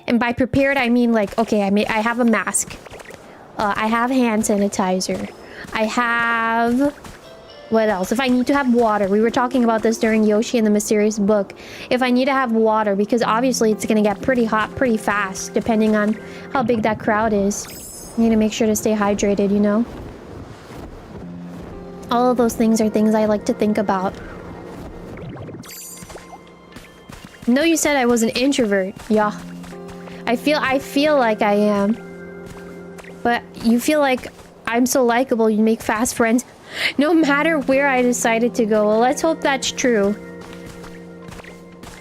And by prepared, I mean like, okay, I have a mask. I have hand sanitizer. I have... What else? If I need to have water. We were talking about this during Yoshi and the Mysterious Book. If I need to have water, because obviously it's going to get pretty hot pretty fast, depending on how big that crowd is. I need to make sure to stay hydrated, you know? All of those things are things I like to think about. No, you said I was an introvert. Yeah. I feel like I am. But you feel like I'm so likable, you make fast friends. No matter where I decided to go. Well, let's hope that's true.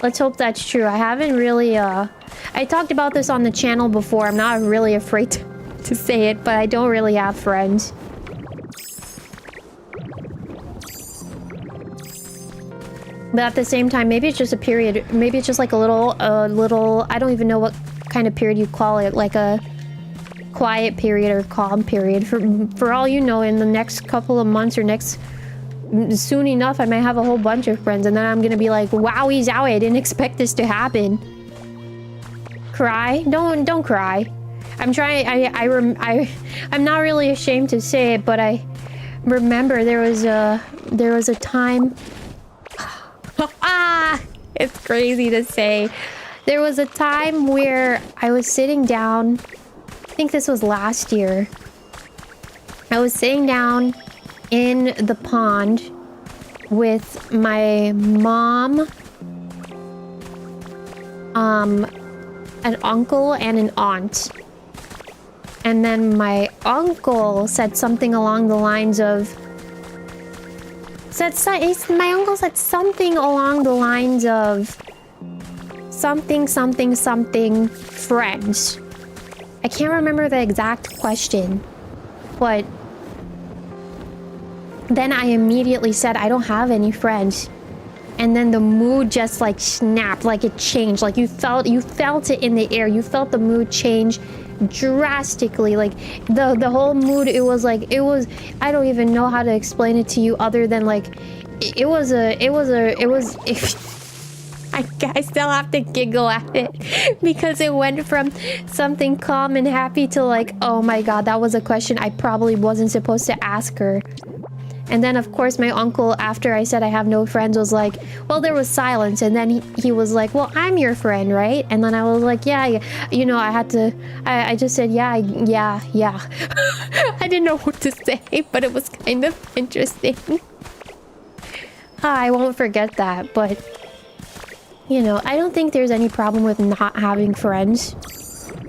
Let's hope that's true. I haven't really, I talked about this on the channel before. I'm not really afraid to say it, but I don't really have friends. But at the same time, maybe it's just a period. Maybe it's just like a little, I don't even know what kind of period you call it. Like a quiet period or calm period. For all you know, in the next couple of months or soon enough, I might have a whole bunch of friends, and then I'm gonna be like, wowie zowie, I didn't expect this to happen. Cry? Don't cry. I'm trying. I'm not really ashamed to say it, but I remember there was a time. It's crazy to say. There was a time where I was sitting down. I think this was last year. I was sitting down in the pond with my mom, an uncle, and an aunt. And then my uncle said something along the lines of... My uncle said something along the lines of... Something, friends. I can't remember the exact question, but then I immediately said, I don't have any friends. And then the mood just like snapped, like it changed. Like you felt it in the air. You felt the mood change drastically. Like the whole mood, it was, I don't even know how to explain it to you other than like, I still have to giggle at it because it went from something calm and happy to like, oh my god, that was a question I probably wasn't supposed to ask her. And then of course my uncle, after I said I have no friends, was like, well, there was silence, and then he was like, well, I'm your friend, right? And then I was like, yeah, you know, I just said yeah. I didn't know what to say, but it was kind of interesting. I won't forget that, but you know, I don't think there's any problem with not having friends.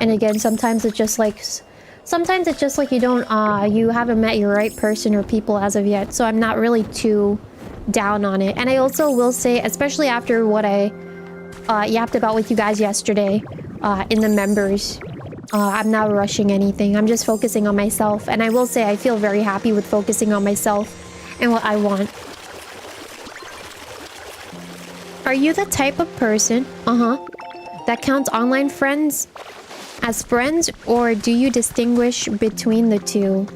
And again, sometimes it's just like you don't, you haven't met your right person or people as of yet. So I'm not really too down on it. And I also will say, especially after what I yapped about with you guys yesterday in the members, I'm not rushing anything. I'm just focusing on myself. And I will say I feel very happy with focusing on myself and what I want. Are you the type of person, that counts online friends as friends, or do you distinguish between the two?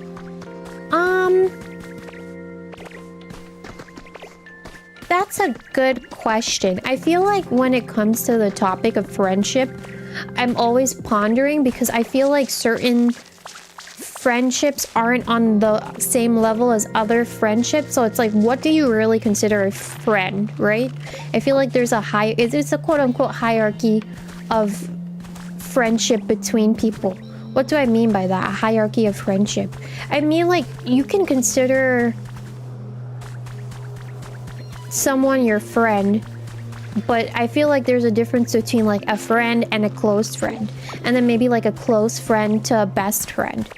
That's a good question. I feel like when it comes to the topic of friendship, I'm always pondering because I feel like certain friendships aren't on the same level as other friendships. So it's like, what do you really consider a friend, right? I feel like there's it's a quote-unquote hierarchy of friendship between people. What do I mean by that? A hierarchy of friendship. I mean, like, you can consider someone your friend But I feel like there's a difference between like a friend and a close friend. And then maybe like a close friend to a best friend.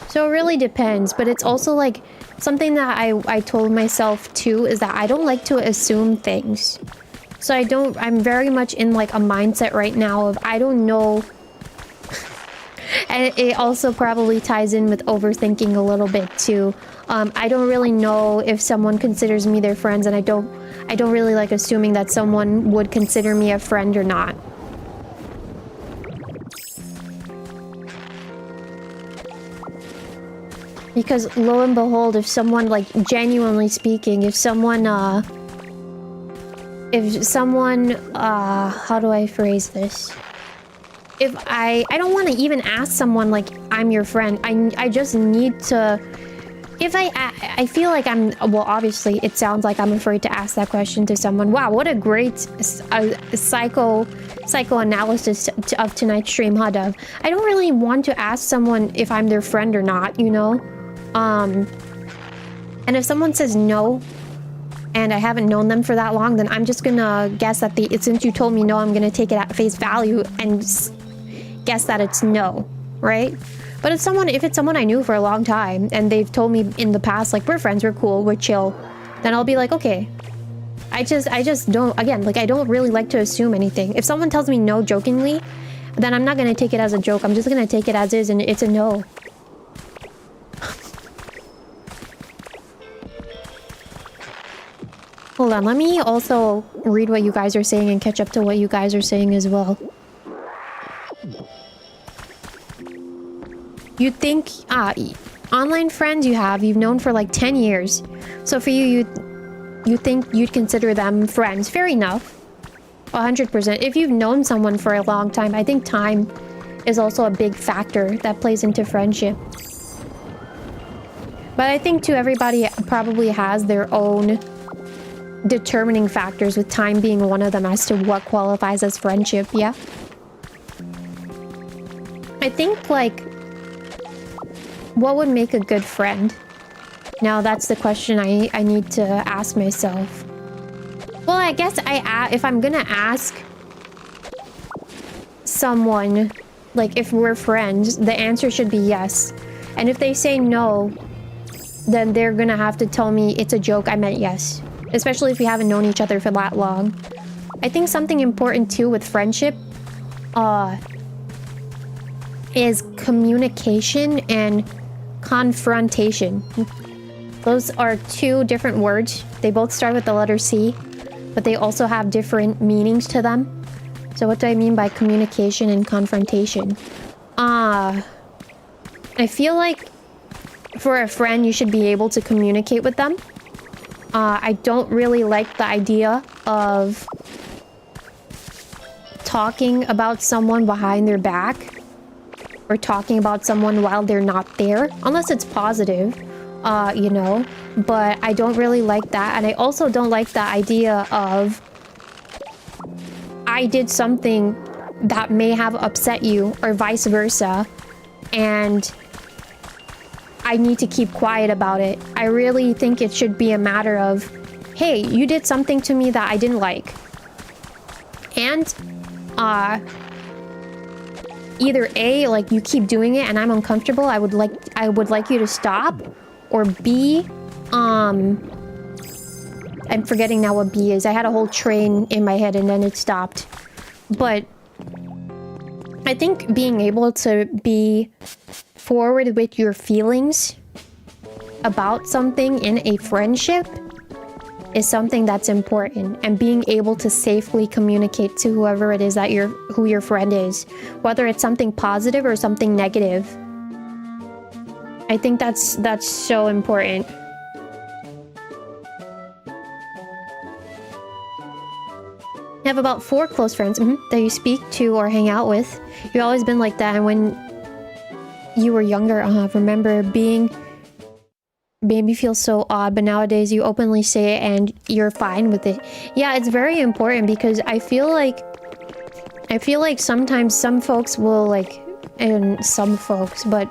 So it really depends. But it's also like something that I told myself too is that I don't like to assume things. So I'm very much in like a mindset right now of I don't know. And it also probably ties in with overthinking a little bit too. I don't really know if someone considers me their friends, and I don't really like assuming that someone would consider me a friend or not. Because lo and behold, if someone, like, genuinely speaking, if someone, how do I phrase this? If I don't want to even ask someone, like, I'm your friend. I just need to... If I feel like I'm... Well, obviously, it sounds like I'm afraid to ask that question to someone. Wow, what a great psychoanalysis of tonight's stream, 𝙎𝙬. I don't really want to ask someone if I'm their friend or not, you know? And if someone says no, and I haven't known them for that long, then I'm just gonna guess that since you told me no, I'm gonna take it at face value and guess that it's no, right? But if it's someone I knew for a long time and they've told me in the past, like, we're friends, we're cool, we're chill, then I'll be like, okay. I just don't, again, like, I don't really like to assume anything. If someone tells me no jokingly, then I'm not gonna take it as a joke. I'm just gonna take it as is, and it's a no. Hold on, let me also read what you guys are saying and catch up to what you guys are saying as well. You think, online friends you've known for like 10 years. So for you think you'd consider them friends. Fair enough. 100%. If you've known someone for a long time, I think time is also a big factor that plays into friendship. But I think too, everybody probably has their own determining factors, with time being one of them as to what qualifies as friendship, yeah? I think, like, what would make a good friend? Now, that's the question I need to ask myself. Well, I guess if I'm gonna ask someone, like, if we're friends, the answer should be yes. And if they say no, then they're gonna have to tell me it's a joke, I meant yes. Especially if we haven't known each other for that long. I think something important too with friendship is communication and confrontation. Those are two different words. They both start with the letter C, but they also have different meanings to them. So what do I mean by communication and confrontation? I feel like for a friend, you should be able to communicate with them. I don't really like the idea of talking about someone behind their back or talking about someone while they're not there, unless it's positive, you know, but I don't really like that. And I also don't like the idea of I did something that may have upset you or vice versa, and I need to keep quiet about it. I really think it should be a matter of, hey, you did something to me that I didn't like. And, either A, like, you keep doing it and I'm uncomfortable, I would like you to stop. Or B, I'm forgetting now what B is. I had a whole train in my head and then it stopped. But I think being able to be forward with your feelings about something in a friendship is something that's important, and being able to safely communicate to whoever it is that who your friend is, whether it's something positive or something negative. I think that's so important. You have about 4 close friends that you speak to or hang out with. You've always been like that, and when you were younger, remember being... Made me feel so odd, but nowadays you openly say it and you're fine with it. Yeah, it's very important, because I feel like sometimes some folks will, like, and some folks, but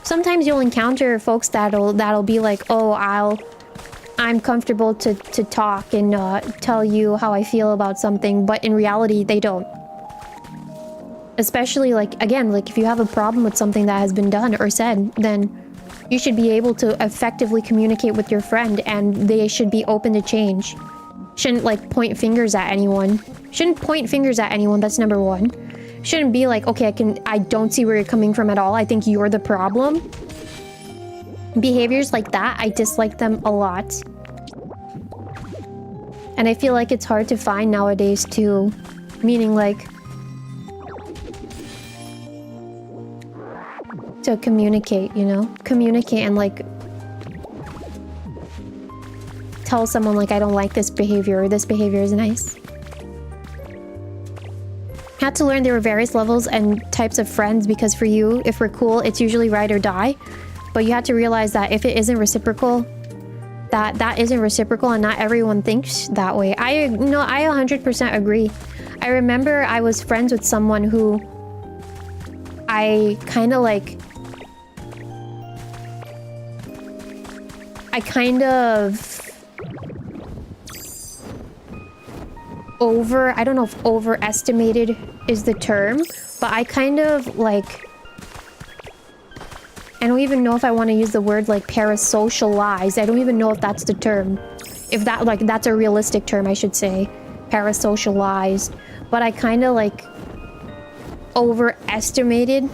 sometimes you'll encounter folks that'll be like, oh, I'm comfortable to talk and tell you how I feel about something, but in reality, they don't. Especially, like, again, like, if you have a problem with something that has been done or said, then you should be able to effectively communicate with your friend, and they should be open to change. Shouldn't, like, point fingers at anyone. Shouldn't point fingers at anyone, that's number one. Shouldn't be like, okay, I don't see where you're coming from at all, I think you're the problem. Behaviors like that, I dislike them a lot. And I feel like it's hard to find nowadays, too. Meaning, like, to communicate, you know? Communicate and, like, tell someone, like, I don't like this behavior, or this behavior is nice. Had to learn there were various levels and types of friends, because for you, if we're cool, it's usually ride or die. But you have to realize that if it isn't reciprocal, that isn't reciprocal, and not everyone thinks that way. I 100% agree. I remember I was friends with someone who I kind of I don't know if overestimated is the term, but I kind of like, I don't even know if I want to use the word like parasocialized. I don't even know if that's the term. If that, like, that's a realistic term, I should say. Parasocialized. But I kind of like overestimated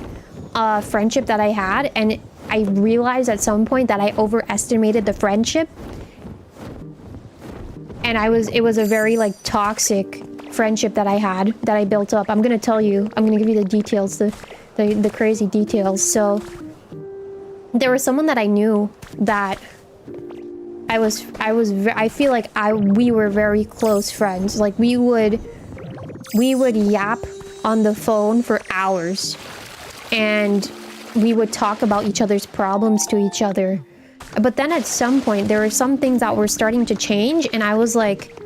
a friendship that I had, and I realized at some point that I overestimated the friendship. And it was a very like toxic friendship that I had, that I built up. I'm gonna tell you, I'm gonna give you the details, the crazy details. So there was someone that I knew that I feel like we were very close friends. Like we would yap on the phone for hours, and we would talk about each other's problems to each other. But then at some point, there were some things that were starting to change, and I was like,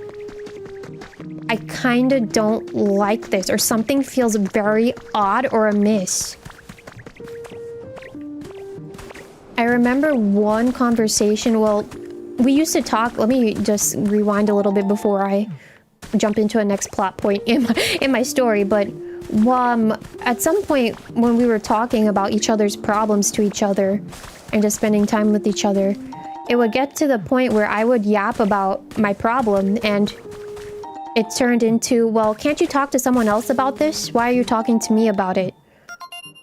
I kind of don't like this, or something feels very odd or amiss. I remember one conversation, well, we used to talk, let me just rewind a little bit before I jump into a next plot point in my story, but at some point when we were talking about each other's problems to each other and just spending time with each other, it would get to the point where I would yap about my problem, and it turned into, well, can't you talk to someone else about this? Why are you talking to me about it?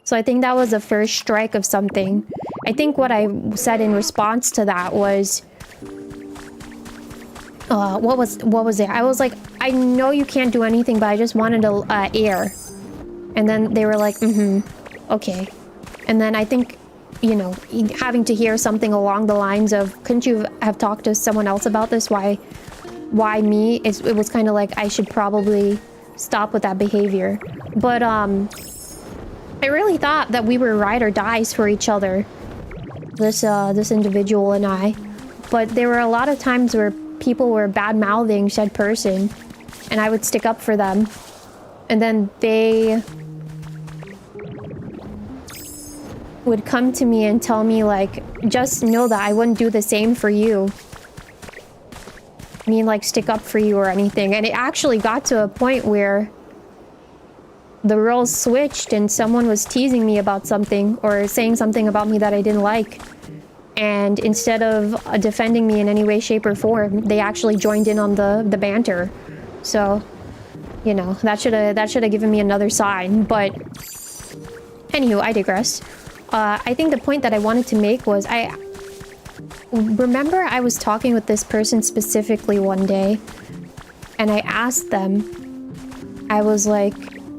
So I think that was the first strike of something. I think what I said in response to that was, what was it? I was like, I know you can't do anything, but I just wanted to air. And then they were like, okay. And then I think, you know, having to hear something along the lines of, couldn't you have talked to someone else about this? Why me? It was kind of like I should probably stop with that behavior. But I really thought that we were ride or dies for each other, this individual and I. But there were a lot of times where people were bad-mouthing said person, and I would stick up for them, and then they would come to me and tell me, like, just know that I wouldn't do the same for you. I mean, like, stick up for you or anything. And it actually got to a point where the roles switched and someone was teasing me about something or saying something about me that I didn't like. And instead of defending me in any way, shape, or form, they actually joined in on the banter. So, you know, that should have given me another sign. But anywho, I digress. I think the point that I wanted to make was, I remember I was talking with this person specifically one day, and I asked them, I was like,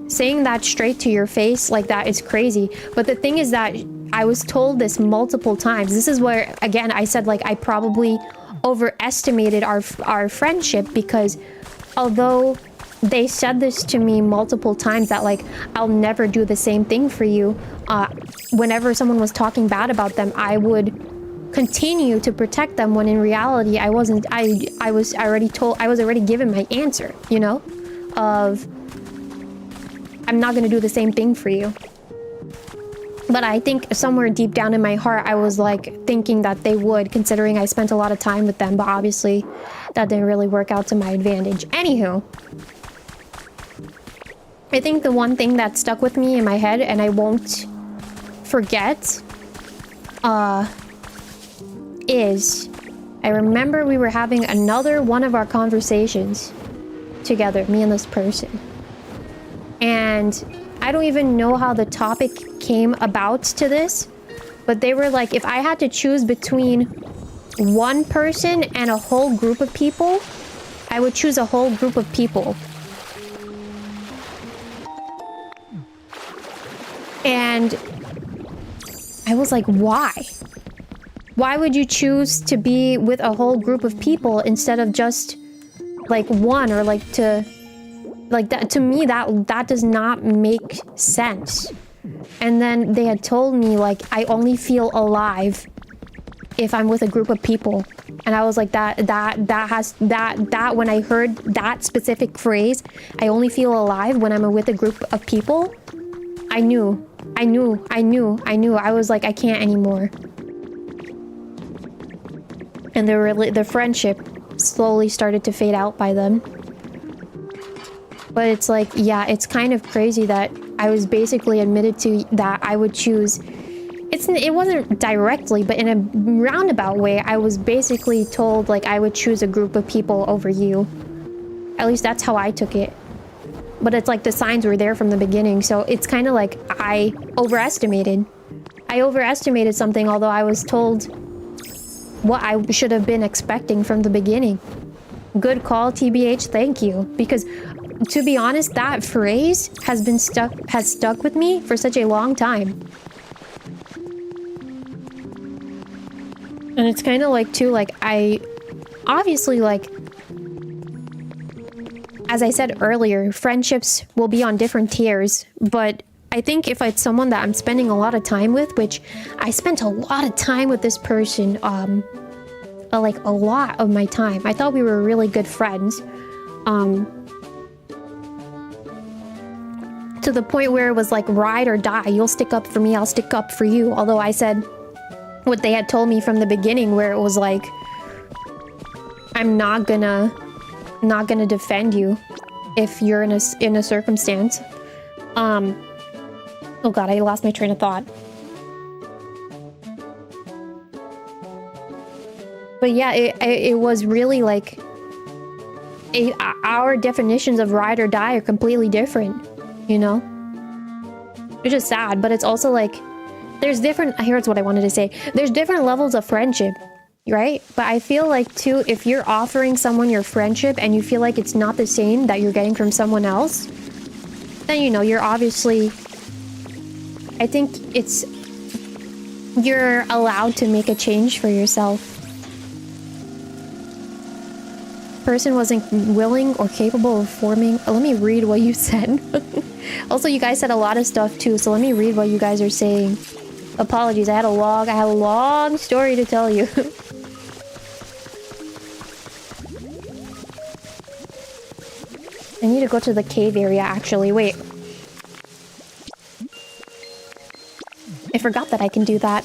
saying that straight to your face like that is crazy. But the thing is that I was told this multiple times. This is where, again, I said, like, I probably overestimated our friendship, because although they said this to me multiple times, that, like, I'll never do the same thing for you, whenever someone was talking bad about them, I would continue to protect them, when in reality I wasn't. I was already given my answer, you know, of I'm not gonna do the same thing for you. But I think somewhere deep down in my heart, I was like thinking that they would, considering I spent a lot of time with them. But obviously, that didn't really work out to my advantage. Anywho, I think the one thing that stuck with me in my head, and I won't forget, is I remember we were having another one of our conversations together, me and this person. And I don't even know how the topic came about to this, but they were like, if I had to choose between one person and a whole group of people, I would choose a whole group of people. And I was like, why? Why would you choose to be with a whole group of people instead of just like one, or like to like that? To me, that does not make sense. And then they had told me like I only feel alive if I'm with a group of people. And I was like, that when I heard that specific phrase, I only feel alive when I'm with a group of people, I knew. I was like, I can't anymore. And the friendship slowly started to fade out by then. But it's like, yeah, it's kind of crazy that I was basically admitted to that I would choose. It wasn't directly, but in a roundabout way, I was basically told like I would choose a group of people over you. At least that's how I took it. But it's like the signs were there from the beginning, so it's kind of like I overestimated. I overestimated something, although I was told what I should have been expecting from the beginning. Good call, TBH, thank you. Because to be honest, that phrase has stuck with me for such a long time. And it's kind of like too, like I obviously, like as I said earlier, friendships will be on different tiers, but I think if it's someone that I'm spending a lot of time with, which I spent a lot of time with this person, like a lot of my time. I thought we were really good friends. To the point where it was like ride or die. You'll stick up for me, I'll stick up for you. Although I said what they had told me from the beginning, where it was like, I'm not gonna defend you if you're in a circumstance. Oh god, I lost my train of thought. But yeah, it was really like our definitions of ride or die are completely different, you know? It's just sad, but it's also like there's different, here's what I wanted to say. There's different levels of friendship, right? But I feel like too, if you're offering someone your friendship and you feel like it's not the same that you're getting from someone else, then you know, you're obviously, I think you're allowed to make a change for yourself. Person wasn't willing or capable of forming. Let me read what you said. Also, you guys said a lot of stuff too, so let me read what you guys are saying. Apologies, I had a long story to tell you. I need to go to the cave area, actually. Wait. I forgot that I can do that.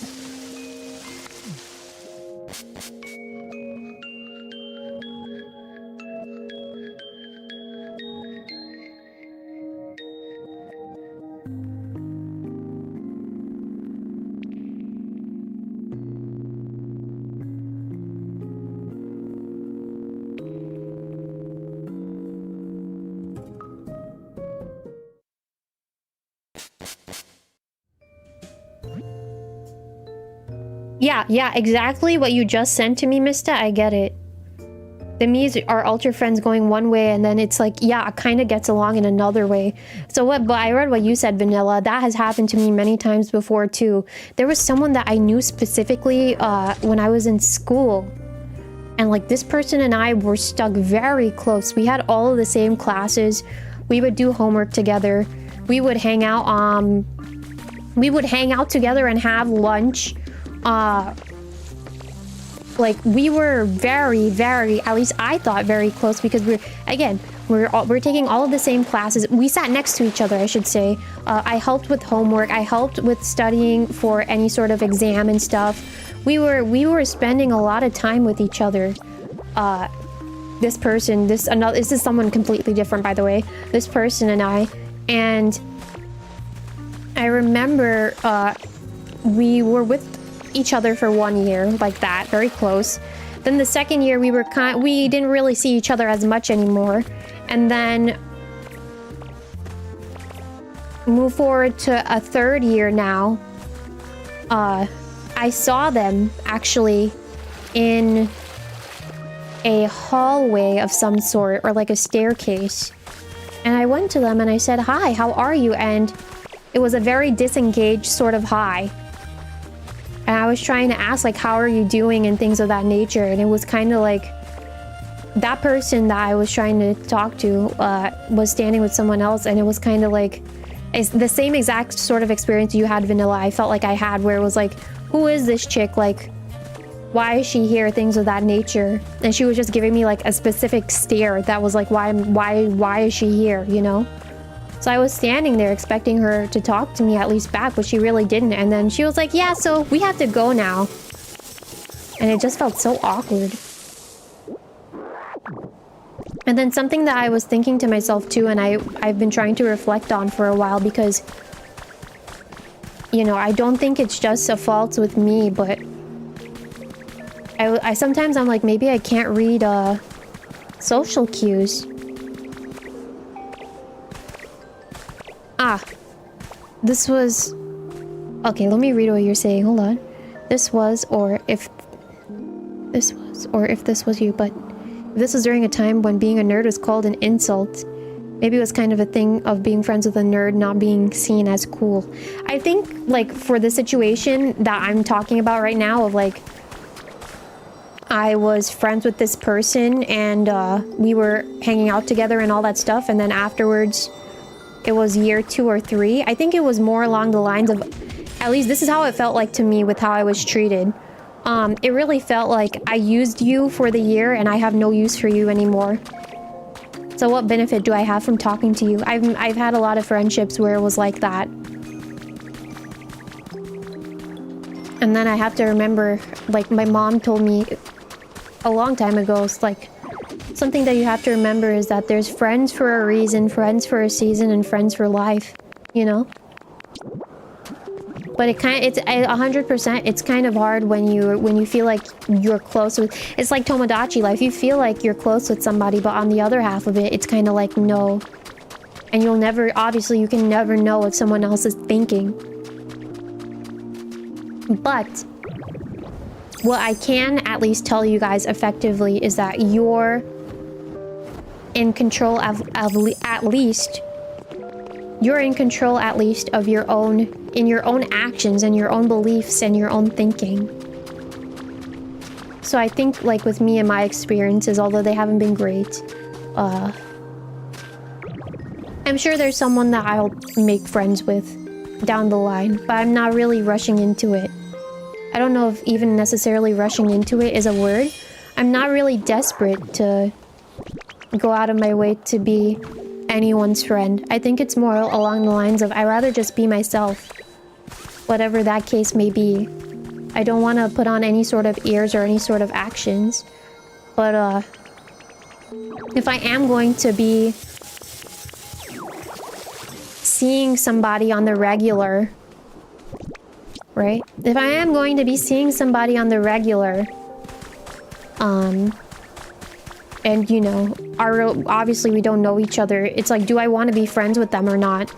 Yeah, exactly what you just sent to me, Mista. I get it. The me's are ultra friends going one way, and then it's like, yeah, it kind of gets along in another way. So but I read what you said, Vanilla. That has happened to me many times before, too. There was someone that I knew specifically when I was in school. And, like, this person and I were stuck very close. We had all of the same classes. We would do homework together. We would hang out together and have lunch. Like, we were very, very, at least I thought very close, because We're taking all of the same classes. We sat next to each other, I should say. I helped with homework. I helped with studying for any sort of exam and stuff. We were spending a lot of time with each other. This person, this is someone completely different, by the way. This person and I, and I remember we were with each other for 1 year, like that, very close. Then the second year we didn't really see each other as much anymore. And then move forward to a third year now. I saw them actually in a hallway of some sort, or like a staircase. And I went to them and I said, "Hi, how are you?" And it was a very disengaged sort of hi. And I was trying to ask, like, how are you doing and things of that nature. And it was kind of like that person that I was trying to talk to was standing with someone else. And it was kind of like it's the same exact sort of experience you had, Vanilla. I felt like I had, where it was like, who is this chick? Like, why is she here? Things of that nature. And she was just giving me like a specific stare that was like, why is she here, you know? So I was standing there expecting her to talk to me at least back, but she really didn't. And then she was like, yeah, so we have to go now. And it just felt so awkward. And then something that I was thinking to myself too, and I've been trying to reflect on for a while, because, you know, I don't think it's just a fault with me, but I sometimes I'm like, maybe I can't read social cues. This was... Okay, let me read what you're saying. Hold on. This was, or if this was you, but if this was during a time when being a nerd was called an insult. Maybe it was kind of a thing of being friends with a nerd not being seen as cool. I think, like, for the situation that I'm talking about right now, of like, I was friends with this person and we were hanging out together and all that stuff, and then afterwards it was year 2 or 3. I think it was more along the lines of, at least this is how it felt like to me with how I was treated. It really felt like I used you for the year and I have no use for you anymore. So what benefit do I have from talking to you? I've had a lot of friendships where it was like that. And then I have to remember, like, my mom told me a long time ago, it's like, something that you have to remember is that there's friends for a reason, friends for a season, and friends for life, you know? But it's 100%, it's kind of hard when you feel like you're close with... It's like Tomodachi life. You feel like you're close with somebody, but on the other half of it, it's kind of like, no. And you'll never... Obviously, you can never know what someone else is thinking. But what I can at least tell you guys effectively is that you're in control of at least... You're in control at least of your own... in your own actions and your own beliefs and your own thinking. So I think, like, with me and my experiences, although they haven't been great, I'm sure there's someone that I'll make friends with down the line, but I'm not really rushing into it. I don't know if even necessarily rushing into it is a word. I'm not really desperate to go out of my way to be anyone's friend. I think it's more along the lines of, I'd rather just be myself. Whatever that case may be. I don't want to put on any sort of airs or any sort of actions. But, if I am going to be seeing somebody on the regular, right? If I am going to be seeing somebody on the regular, and, you know, obviously we don't know each other, it's like, do I want to be friends with them or not?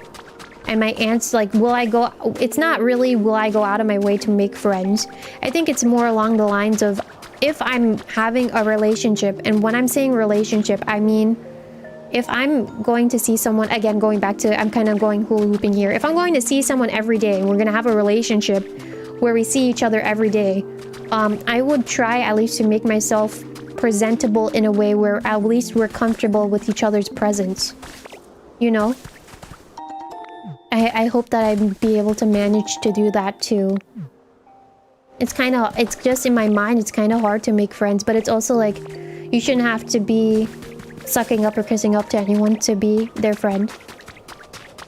And my answer, like, will I go... It's not really will I go out of my way to make friends. I think it's more along the lines of, if I'm having a relationship, and when I'm saying relationship, I mean, if I'm going to see someone, again, going back to, I'm kind of going hula hooping here. If I'm going to see someone every day, and we're going to have a relationship where we see each other every day, I would try at least to make myself presentable in a way where at least we're comfortable with each other's presence. You know? I hope that I'd be able to manage to do that too. It's just in my mind, it's kind of hard to make friends, but it's also like, you shouldn't have to be sucking up or kissing up to anyone to be their friend.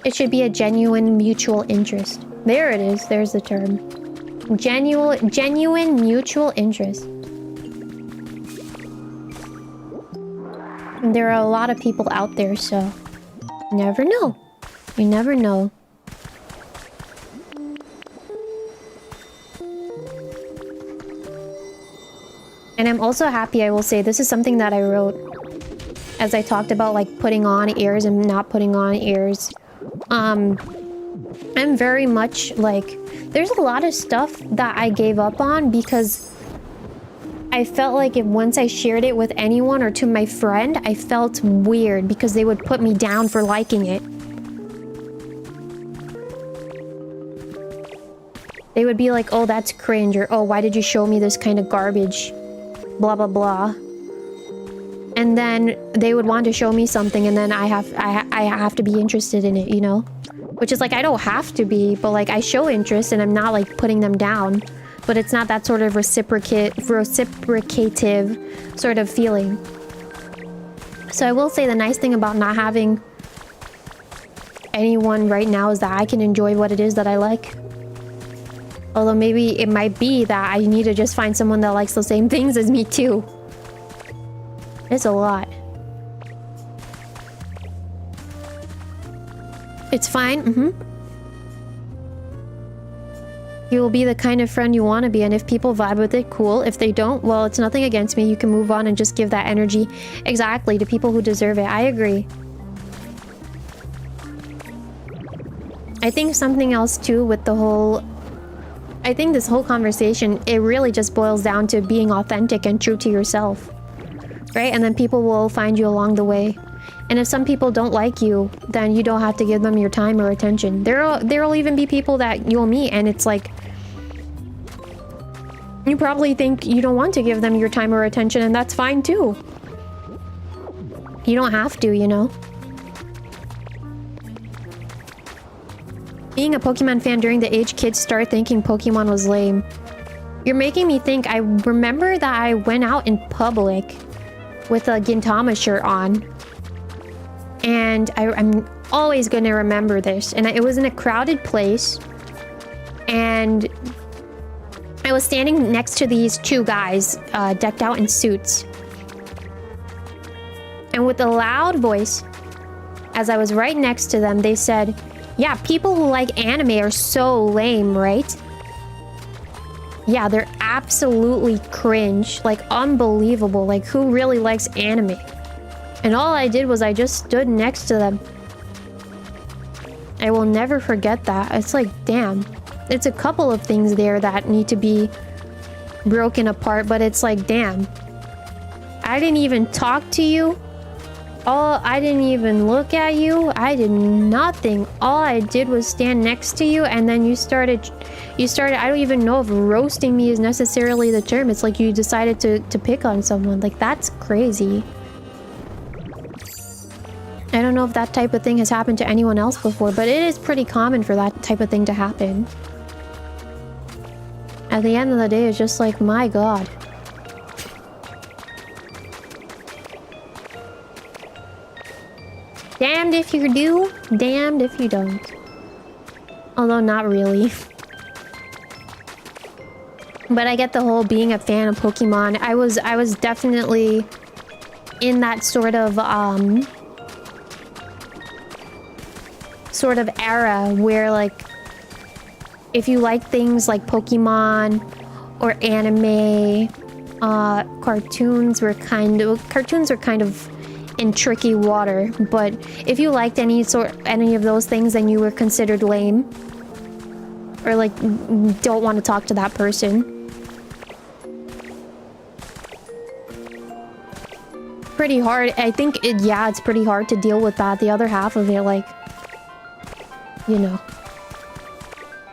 It should be a genuine mutual interest. There it is. There's the term. Genuine mutual interest. There are a lot of people out there, so you never know. You never know. And I'm also happy, I will say, this is something that I wrote as I talked about like putting on ears and not putting on ears. I'm very much like, there's a lot of stuff that I gave up on because I felt like if once I shared it with anyone or to my friend, I felt weird because they would put me down for liking it. They would be like, oh, that's cringe, or oh, why did you show me this kind of garbage? Blah, blah, blah. And then they would want to show me something and then I have to be interested in it, you know? Which is like, I don't have to be, but like I show interest and I'm not like putting them down. But it's not that sort of reciprocative sort of feeling. So I will say the nice thing about not having anyone right now is that I can enjoy what it is that I like. Although maybe it might be that I need to just find someone that likes the same things as me too. It's a lot. It's fine. You will be the kind of friend you want to be, and if people vibe with it, cool. If they don't, well, it's nothing against me. You can move on and just give that energy exactly to people who deserve it. I agree. I think something else too with the whole... I think this whole conversation, it really just boils down to being authentic and true to yourself. Right? And then people will find you along the way. And if some people don't like you, then you don't have to give them your time or attention. There'll even be people that you'll meet and it's like... You probably think you don't want to give them your time or attention, and that's fine too. You don't have to, you know? Being a Pokemon fan during the age kids start thinking Pokemon was lame. You're making me think. I remember that I went out in public with a Gintama shirt on. And I'm always going to remember this. And it was in a crowded place. And I was standing next to these two guys decked out in suits. And with a loud voice, as I was right next to them, they said, yeah, people who like anime are so lame, right? Yeah, they're absolutely cringe. Like, unbelievable. Like, who really likes anime? And all I did was I just stood next to them. I will never forget that. It's like, damn. It's a couple of things there that need to be broken apart, but it's like, damn. I didn't even talk to you. I didn't even look at you. I did nothing. All I did was stand next to you, and then you started, I don't even know if roasting me is necessarily the term. It's like you decided to pick on someone. Like, that's crazy. I don't know if that type of thing has happened to anyone else before, but it is pretty common for that type of thing to happen. At the end of the day, it's just like, my god. Damned if you do, damned if you don't. Although not really. But I get the whole being a fan of Pokemon. I was definitely in that sort of era where, like, if you like things like Pokemon or anime, cartoons were kind of in tricky water. But if you liked any of those things, then you were considered lame, or like don't want to talk to that person. Pretty hard. I think it's pretty hard to deal with that. The other half of it, like, you know,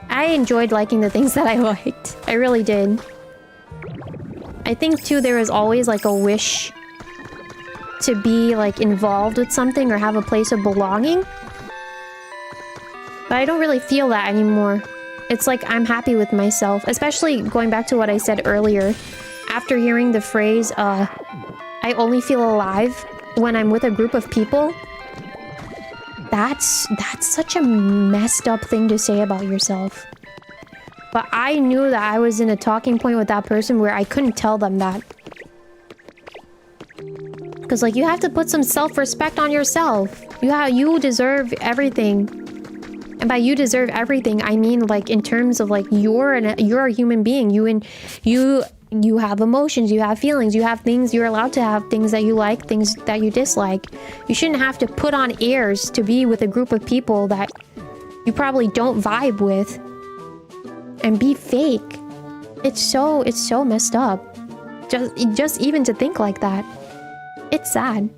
I enjoyed liking the things that I liked. I really did. I think too there is always like a wish to be like involved with something or have a place of belonging. But I don't really feel that anymore. It's like I'm happy with myself, especially going back to what I said earlier. After hearing the phrase, I only feel alive when I'm with a group of people, that's such a messed up thing to say about yourself. But I knew that I was in a talking point with that person where I couldn't tell them that. Because, like, you have to put some self-respect on yourself. You deserve everything. And by you deserve everything, I mean, like, in terms of, like, you're a human being. You have emotions, you have feelings, you have things, you're allowed to have things that you like, things that you dislike. You shouldn't have to put on airs to be with a group of people that you probably don't vibe with. And be fake. It's so messed up. Just even to think like that. It's sad.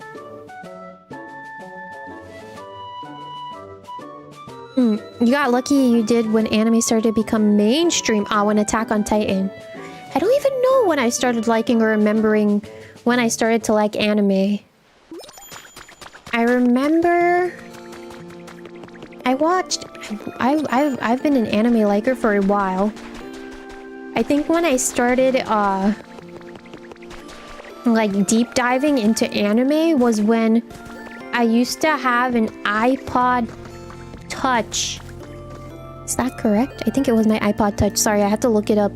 You got lucky you did when anime started to become mainstream. When Attack on Titan. I don't even know when I started liking or remembering when I started to like anime. I remember I've been an anime liker for a while. I think when I started like deep diving into anime was when I used to have an iPod Touch. Is that correct? I think it was my iPod Touch. Sorry, I have to look it up.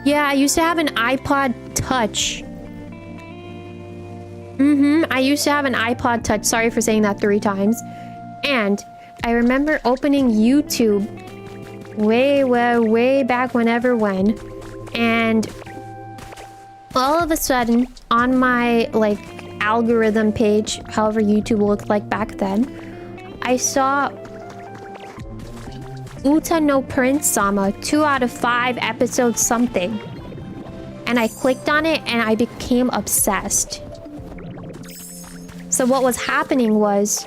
Yeah, I used to have an iPod Touch. I used to have an iPod Touch. Sorry for saying that 3 times. And I remember opening YouTube way back when. And all of a sudden, on my, like, algorithm page, however YouTube looked like back then, I saw 𝙄'𝙢 𝘿𝙤𝙘𝙀 2 out of 5 episodes something. And I clicked on it and I became obsessed. So what was happening was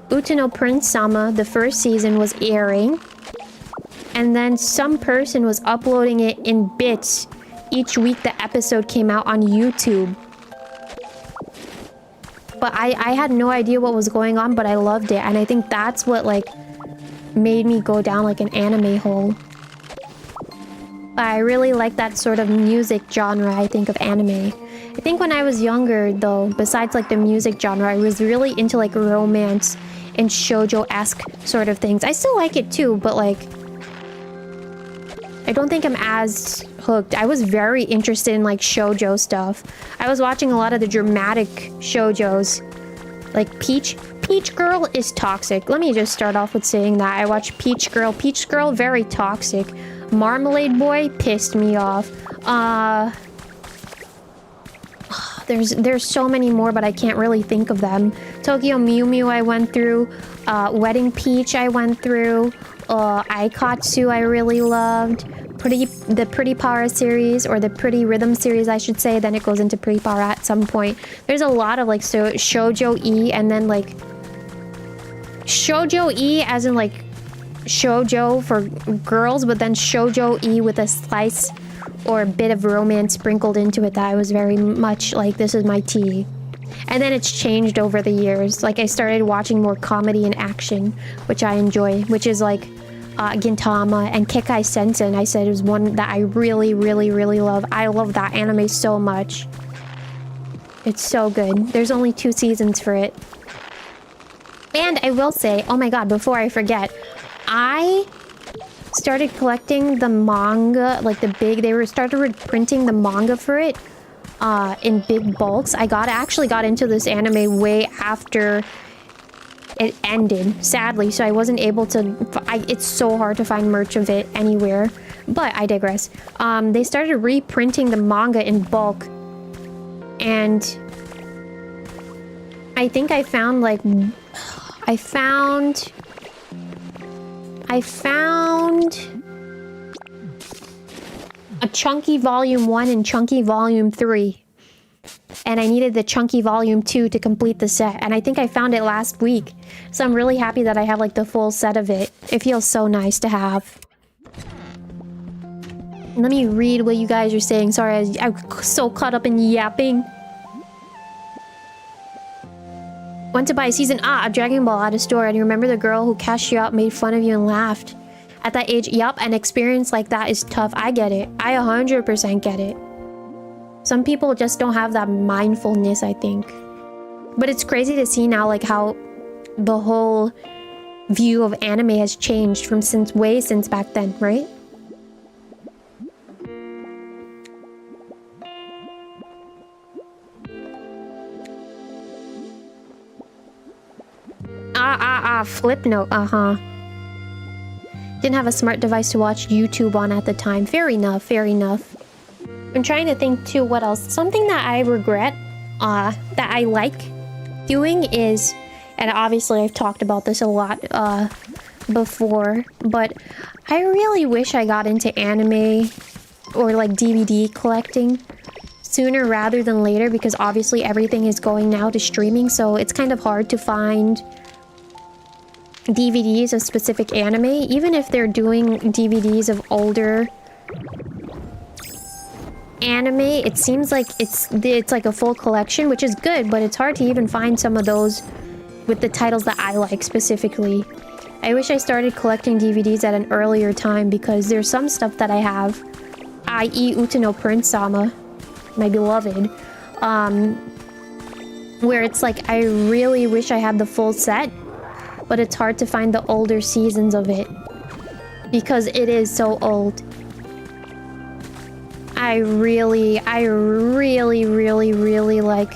𝙄'𝙢 𝘿𝙤𝙘𝙀, the first season, was airing. And then some person was uploading it in bits. Each week the episode came out on YouTube. But I had no idea what was going on, but I loved it. And I think that's what, like, made me go down like an anime hole. But I really like that sort of music genre, I think, of anime. I think when I was younger, though, besides like the music genre, I was really into like romance and shoujo-esque sort of things. I still like it too, but like, I don't think I'm as hooked. I was very interested in like shoujo stuff. I was watching a lot of the dramatic shoujos. Like Peach Girl is toxic. Let me just start off with saying that. I watched Peach Girl. Peach Girl, very toxic. Marmalade Boy pissed me off. There's so many more, but I can't really think of them. Tokyo Mew Mew I went through. Wedding Peach I went through. Aikatsu I really loved. The Pretty Power series, or the Pretty Rhythm series I should say. Then it goes into Pretty Power at some point. There's a lot of like shoujo-e, and then like shoujo-e as in like shoujo for girls, but then shoujo-e with a slice or a bit of romance sprinkled into it that I was very much like, this is my tea. And then it's changed over the years. Like, I started watching more comedy and action, which I enjoy, which is like Gintama and Kekai Sensen. I said it was one that I really love. I love that anime so much. It's so good. There's only 2 seasons for it. And I will say, oh my god, before I forget, I started collecting the manga, like they started reprinting the manga for it in big bulks. I actually got into this anime way after it ended, sadly, so I wasn't able to. It's so hard to find merch of it anywhere, but I digress. They started reprinting the manga in bulk, and I think I found like I found a Chunky Volume 1 and Chunky Volume 3. And I needed the Chunky Volume 2 to complete the set. And I think I found it last week. So I'm really happy that I have like the full set of it. It feels so nice to have. Let me read what you guys are saying. Sorry, I'm so caught up in yapping. Went to buy season of Dragon Ball at a store, and you remember the girl who cashed you out made fun of you and laughed at that age. Yup, an experience like that is tough. I get it. I 100% get it. Some people just don't have that mindfulness, I think. But it's crazy to see now, like, how the whole view of anime has changed from since back then, right? Flip note, Didn't have a smart device to watch YouTube on at the time. Fair enough, fair enough. I'm trying to think too, what else? Something that I regret, that I like doing is, and obviously I've talked about this a lot, before, but I really wish I got into anime or like DVD collecting sooner rather than later, because obviously everything is going now to streaming, so it's kind of hard to find DVDs of specific anime, even if they're doing DVDs of older anime. It seems like it's like a full collection, which is good, but it's hard to even find some of those with the titles that I like specifically. I wish I started collecting DVDs at an earlier time, because there's some stuff that I have, i.e. Utano Prince-sama, my beloved, where it's like I really wish I had the full set, but it's hard to find the older seasons of it because it is so old. I really like,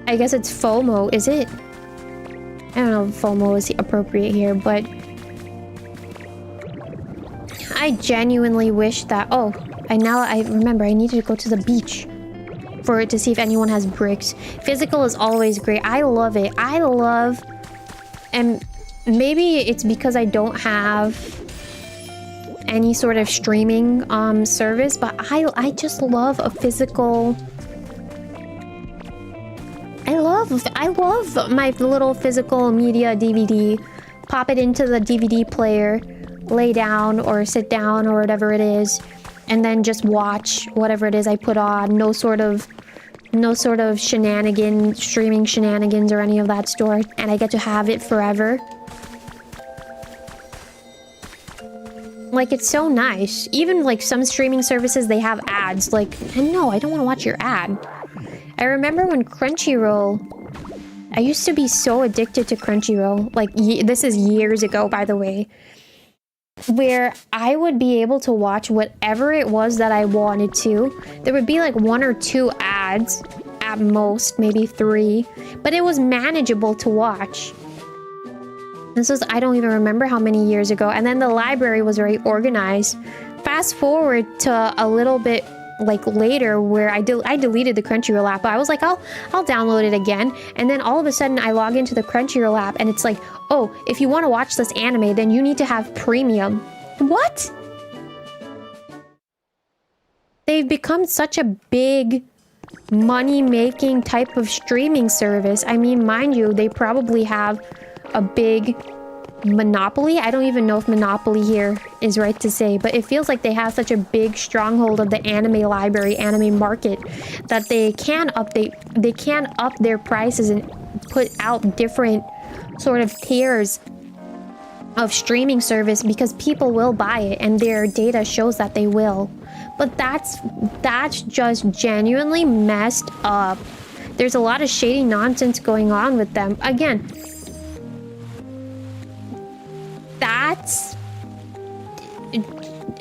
I guess it's FOMO, is it? I don't know if FOMO is appropriate here, but I genuinely wish that, oh, I remember I needed to go to the beach for it to see if anyone has bricks. Physical is always great. I love it. I love, and maybe it's because I don't have any sort of streaming service, but I just love a physical. I love my little physical media DVD. Pop it into the DVD player, lay down or sit down or whatever it is, and then just watch whatever it is I put on. No sort of streaming shenanigans or any of that sort, and I get to have it forever. Like, it's so nice. Even like some streaming services, they have ads. Like, no, I don't want to watch your ad. I remember when Crunchyroll, I used to be so addicted to Crunchyroll. Like, this is years ago, by the way, where I would be able to watch whatever it was that I wanted to. There would be like 1 or 2 ads at most, maybe 3, but it was manageable to watch. This was, I don't even remember how many years ago. And then the library was very organized. Fast forward to a little bit like later, where I deleted the Crunchyroll app, but I was like, I'll download it again. And then all of a sudden I log into the Crunchyroll app and it's like, oh, if you want to watch this anime, then you need to have premium. What? They've become such a big money-making type of streaming service. I mean, mind you, they probably have a big monopoly. I don't even know if monopoly here is right to say, but it feels like they have such a big stronghold of the anime library, anime market, that they can up their prices and put out different sort of tiers of streaming service, because people will buy it and their data shows that they will. But that's just genuinely messed up. There's a lot of shady nonsense going on with them. Again,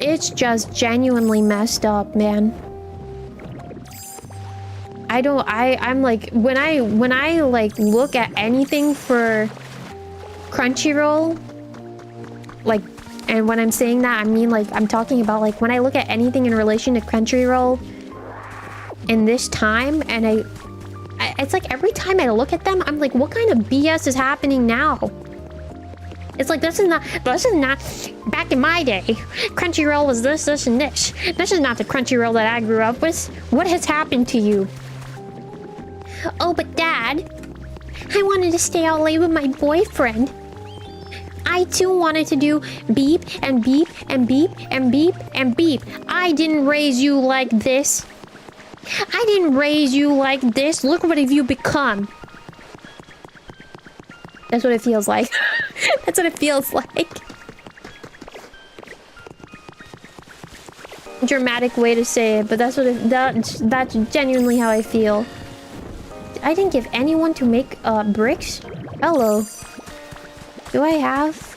it's just genuinely messed up, man. I'm like, when I like look at anything for Crunchyroll, like, and when I'm saying that, I mean, like, I'm talking about, like, when I look at anything in relation to Crunchyroll in this time, and it's like every time I look at them, I'm like, what kind of BS is happening now? It's like, this is not, back in my day, Crunchyroll was this, and this. This is not the Crunchyroll that I grew up with. What has happened to you? Oh, but Dad, I wanted to stay out late with my boyfriend. I too wanted to do beep and beep and beep and beep and beep. I didn't raise you like this. I didn't raise you like this. Look what have you become. That's what it feels like. That's what it feels like. dramatic way to say it, but that's what that's genuinely how I feel. I didn't give anyone to make bricks. Hello. Do I have?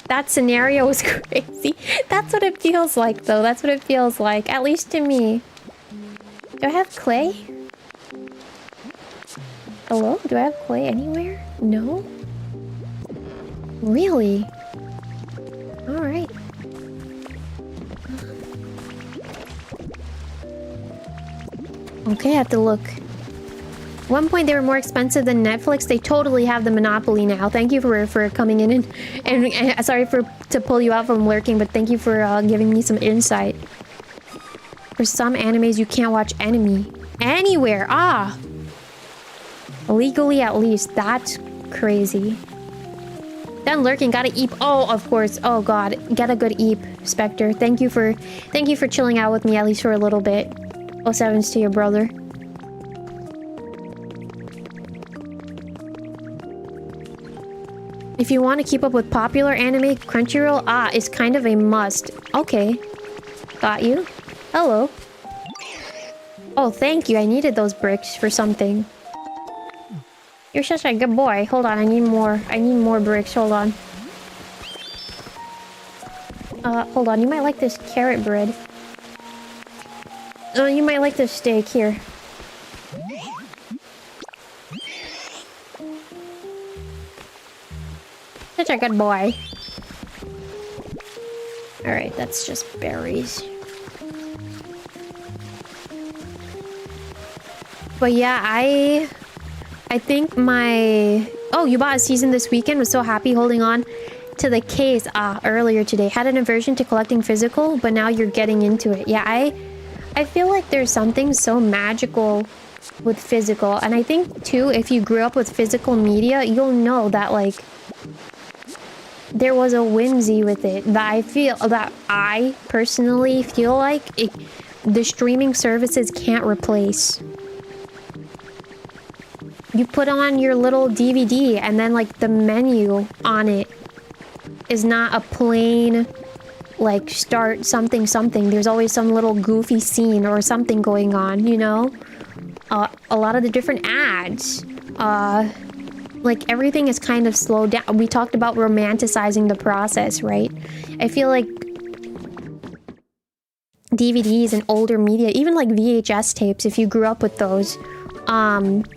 That scenario was crazy. That's what it feels like, though. That's what it feels like, at least to me. Do I have clay? Hello? Do I have clay anywhere? No? Really? Alright. Okay, I have to look. At one point they were more expensive than Netflix. They totally have the monopoly now. Thank you for coming in and sorry to pull you out from lurking, but thank you for giving me some insight. For some animes you can't watch anywhere. Ah! Legally at least. That's crazy. Done lurking, gotta eep. Oh, of course. Oh god. Get a good eep, Spectre. Thank you for chilling out with me at least for a little bit. Oh, sevens to your brother. If you want to keep up with popular anime, Crunchyroll, is kind of a must. Okay. Got you. Hello. Oh, thank you. I needed those bricks for something. You're such a good boy. Hold on, I need more. I need more bricks. Hold on. Hold on. You might like this carrot bread. Oh, you might like this steak here. Such a good boy. Alright, that's just berries. But yeah, I think my... Oh, you bought a season this weekend. Was so happy holding on to the case earlier today. Had an aversion to collecting physical, but now you're getting into it. Yeah, I feel like there's something so magical with physical. And I think, too, if you grew up with physical media, you'll know that, like, there was a whimsy with it that I personally feel like the streaming services can't replace. You put on your little DVD and then, like, the menu on it is not a plain, like, start something something. There's always some little goofy scene or something going on, you know? A lot of the different ads, like, everything is kind of slowed down. We talked about romanticizing the process, right? I feel like DVDs and older media, even like VHS tapes, if you grew up with those, kind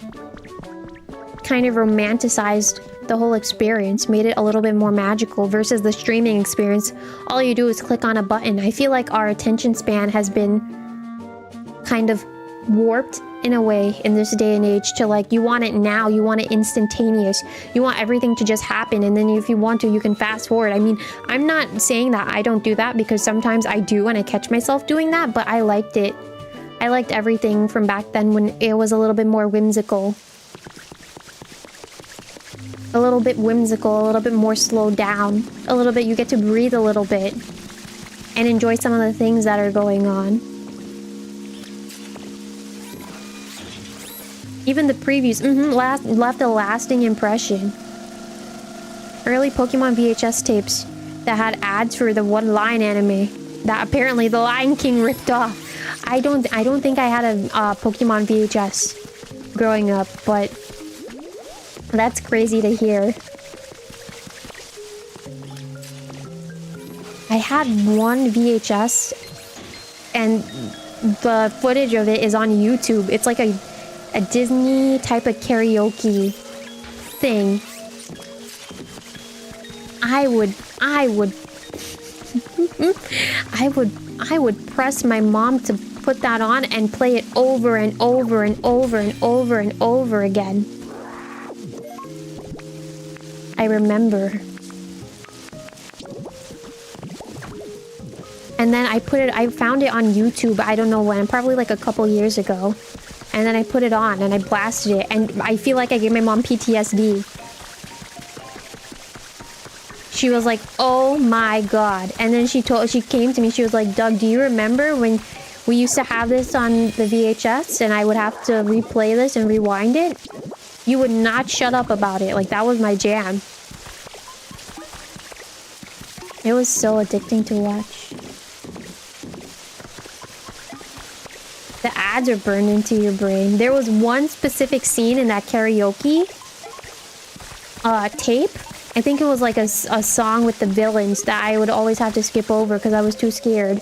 of romanticized the whole experience, made it a little bit more magical versus the streaming experience. All you do is click on a button. I feel like our attention span has been kind of warped in a way in this day and age to, like, you want it now, you want it instantaneous, you want everything to just happen, and then if you want to, you can fast forward. I mean, I'm not saying that I don't do that, because sometimes I do and I catch myself doing that, but I liked it. I liked everything from back then when it was a little bit more whimsical. A little bit whimsical, a little bit more slowed down. A little bit, you get to breathe a little bit and enjoy some of the things that are going on. Even the previews, left a lasting impression. Early Pokemon VHS tapes that had ads for the One Line anime that apparently the Lion King ripped off. I don't think I had a Pokemon VHS growing up, but that's crazy to hear. I had one VHS, and the footage of it is on YouTube. It's like a Disney type of karaoke thing. I would press my mom to put that on and play it over and over and over and over and over again. I remember. And then I found it on YouTube, I don't know when, probably like a couple years ago. And then I put it on and I blasted it, and I feel like I gave my mom PTSD. She was like, oh my god. And then she came to me, she was like, Doug, do you remember when we used to have this on the VHS and I would have to replay this and rewind it? You would not shut up about it. Like, that was my jam. It was so addicting to watch. The ads are burned into your brain. There was one specific scene in that karaoke tape. I think it was like a song with the villains that I would always have to skip over because I was too scared.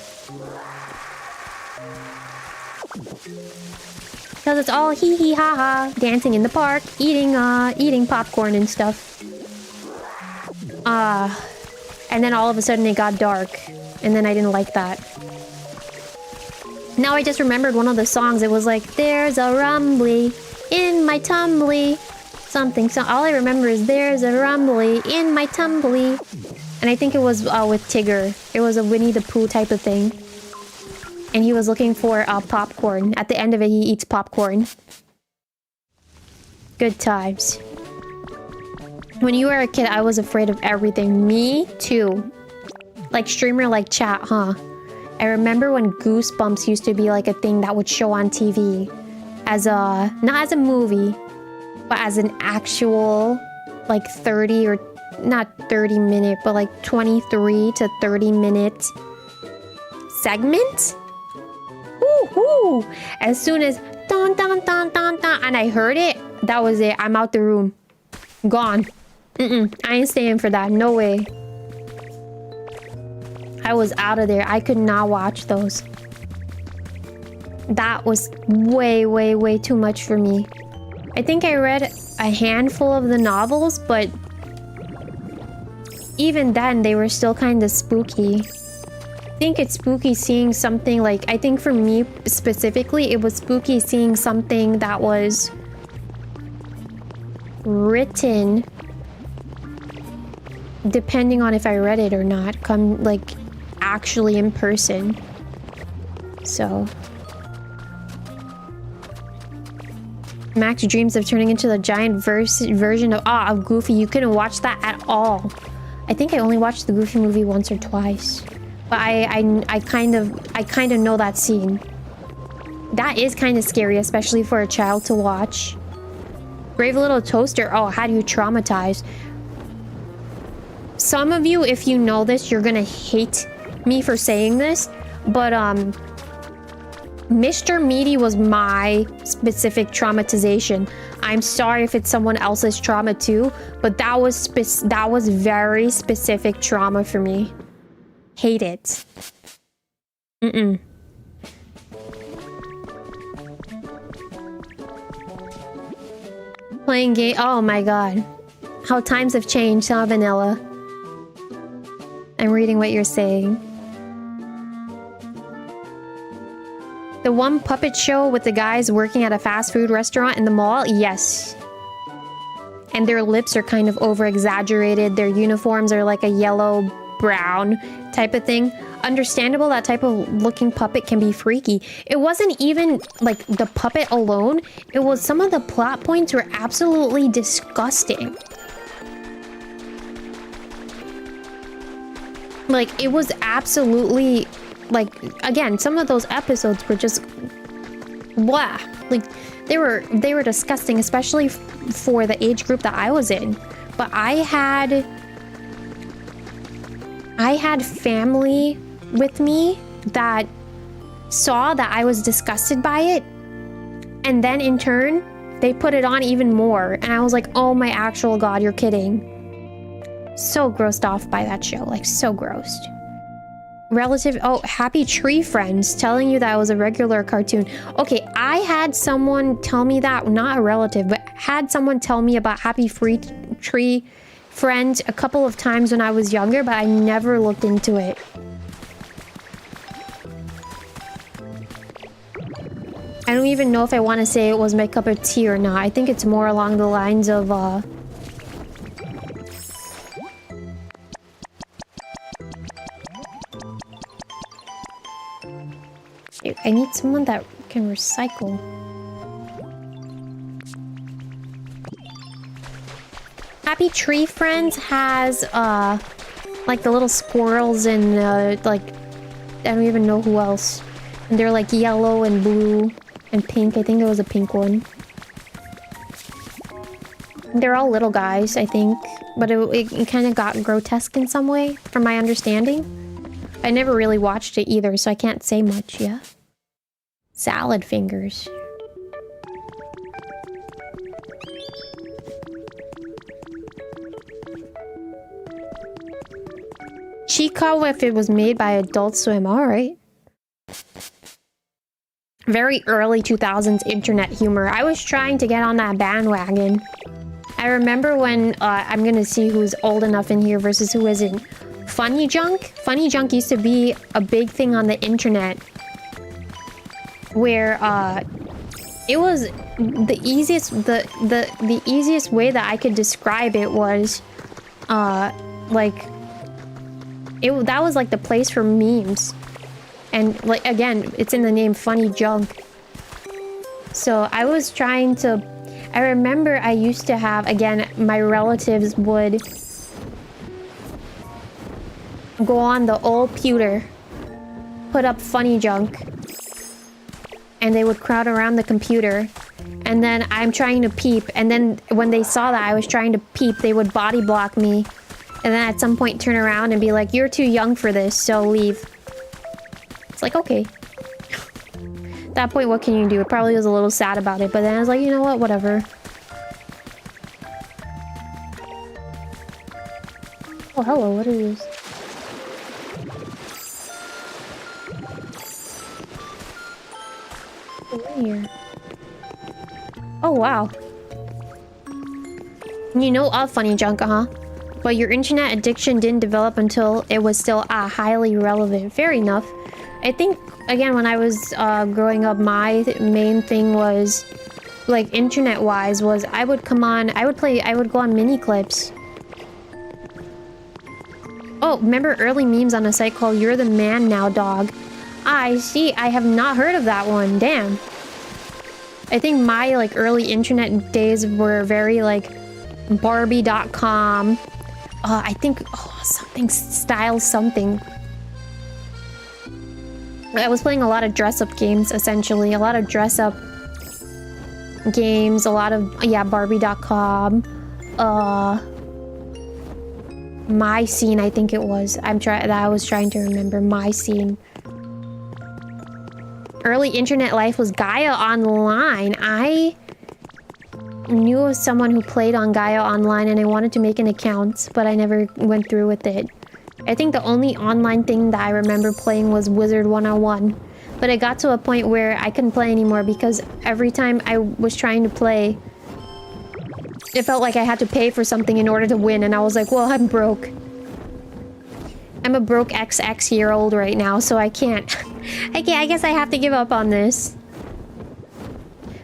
Because it's all hee hee ha ha, dancing in the park, eating popcorn and stuff. And then all of a sudden it got dark, and then I didn't like that. Now I just remembered one of the songs. It was like, there's a rumbly in my tumbly. Something. So all I remember is there's a rumbly in my tumbly. And I think it was with Tigger. It was a Winnie the Pooh type of thing. And he was looking for popcorn. At the end of it, he eats popcorn. Good times. When you were a kid, I was afraid of everything. Me too. Like streamer, like chat, huh? I remember when Goosebumps used to be like a thing that would show on TV. As a... not as a movie, but as an actual... like 30 or... not 30 minute, but like 23 to 30 minute... segment? Woo-hoo! As soon as... dun dun dun dun dun, and I heard it, that was it. I'm out the room. Gone. I ain't staying for that. No way. I was out of there. I could not watch those. That was way, way, way too much for me. I think I read a handful of the novels, but even then, they were still kind of spooky. I think it's spooky seeing something like... I think for me, specifically, it was spooky seeing something that was written... depending on if I read it or not, come like actually in person. So Max dreams of turning into the giant version of Goofy. You couldn't watch that at all. I think I only watched the Goofy movie once or twice, but I kind of know that scene. That is kind of scary, especially for a child to watch. Brave Little Toaster. Oh, how do you traumatize? Some of you, if you know this, you're gonna hate me for saying this, but Mr. Meaty was my specific traumatization. I'm sorry if it's someone else's trauma too, but that was very specific trauma for me. Hate it. Playing game. Oh my god. How times have changed, huh, Vanilla? I'm reading what you're saying. The one puppet show with the guys working at a fast food restaurant in the mall? Yes. And their lips are kind of over-exaggerated. Their uniforms are like a yellow-brown type of thing. Understandable, that type of looking puppet can be freaky. It wasn't even, like, the puppet alone. It was some of the plot points were absolutely disgusting. Like, it was absolutely... like, again, some of those episodes were just... blah. Like, they were disgusting, especially for the age group that I was in. But I had family with me that saw that I was disgusted by it. And then, in turn, they put it on even more. And I was like, oh my actual god, you're kidding. So grossed off by that show. Like, so grossed. Relative... oh, Happy Tree Friends telling you that it was a regular cartoon. Okay, I had someone tell me that, not a relative, but had someone tell me about Happy Tree Friends a couple of times when I was younger, but I never looked into it. I don't even know if I want to say it was my cup of tea or not. I think it's more along the lines of, I need someone that can recycle. Happy Tree Friends has, like the little squirrels and, like, I don't even know who else. And they're like yellow and blue and pink. I think there was a pink one. They're all little guys, I think. But it kind of got grotesque in some way, from my understanding. I never really watched it either, so I can't say much, yeah? Salad fingers. Chiikawa if it was made by Adult Swim. Alright. Very early 2000s internet humor. I was trying to get on that bandwagon. I remember when, I'm gonna see who's old enough in here versus who isn't. Funny Junk? Funny Junk used to be a big thing on the internet. Where, it was the easiest, the easiest way that I could describe it was, like, that was like the place for memes. And, like, again, it's in the name Funny Junk. So I was trying to... I remember I used to have, again, my relatives would go on the old pewter, put up Funny Junk, and they would crowd around the computer. And then I'm trying to peep, and then when they saw that I was trying to peep, they would body block me. And then at some point turn around and be like, "You're too young for this, so leave." It's like, okay. At that point, what can you do? It probably was a little sad about it, but then I was like, you know what? Whatever. Oh, hello. What is this? What's in here? Oh, wow. You know of Funny Junk, huh? But your internet addiction didn't develop until it was still highly relevant. Fair enough. I think, again, when I was growing up, my main thing was, like, internet-wise, was I would come on... I would go on mini clips. Oh, remember early memes on a site called You're the Man Now, Dog? I see. I have not heard of that one. Damn. I think my, like, early internet days were very, like, Barbie.com. I think... Oh, something... Style something. I was playing a lot of dress-up games, essentially. A lot of dress-up games. A lot of... Yeah, Barbie.com. My Scene, I think it was. I was trying to remember. My Scene. Early internet life was Gaia Online. I knew of someone who played on Gaia Online and I wanted to make an account, but I never went through with it. I think the only online thing that I remember playing was Wizard 101. But it got to a point where I couldn't play anymore because every time I was trying to play, it felt like I had to pay for something in order to win, and I was like, well, I'm broke. I'm a broke XX-year-old right now, so I can't. I guess I have to give up on this.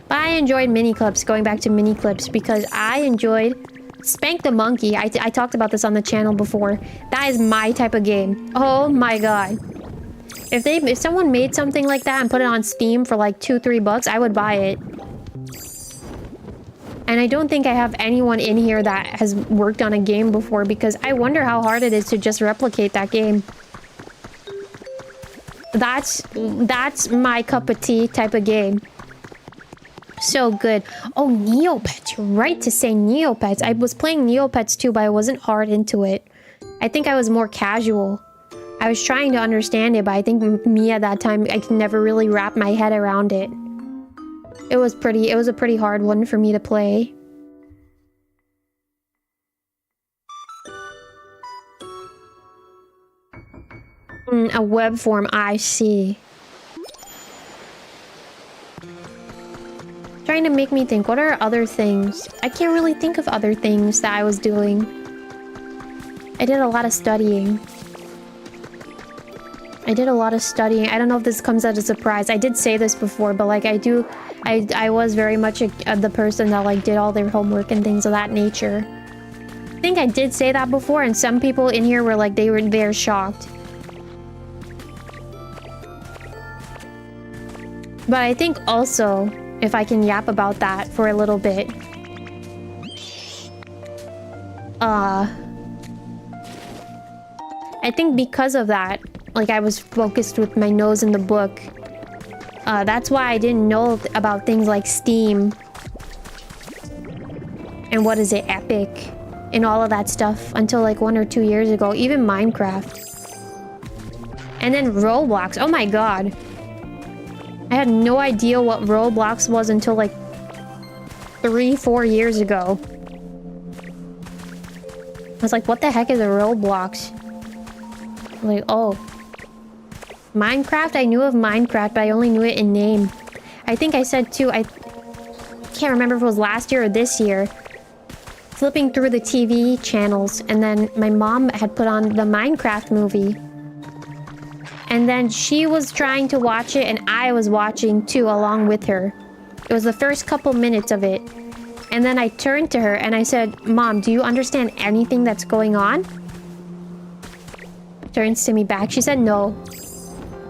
But I enjoyed mini clips, going back to mini clips, because I enjoyed Spank the Monkey. I talked about this on the channel before. That is my type of game. Oh my god. If someone made something like that and put it on Steam for like $2-3, I would buy it. And I don't think I have anyone in here that has worked on a game before, because I wonder how hard it is to just replicate that game. That's my cup of tea type of game. So good. Oh, Neopets. You're right to say Neopets. I was playing Neopets too, but I wasn't hard into it. I think I was more casual. I was trying to understand it, but I think me at that time, I could never really wrap my head around it. It was a pretty hard one for me to play. A web form, I see. Trying to make me think, what are other things? I can't really think of other things that I was doing. I did a lot of studying. I don't know if this comes as a surprise. I did say this before, but like I was very much the person that like did all their homework and things of that nature. I think I did say that before, and some people in here were like, they're shocked. But I think also, if I can yap about that for a little bit. I think because of that, like I was focused with my nose in the book. That's why I didn't know about things like Steam. And what is it, Epic? And all of that stuff until like 1 or 2 years ago. Even Minecraft. And then Roblox. Oh my god. I had no idea what Roblox was until like 3-4 years ago. I was like, what the heck is a Roblox? Like, oh. Minecraft? I knew of Minecraft, but I only knew it in name. I think I said too, I can't remember if it was last year or this year. Flipping through the TV channels, and then my mom had put on the Minecraft movie. And then she was trying to watch it, and I was watching too, along with her. It was the first couple minutes of it. And then I turned to her and I said, Mom, do you understand anything that's going on? Turns to me back. She said no.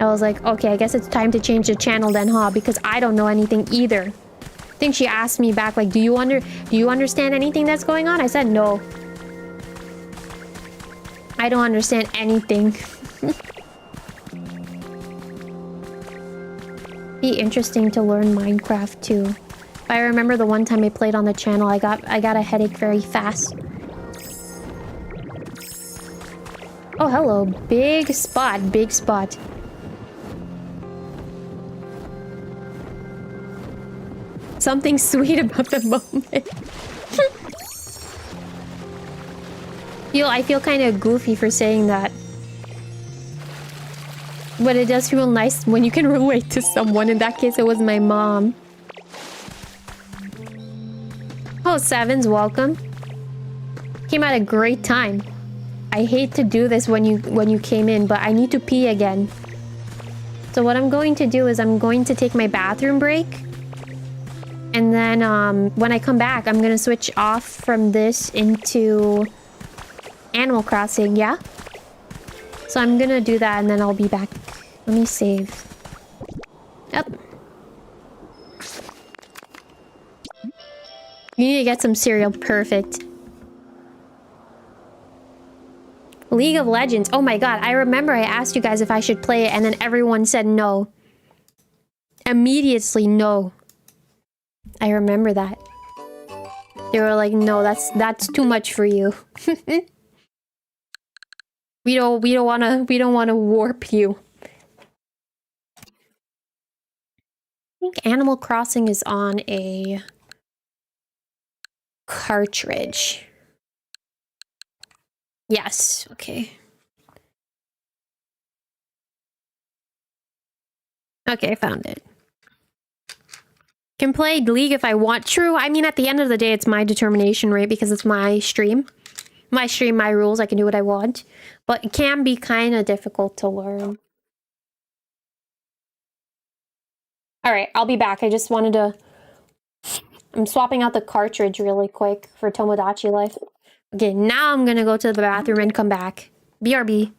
I was like, okay, I guess it's time to change the channel then, huh? Because I don't know anything either. I think she asked me back, like, do you understand anything that's going on? I said no. I don't understand anything. Be interesting to learn Minecraft too. I remember the one time I played on the channel, I got a headache very fast. Oh, hello. Big spot, big spot. Something sweet about the moment. I feel kind of goofy for saying that. But it does feel nice when you can relate to someone. In that case, it was my mom. Oh, Sevens, welcome. Came at a great time. I hate to do this when you came in, but I need to pee again. So what I'm going to do is I'm going to take my bathroom break. And then when I come back, I'm going to switch off from this into Animal Crossing, yeah? So I'm going to do that and then I'll be back. Let me save. Yep. You need to get some cereal. Perfect. League of Legends. Oh my god, I remember I asked you guys if I should play it and then everyone said no. Immediately no. I remember that. They were like, no, that's too much for you. we don't wanna warp you. I think Animal Crossing is on a cartridge. Yes, okay. Okay, I found it. Can play League if I want. True, I mean, at the end of the day, it's my determination, right? Because it's my stream. My stream, my rules, I can do what I want. But it can be kind of difficult to learn. Alright, I'll be back. I just wanted to... I'm swapping out the cartridge really quick for Tomodachi Life. Okay, now I'm gonna go to the bathroom and come back. BRB.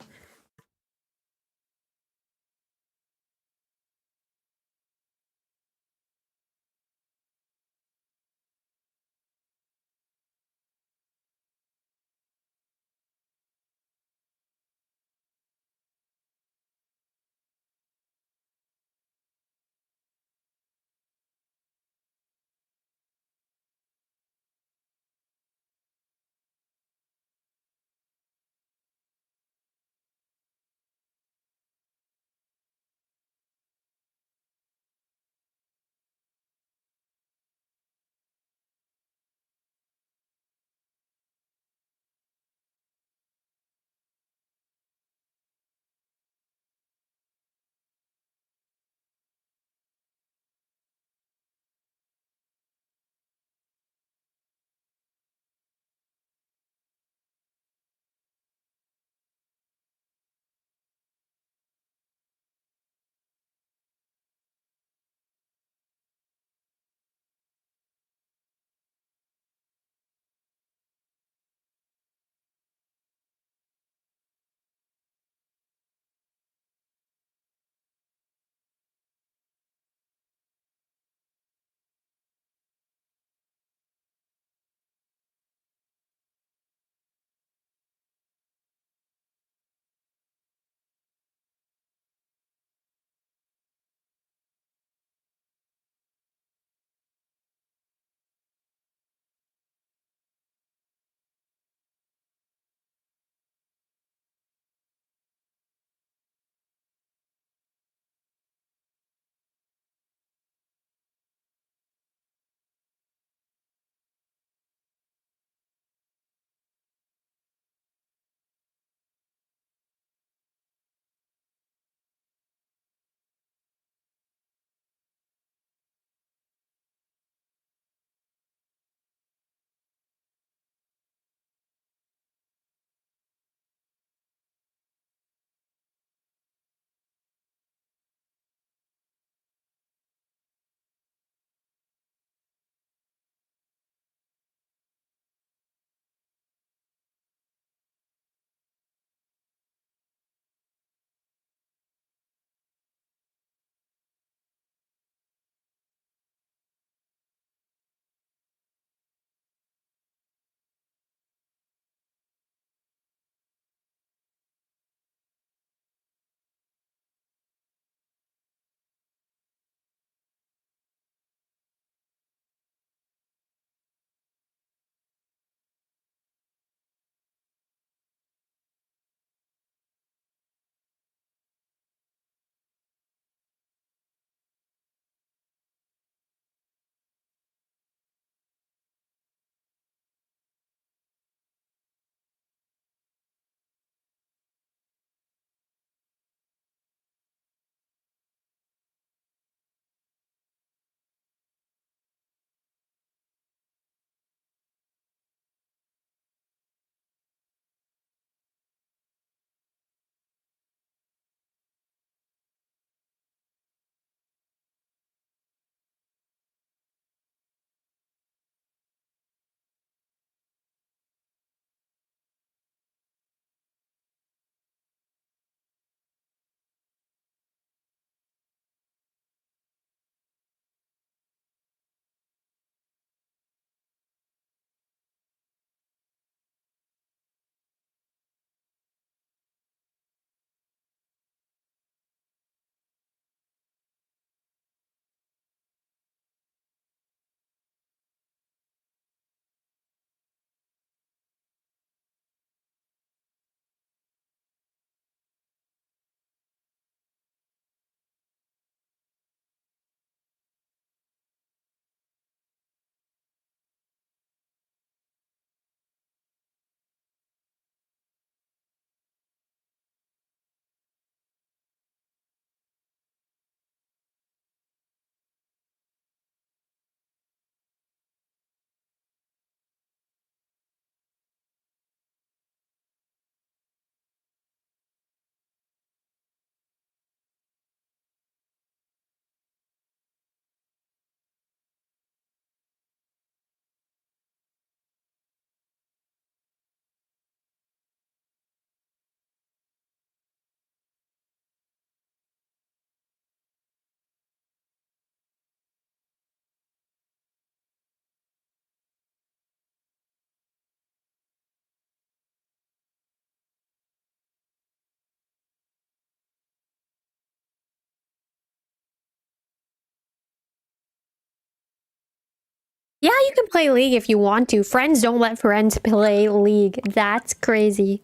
Yeah, you can play League if you want to. Friends don't let friends play League. That's crazy.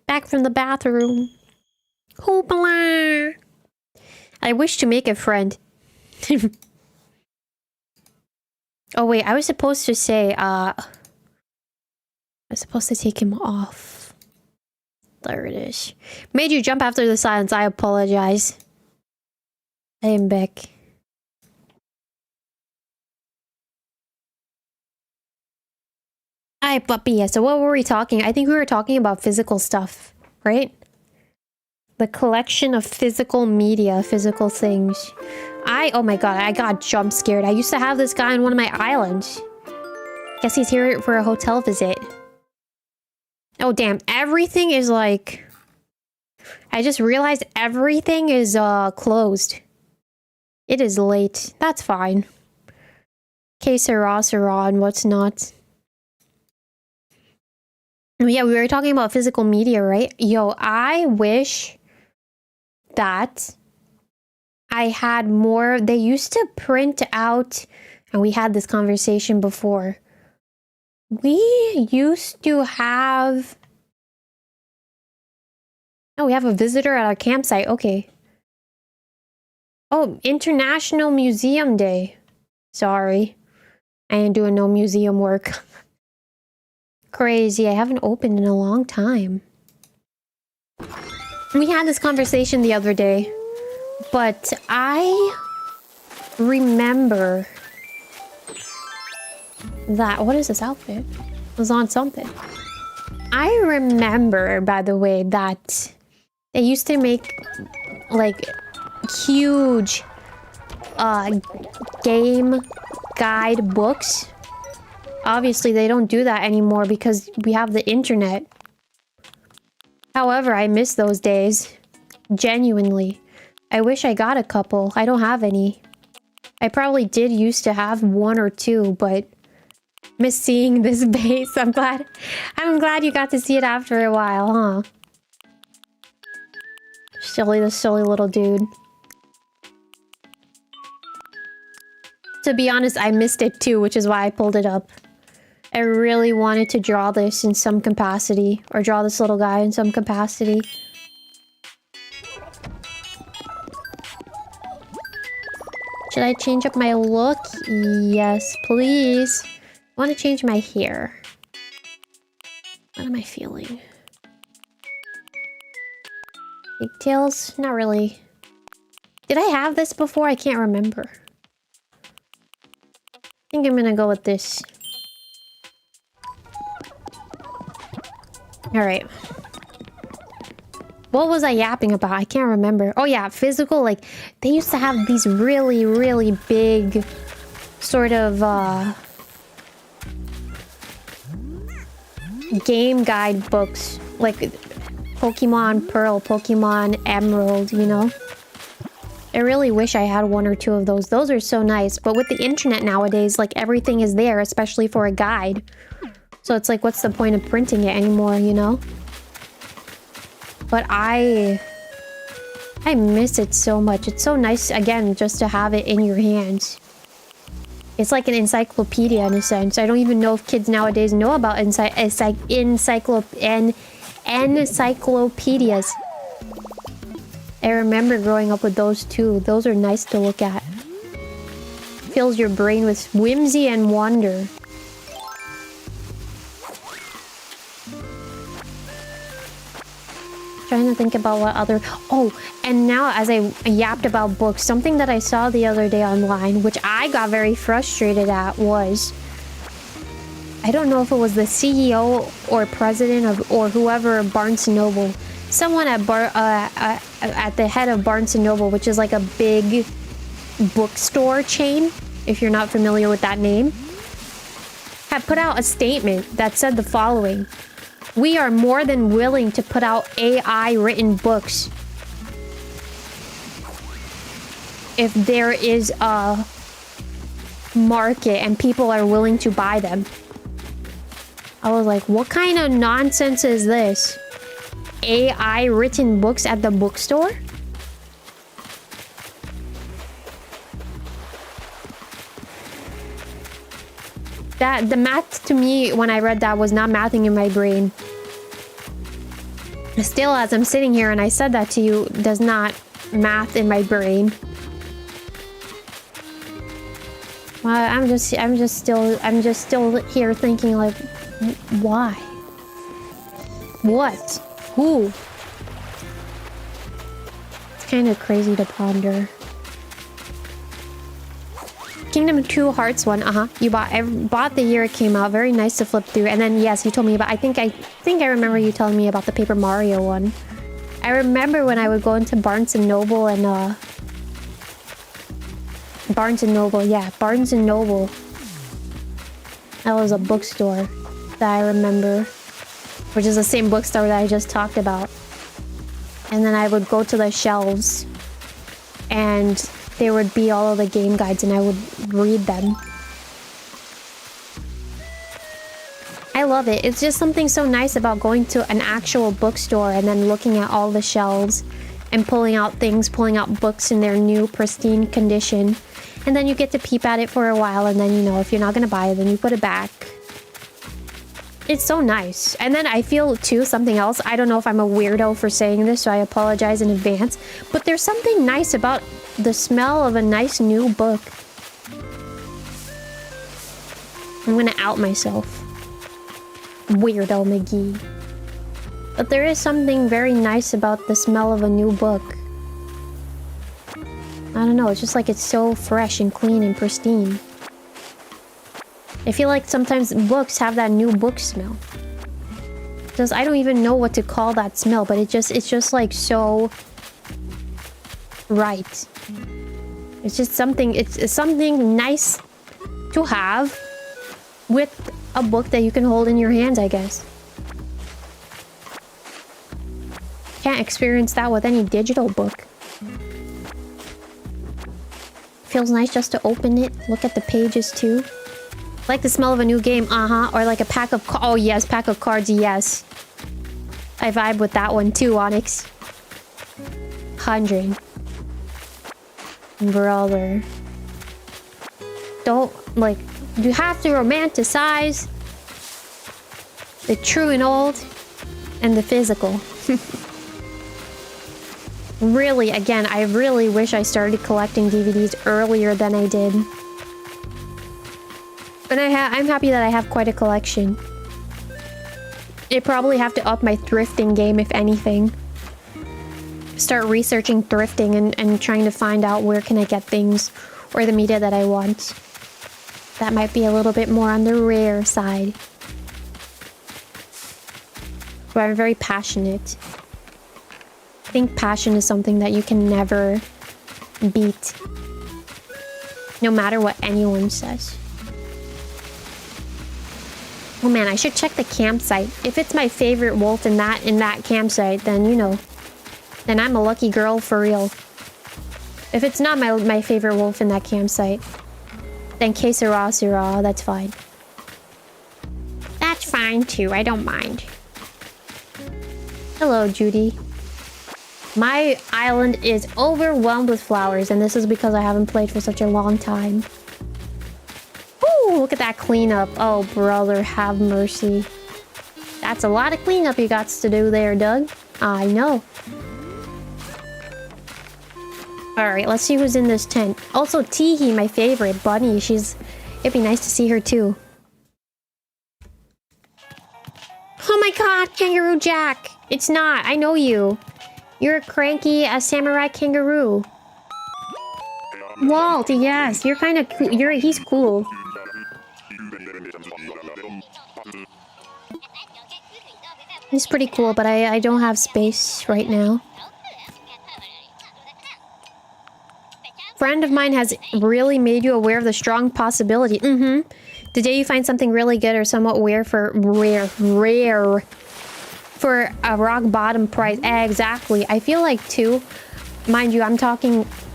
Back from the bathroom. Hoopla! I wish to make a friend. Oh wait, I was supposed to say, I was supposed to take him off. There it is. Made you jump after the silence. I apologize. I am back. Hi, puppy. Yeah, so what were we talking? I think we were talking about physical stuff, right? The collection of physical media, physical things. Oh my god, I got jump scared. I used to have this guy on one of my islands. Guess he's here for a hotel visit. Oh damn, everything is like... I just realized everything is closed. It is late. That's fine. Que sera, sera, and what's not. Yeah, we were talking about physical media, right? Yo, I wish that I had more. They used to print out, and we had this conversation before. We used to have... Oh, we have a visitor at our campsite. Okay. Oh, International Museum Day. Sorry. I ain't doing no museum work. Crazy. I haven't opened in a long time. We had this conversation the other day, but I remember that... What is this outfit? It was on something. I remember, by the way, that they used to make like huge game guide books. Obviously, they don't do that anymore because we have the internet. However, I miss those days. Genuinely. I wish I got a couple. I don't have any. I probably did used to have one or two, but miss seeing this base. I'm glad you got to see it after a while, huh? The silly little dude. To be honest, I missed it too, which is why I pulled it up. I really wanted to draw this in some capacity, or draw this little guy in some capacity. Should I change up my look? Yes, please. I want to change my hair. What am I feeling? Pigtails? Not really. Did I have this before? I can't remember. I think I'm gonna go with this. Alright. What was I yapping about? I can't remember. Oh yeah, physical, like, they used to have these really, really big sort of, game guide books. Like, Pokemon Pearl, Pokemon Emerald, you know? I really wish I had one or two of those. Those are so nice. But with the internet nowadays, like, everything is there, especially for a guide. So it's like, what's the point of printing it anymore, you know? But I miss it so much. It's so nice, again, just to have it in your hands. It's like an encyclopedia in a sense. I don't even know if kids nowadays know about encyclopedias. I remember growing up with those too. Those are nice to look at. Fills your brain with whimsy and wonder. Trying to think about what other... Oh, and now as I yapped about books, something that I saw the other day online, which I got very frustrated at, was... I don't know if it was the CEO or president of, or whoever of Barnes & Noble. Someone at the head of Barnes & Noble, which is like a big bookstore chain, if you're not familiar with that name, had put out a statement that said the following: "We are more than willing to put out AI written books if there is a market and people are willing to buy them." I was like, what kind of nonsense is this? AI written books at the bookstore? That the math to me when I read that was not mathing in my brain. Still, as I'm sitting here and I said that to you, does not math in my brain. I'm just still here thinking like, why? What? Who? It's kind of crazy to ponder. Kingdom 2 Hearts one, you bought the year it came out. Very nice to flip through. And then yes, you told me about. I think I remember you telling me about the Paper Mario one. I remember when I would go into Barnes and Noble and Barnes and Noble, yeah, Barnes and Noble. That was a bookstore that I remember, which is the same bookstore that I just talked about. And then I would go to the shelves, and there would be all of the game guides, and I would read them. I love it. It's just something so nice about going to an actual bookstore and then looking at all the shelves and pulling out books in their new pristine condition. And then you get to peep at it for a while, and then, you know, if you're not gonna buy it, then you put it back. It's so nice. And then I feel, too, something else. I don't know if I'm a weirdo for saying this, so I apologize in advance. But there's something nice about the smell of a nice new book. I'm gonna out myself. Weirdo McGee. But there is something very nice about the smell of a new book. I don't know, it's just like it's so fresh and clean and pristine. I feel like sometimes books have that new book smell. Because I don't even know what to call that smell, but it's just like so right. It's just something, it's something nice to have with a book that you can hold in your hands, I guess. Can't experience that with any digital book. Feels nice just to open it, look at the pages too. Like the smell of a new game, or like a pack of oh yes, pack of cards, yes. I vibe with that one too, Onyx. 100. Brother. Don't, like, you have to romanticize the true and old and the physical. Really, again, I really wish I started collecting DVDs earlier than I did. But I'm happy that I have quite a collection. I probably have to up my thrifting game, if anything. Start researching thrifting and trying to find out where can I get things or the media that I want. That might be a little bit more on the rare side. But I'm very passionate. I think passion is something that you can never beat. No matter what anyone says. Oh man, I should check the campsite. If it's my favorite wolf in that campsite, then you know. Then I'm a lucky girl for real. If it's not my favorite wolf in that campsite, then que sera, sera, that's fine. That's fine too, I don't mind. Hello, Judy. My island is overwhelmed with flowers, and this is because I haven't played for such a long time. Ooh, look at that cleanup. Oh, brother, have mercy. That's a lot of cleanup you got to do there, Doug. I know. Alright, let's see who's in this tent. Also, Teehee, my favorite. Bunny, it'd be nice to see her too. Oh my god, Kangaroo Jack! It's not, I know you. You're a cranky samurai kangaroo. Walt, yes, you're kind of cool. He's cool. He's pretty cool, but I don't have space right now. Friend of mine has really made you aware of the strong possibility. The day you find something really good or somewhat rare for a rock bottom price. Exactly. I feel like too, mind you,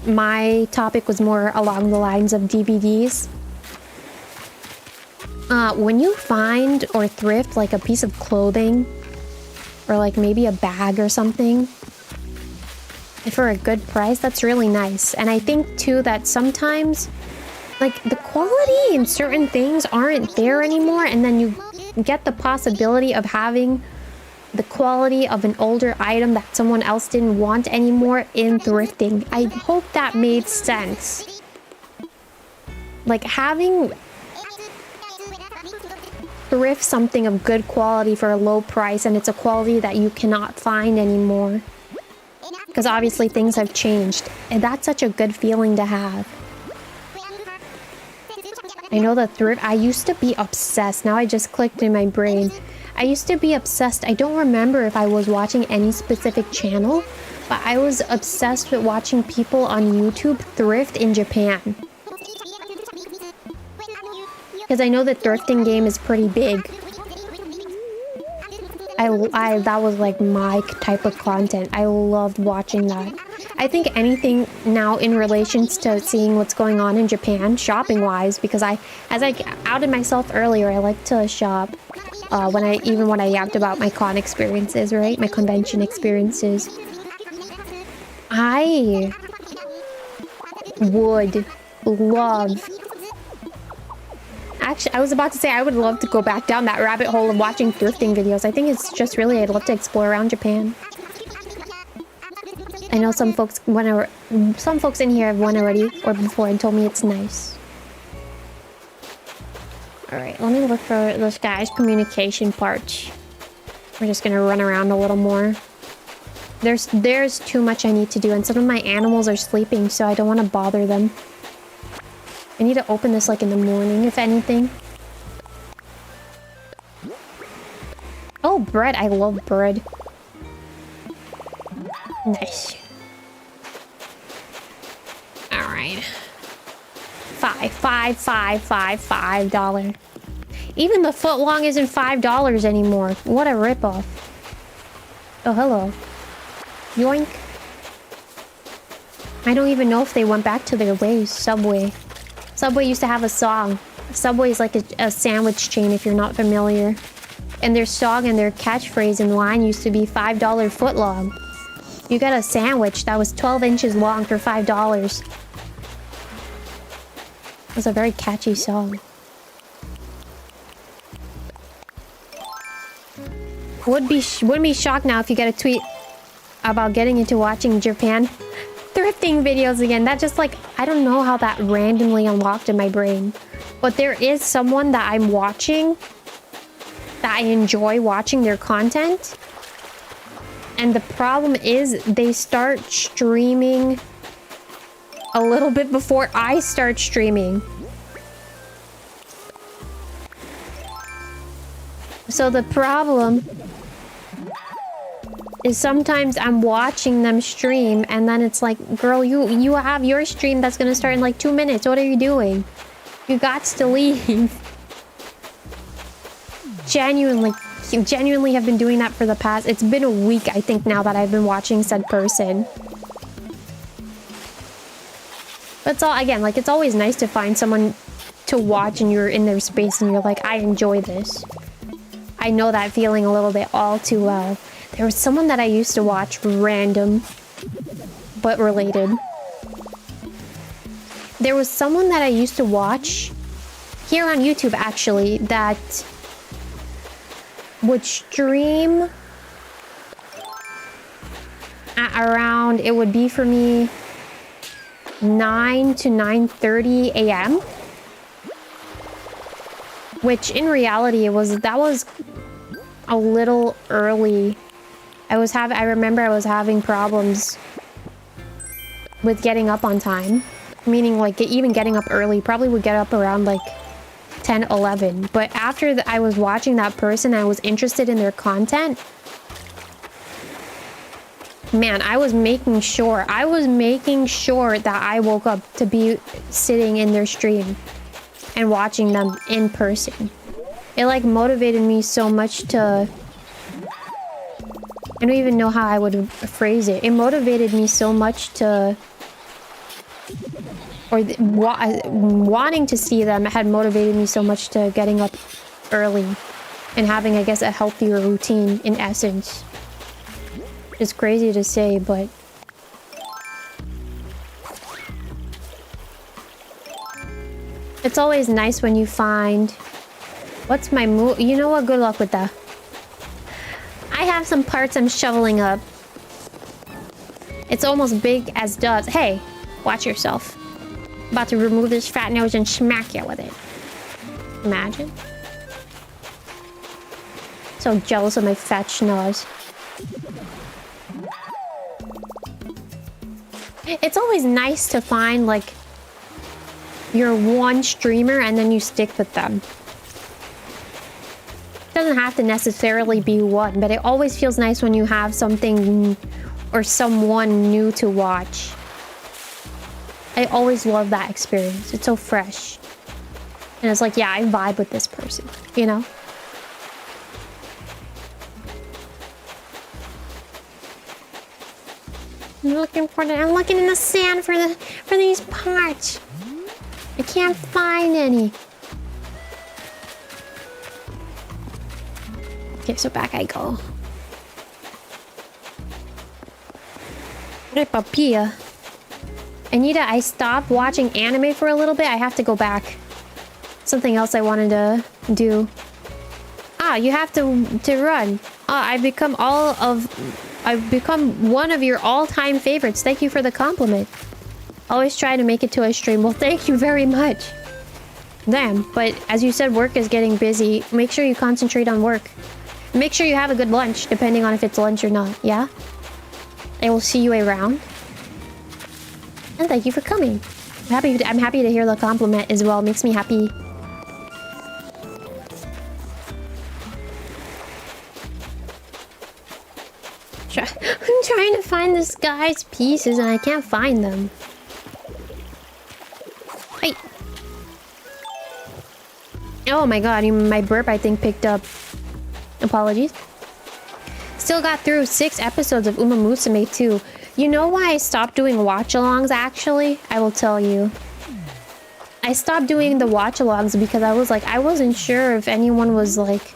my topic was more along the lines of DVDs. When you find or thrift like a piece of clothing or like maybe a bag or something for a good price, that's really nice. And I think too that sometimes like the quality in certain things aren't there anymore, and then you get the possibility of having the quality of an older item that someone else didn't want anymore in thrifting. I hope that made sense. Like having thrift something of good quality for a low price, and it's a quality that you cannot find anymore. Because obviously things have changed, and that's such a good feeling to have. I know the thrift, I used to be obsessed. Now I just clicked in my brain. I used to be obsessed. I don't remember if I was watching any specific channel, but I was obsessed with watching people on YouTube thrift in Japan. Because I know the thrifting game is pretty big. That was like my type of content. I loved watching that. I think anything now in relation to seeing what's going on in Japan, shopping wise, because as I outed myself earlier, I like to shop. When I yapped about my con experiences, right? My convention experiences. I would love... Actually, I was about to say I would love to go back down that rabbit hole of watching thrifting videos. I think it's just really, I'd love to explore around Japan. I know some folks in here have won already or before and told me it's nice. Alright, let me look for this guy's communication part. We're just gonna run around a little more. There's too much I need to do, and some of my animals are sleeping, so I don't want to bother them. I need to open this like in the morning, if anything. Oh, bread. I love bread. Nice. Alright. $5. Even the footlong isn't $5 anymore. What a ripoff. Oh, hello. Yoink. I don't even know if they went back to their ways. Subway. Subway used to have a song. Subway is like a sandwich chain, if you're not familiar. And their song and their catchphrase in line used to be $5 footlong. You got a sandwich that was 12 inches long for $5. It was a very catchy song. Wouldn't be shocked now if you get a tweet about getting into watching Japan thrifting videos again. That just like, I don't know how that randomly unlocked in my brain. But there is someone that I'm watching that I enjoy watching their content. And the problem is they start streaming a little bit before I start streaming. So the problem is sometimes I'm watching them stream and then it's like, girl, you have your stream that's gonna start in like 2 minutes. What are you doing? You got to leave. Genuinely have been doing that for the past... It's been a week, I think, now that I've been watching said person. But it's all, again, like, it's always nice to find someone to watch and you're in their space and you're like, I enjoy this. I know that feeling a little bit all too well. There was someone that I used to watch, random, but related. There was someone that I used to watch here on YouTube, actually, that would stream at around, it would be for me 9 to 9:30 a.m. Which in reality that was a little early. I remember I was having problems with getting up on time. Meaning like even getting up early, probably would get up around like 10, 11. But after I was watching that person, I was interested in their content. Man, I was making sure that I woke up to be sitting in their stream and watching them in person. It like motivated me so much to... I don't even know how I would phrase it. It motivated me so much to... wanting to see them had motivated me so much to getting up early and having, I guess, a healthier routine in essence. It's crazy to say, but... It's always nice when you find... What's my move? You know what? Good luck with that. I have some parts I'm shoveling up. It's almost big as does. Hey, watch yourself. About to remove this fat nose and smack you with it. Imagine. So jealous of my fat schnoz. It's always nice to find, like, your one streamer and then you stick with them. It doesn't have to necessarily be one, but it always feels nice when you have something or someone new to watch. I always love that experience. It's so fresh. And it's like, yeah, I vibe with this person, you know? I'm looking in the sand for these parts. I can't find any. Okay, so back I go. Pokopia. Anita, I stopped watching anime for a little bit. I have to go back. Something else I wanted to do. Ah, you have to run. I've become one of your all-time favorites. Thank you for the compliment. Always try to make it to a stream. Well, thank you very much. Damn, but as you said, work is getting busy. Make sure you concentrate on work. Make sure you have a good lunch, depending on if it's lunch or not, yeah? I will see you around. And thank you for coming. I'm happy to hear the compliment as well. Makes me happy. I'm trying to find this guy's pieces and I can't find them. Wait. Oh my god, my burp I think picked up. Apologies. Still got through 6 episodes of Uma Musume too. You know why I stopped doing watch-alongs actually? I will tell you. I stopped doing the watch-alongs because I wasn't sure if anyone was like...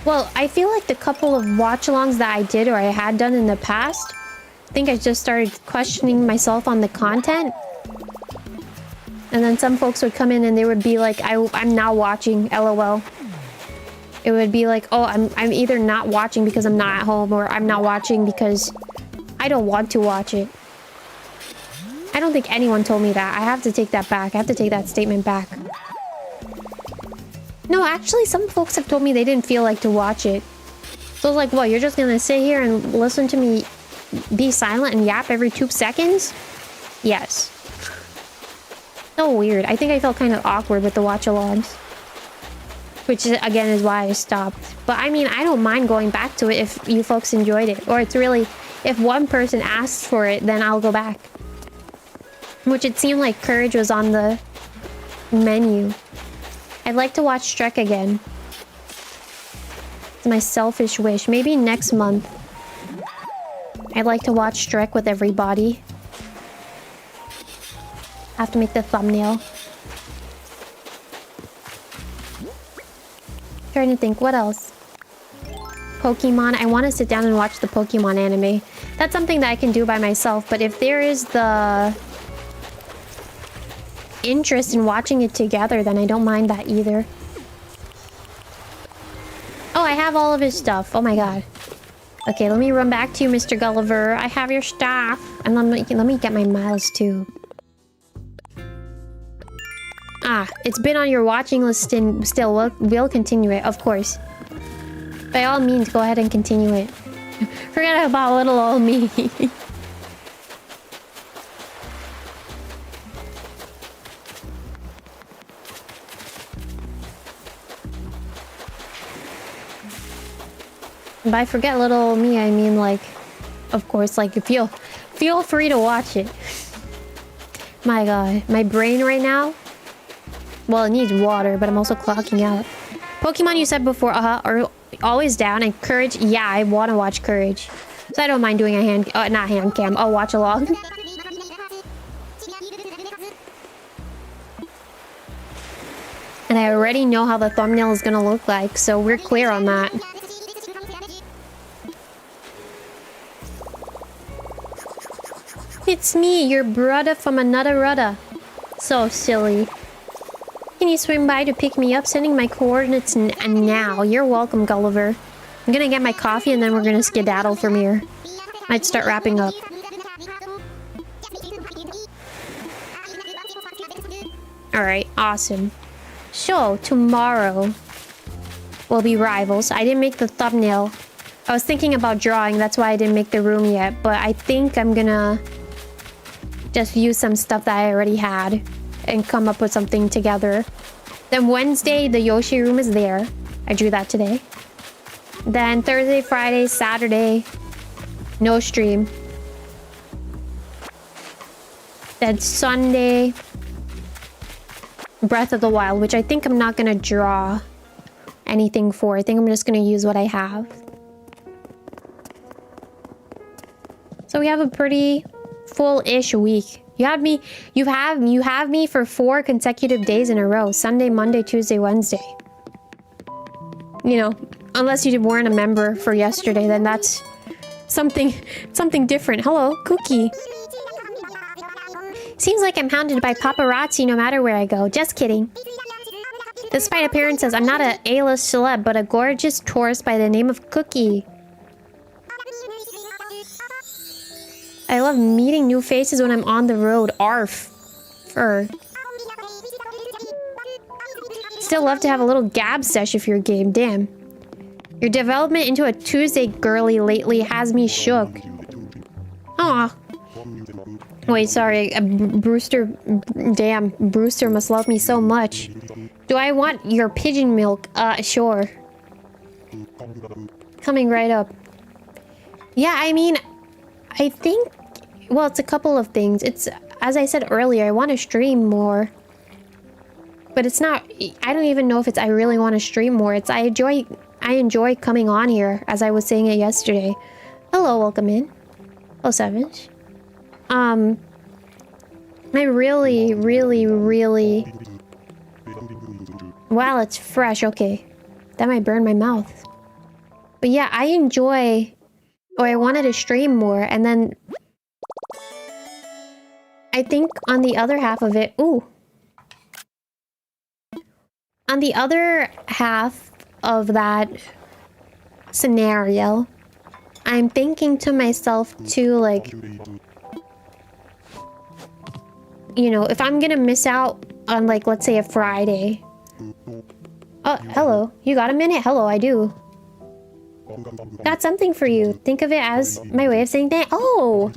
Well, I feel like the couple of watch-alongs that I did or I had done in the past, I think I just started questioning myself on the content. And then some folks would come in and they would be like, I'm not watching, LOL. It would be like, oh, I'm either not watching because I'm not at home or I'm not watching because I don't want to watch it. I don't think anyone told me that. I have to take that back. I have to take that statement back. No, actually, some folks have told me they didn't feel like to watch it. So I was like, what, you're just gonna sit here and listen to me be silent and yap every 2 seconds? Yes. So weird. I think I felt kind of awkward with the watch-alongs. Which, again, is why I stopped. But, I mean, I don't mind going back to it if you folks enjoyed it. Or it's really... If one person asks for it, then I'll go back. Which it seemed like Courage was on the menu. I'd like to watch Shrek again. It's my selfish wish. Maybe next month. I'd like to watch Shrek with everybody. I have to make the thumbnail. Trying to think, what else? Pokemon. I want to sit down and watch the Pokemon anime. That's something that I can do by myself, but if there is the interest in watching it together, then I don't mind that either. Oh, I have all of his stuff. Oh my god. Okay, let me run back to you, Mr. Gulliver. I have your stuff. And let me get my miles too. Ah, it's been on your watching list still. We'll continue it, of course. By all means, go ahead and continue it. Forget about little old me. By forget little old me, I mean like, of course, like feel free to watch it. My god, my brain right now. Well, it needs water, but I'm also clocking out. Pokemon you said before, are always down, and Courage, yeah, I want to watch Courage. So I don't mind doing a not hand cam, I'll watch along. And I already know how the thumbnail is gonna look like, so we're clear on that. It's me, your brother from another rudder. So silly. Can you swim by to pick me up? Sending my coordinates now. You're welcome, Gulliver. I'm gonna get my coffee and then we're gonna skedaddle from here. Might start wrapping up. Alright, awesome. So, tomorrow will be Rivals. I didn't make the thumbnail. I was thinking about drawing, that's why I didn't make the room yet. But I think I'm gonna just use some stuff that I already had and come up with something together. Then Wednesday, the Yoshi room is there. I drew that today. Then Thursday, Friday, Saturday, no stream. Then Sunday, Breath of the Wild, which I think I'm not gonna draw anything for. I think I'm just gonna use what I have. So we have a pretty full-ish week. You have me for 4 consecutive days in a row. Sunday, Monday, Tuesday, Wednesday. You know, unless you weren't a member for yesterday, then that's something different. Hello, Cookie. Seems like I'm hounded by paparazzi no matter where I go. Just kidding. Despite appearances, I'm not an A-list celeb, but a gorgeous tourist by the name of Cookie. I love meeting new faces when I'm on the road. Arf. Still love to have a little gab sesh if you're game. Damn. Your development into a Tuesday girly lately has me shook. Aw. Wait, sorry. Brewster... Damn. Brewster must love me so much. Do I want your pigeon milk? Sure. Coming right up. Yeah, I mean... I think... Well, it's a couple of things. It's... As I said earlier, I want to stream more. But it's not... I don't even know if it's I really want to stream more. It's I enjoy coming on here, as I was saying it yesterday. Hello, welcome in. Hello, Savage. I really... Wow, it's fresh. Okay. That might burn my mouth. But yeah, I enjoy... Or I wanted to stream more, and then... I think on the other half of it... Ooh. On the other half of that scenario, I'm thinking to myself too, like... You know, if I'm gonna miss out on, like, let's say a Friday... Oh, hello. You got a minute? Hello, I do. Got something for you. Think of it as my way of saying that. Oh!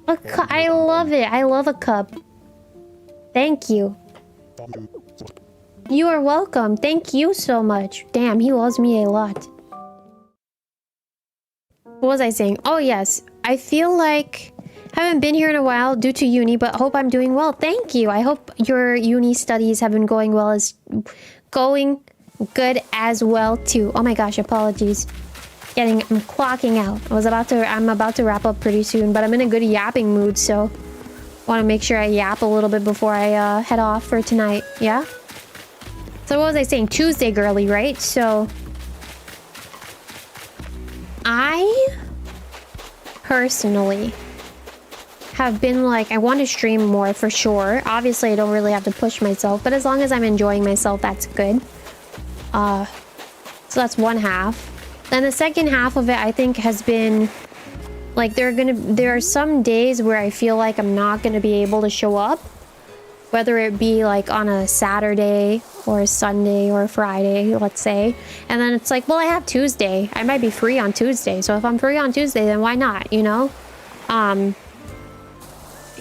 I love it. I love a cup. Thank you. You are welcome. Thank you so much. Damn, he loves me a lot. What was I saying? Oh, yes. I feel like... Haven't been here in a while due to uni, but hope I'm doing well. Thank you. I hope your uni studies have been going well as... Going good as well, too. Oh my gosh, apologies. I'm clocking out. I'm about to wrap up pretty soon, but I'm in a good yapping mood, so... Want to make sure I yap a little bit before I head off for tonight, yeah? So what was I saying? Tuesday girly, right? So... I... personally... have been like, I want to stream more for sure. Obviously, I don't really have to push myself, but as long as I'm enjoying myself, that's good. So that's one half. Then the second half of it, I think, has been like there are some days where I feel like I'm not gonna be able to show up, whether it be like on a Saturday or a Sunday or a Friday, let's say. And then it's like, well, I have Tuesday. I might be free on Tuesday. So if I'm free on Tuesday, then why not, you know?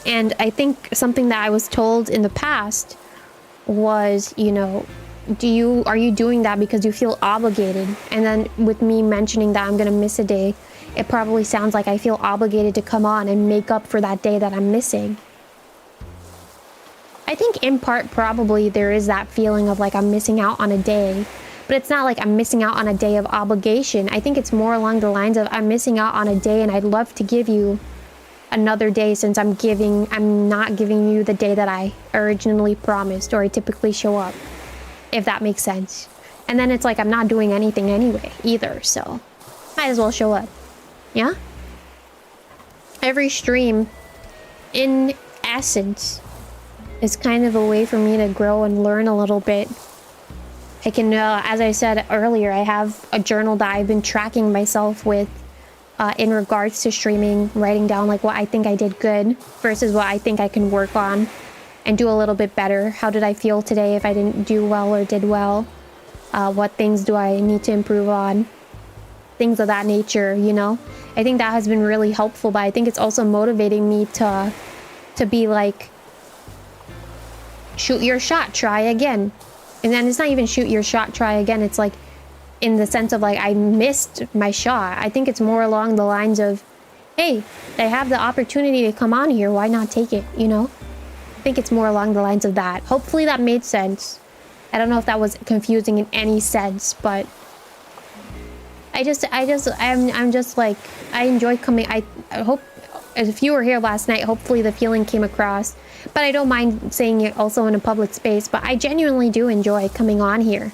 And I think something that I was told in the past was, you know, are you doing that because you feel obligated? And then with me mentioning that I'm gonna miss a day, it probably sounds like I feel obligated to come on and make up for that day that I'm missing. I think in part probably there is that feeling of like I'm missing out on a day, but it's not like I'm missing out on a day of obligation. I think it's more along the lines of I'm missing out on a day and I'd love to give you another day since I'm not giving you the day that I originally promised or I typically show up, if that makes sense. And then it's like I'm not doing anything anyway either, so might as well show up. Yeah? Every stream, in essence, It's kind of a way for me to grow and learn a little bit. I can, as I said earlier, I have a journal that I've been tracking myself with in regards to streaming, writing down like what I think I did good versus what I think I can work on and do a little bit better. How did I feel today if I didn't do well or did well? What things do I need to improve on? Things of that nature, you know? I think that has been really helpful, but I think it's also motivating me to be like, shoot your shot, try again. And then it's not even shoot your shot, try again. It's like in the sense of like, I missed my shot. I think it's more along the lines of, hey, I have the opportunity to come on here. Why not take it, you know? I think it's more along the lines of that. Hopefully that made sense. I don't know if that was confusing in any sense, but I'm just like, I enjoy coming. I hope, if you were here last night, hopefully the feeling came across. But I don't mind saying it also in a public space. But I genuinely do enjoy coming on here.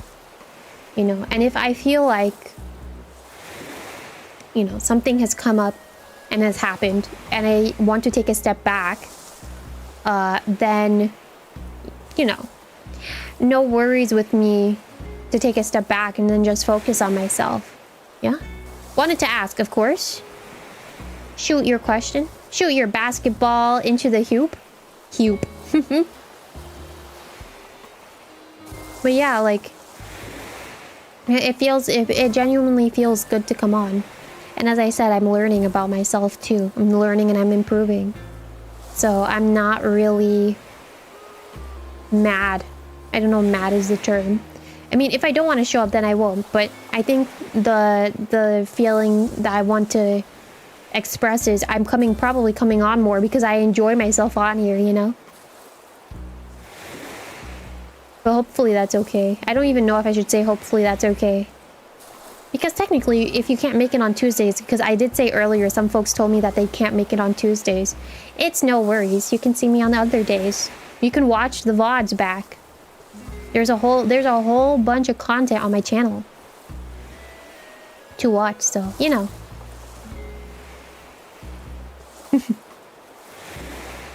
You know, and if I feel like, you know, something has come up and has happened and I want to take a step back, then, you know, no worries with me to take a step back and then just focus on myself. Yeah? Wanted to ask, of course. Shoot your question. Shoot your basketball into the hoop. Hoop. But yeah, like, it genuinely feels good to come on. And as I said, I'm learning about myself too. I'm learning and I'm improving. So I'm not really mad. I don't know if mad is the term. I mean, if I don't want to show up, then I won't. But I think the feeling that I want to express is I'm probably coming on more because I enjoy myself on here, you know? But hopefully that's okay. I don't even know if I should say hopefully that's okay. Because technically, if you can't make it on Tuesdays, because I did say earlier, some folks told me that they can't make it on Tuesdays. It's no worries. You can see me on the other days. You can watch the VODs back. There's a whole bunch of content on my channel to watch, so, you know.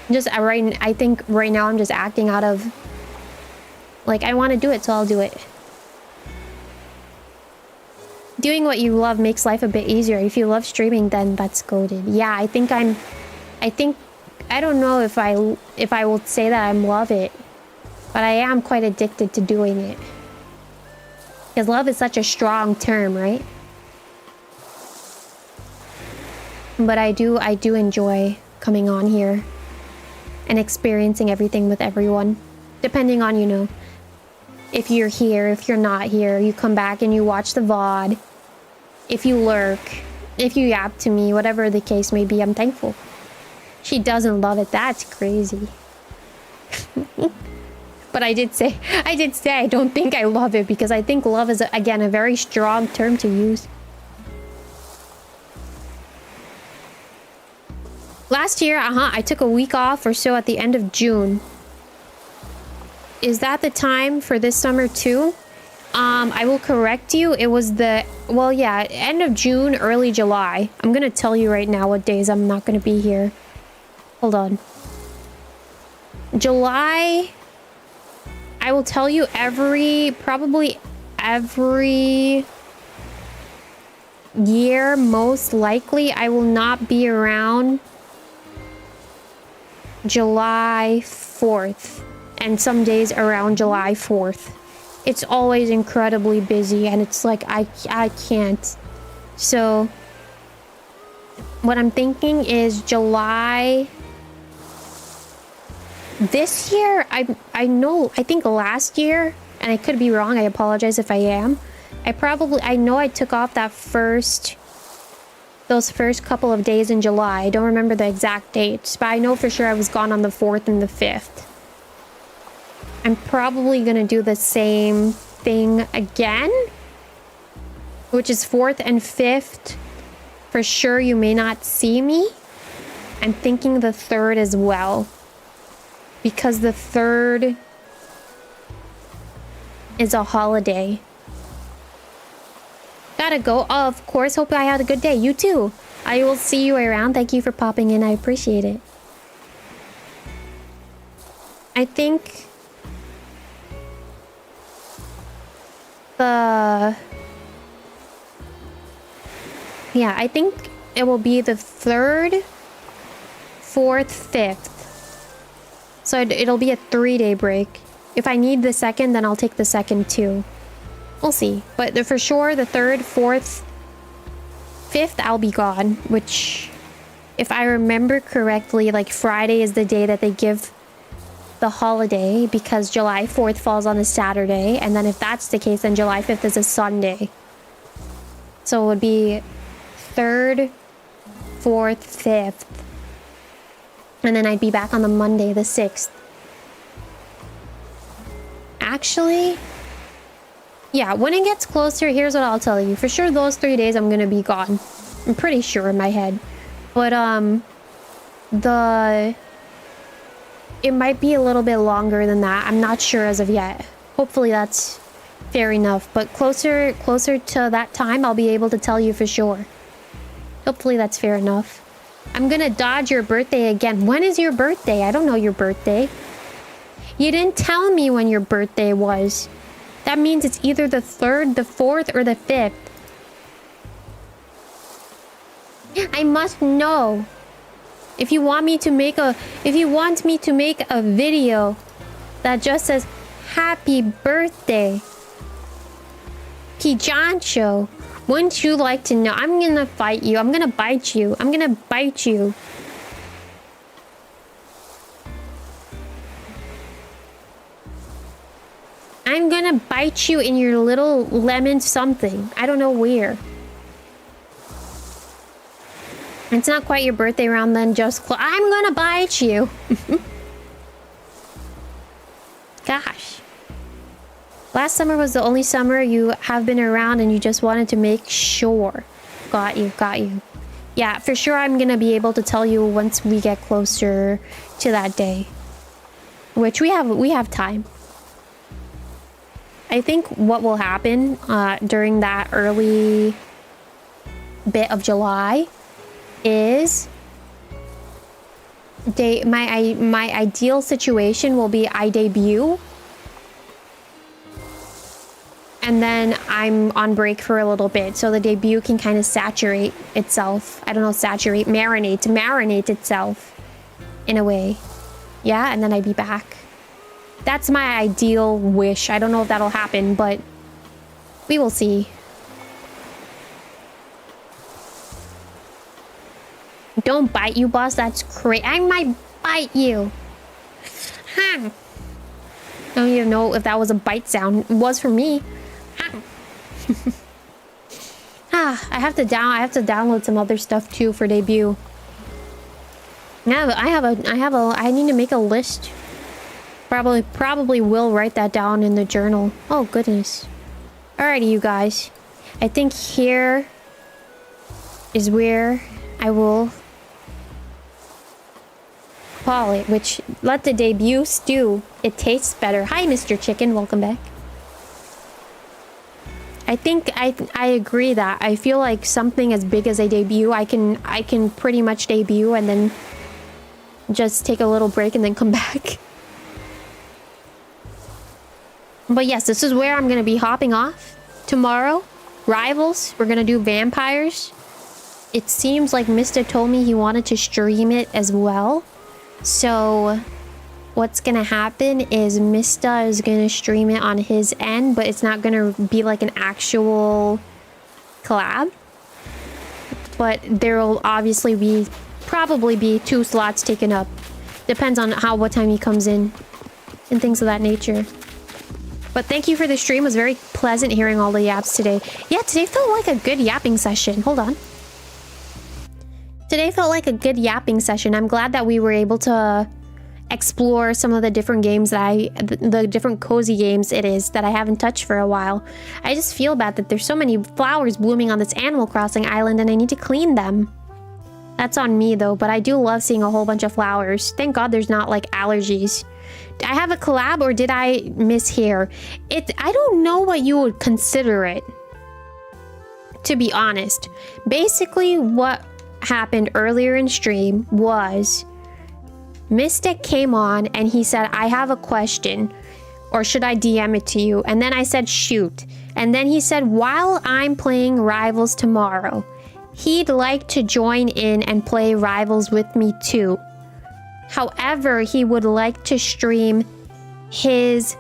I think right now I'm just acting out of, like, I want to do it, so I'll do it. Doing what you love makes life a bit easier. If you love streaming, then that's goated. Yeah, I don't know if I will say that I love it, but I am quite addicted to doing it. Because love is such a strong term, right? But I do enjoy coming on here and experiencing everything with everyone. Depending on, you know, if you're here, if you're not here, you come back and you watch the VOD. If you lurk, if you yap to me, whatever the case may be, I'm thankful. She doesn't love it. That's crazy. But I did say I don't think I love it because I think love is, again, a very strong term to use. Last year, I took a week off or so at the end of June. Is that the time for this summer too? I will correct you. It was end of June, early July. I'm gonna tell you right now what days I'm not gonna be here. Hold on. July, I will tell you probably every year, most likely, I will not be around July 4th. And some days around July 4th. It's always incredibly busy and it's like I can't. So what I'm thinking is July this year. I think last year, and I could be wrong, I apologize if I am. I know I took off those first couple of days in July. I don't remember the exact dates, but I know for sure I was gone on the 4th and the 5th. I'm probably gonna do the same thing again, which is 4th and 5th. For sure, you may not see me. I'm thinking the 3rd as well, because the 3rd is a holiday. Gotta go. Oh, of course. Hope I had a good day. You too. I will see you around. Thank you for popping in. I appreciate it. I think I think it will be the 3rd, 4th, 5th. So it'll be a 3-day break. If I need the 2nd, then I'll take the 2nd too. We'll see. But for sure, the 3rd, 4th, 5th, I'll be gone. Which, if I remember correctly, like Friday is the day that they give the holiday because July 4th falls on a Saturday. And then if that's the case, then July 5th is a Sunday. So it would be 3rd, 4th, 5th. And then I'd be back on the Monday, the 6th. Actually, yeah, when it gets closer, here's what I'll tell you. For sure, those 3 days I'm gonna be gone. I'm pretty sure in my head. But, it might be a little bit longer than that. I'm not sure as of yet. Hopefully that's fair enough. But closer to that time, I'll be able to tell you for sure. Hopefully that's fair enough. I'm gonna dodge your birthday again. When is your birthday? I don't know your birthday. You didn't tell me when your birthday was. That means it's either the 3rd, the 4th, or the 5th. I must know. If you want me to make a video that just says happy birthday, Pijancho, wouldn't you like to know? I'm gonna fight you. I'm gonna bite you. I'm gonna bite you. I'm gonna bite you in your little lemon something. I don't know where. It's not quite your birthday round then, just I'm gonna bite you. Gosh. Last summer was the only summer you have been around and you just wanted to make sure. Got you, got you. Yeah, for sure I'm gonna be able to tell you once we get closer to that day. Which we have time. I think what will happen during that early bit of July is my ideal situation will be I debut and then I'm on break for a little bit so the debut can kind of saturate itself. I don't know, marinate itself in a way. Yeah, and then I'd be back. That's my ideal wish. I don't know if that'll happen, but we will see. Don't bite you, boss. That's crazy. I might bite you. I don't even know if that was a bite sound. It was for me. I have to download some other stuff too for debut. I need to make a list. Probably will write that down in the journal. Oh goodness. Alrighty, you guys. I think here is where I will call it, which let the debut stew. It tastes better. Hi, Mr. Chicken. Welcome back. I think I agree that I feel like something as big as a debut, I can pretty much debut and then just take a little break and then come back. But yes, this is where I'm going to be hopping off tomorrow. Rivals. We're going to do vampires. It seems like Mr. told me he wanted to stream it as well. So what's going to happen is Mr. is going to stream it on his end, but it's not going to be like an actual collab. But there will obviously probably be 2 slots taken up. Depends on what time he comes in and things of that nature. But thank you for the stream. It was very pleasant hearing all the yaps today. Yeah, today felt like a good yapping session. Hold on. Today felt like a good yapping session. I'm glad that we were able to explore some of the different games that the different cozy games it is that I haven't touched for a while. I just feel bad that there's so many flowers blooming on this Animal Crossing island and I need to clean them. That's on me though, but I do love seeing a whole bunch of flowers. Thank God there's not like allergies. I have a collab or did I mishear? I don't know what you would consider it, to be honest. Basically what happened earlier in stream was Mystic came on and he said, I have a question. Or should I DM it to you? And then I said, shoot. And then he said, while I'm playing Rivals tomorrow, he'd like to join in and play Rivals with me too. However, he would like to stream his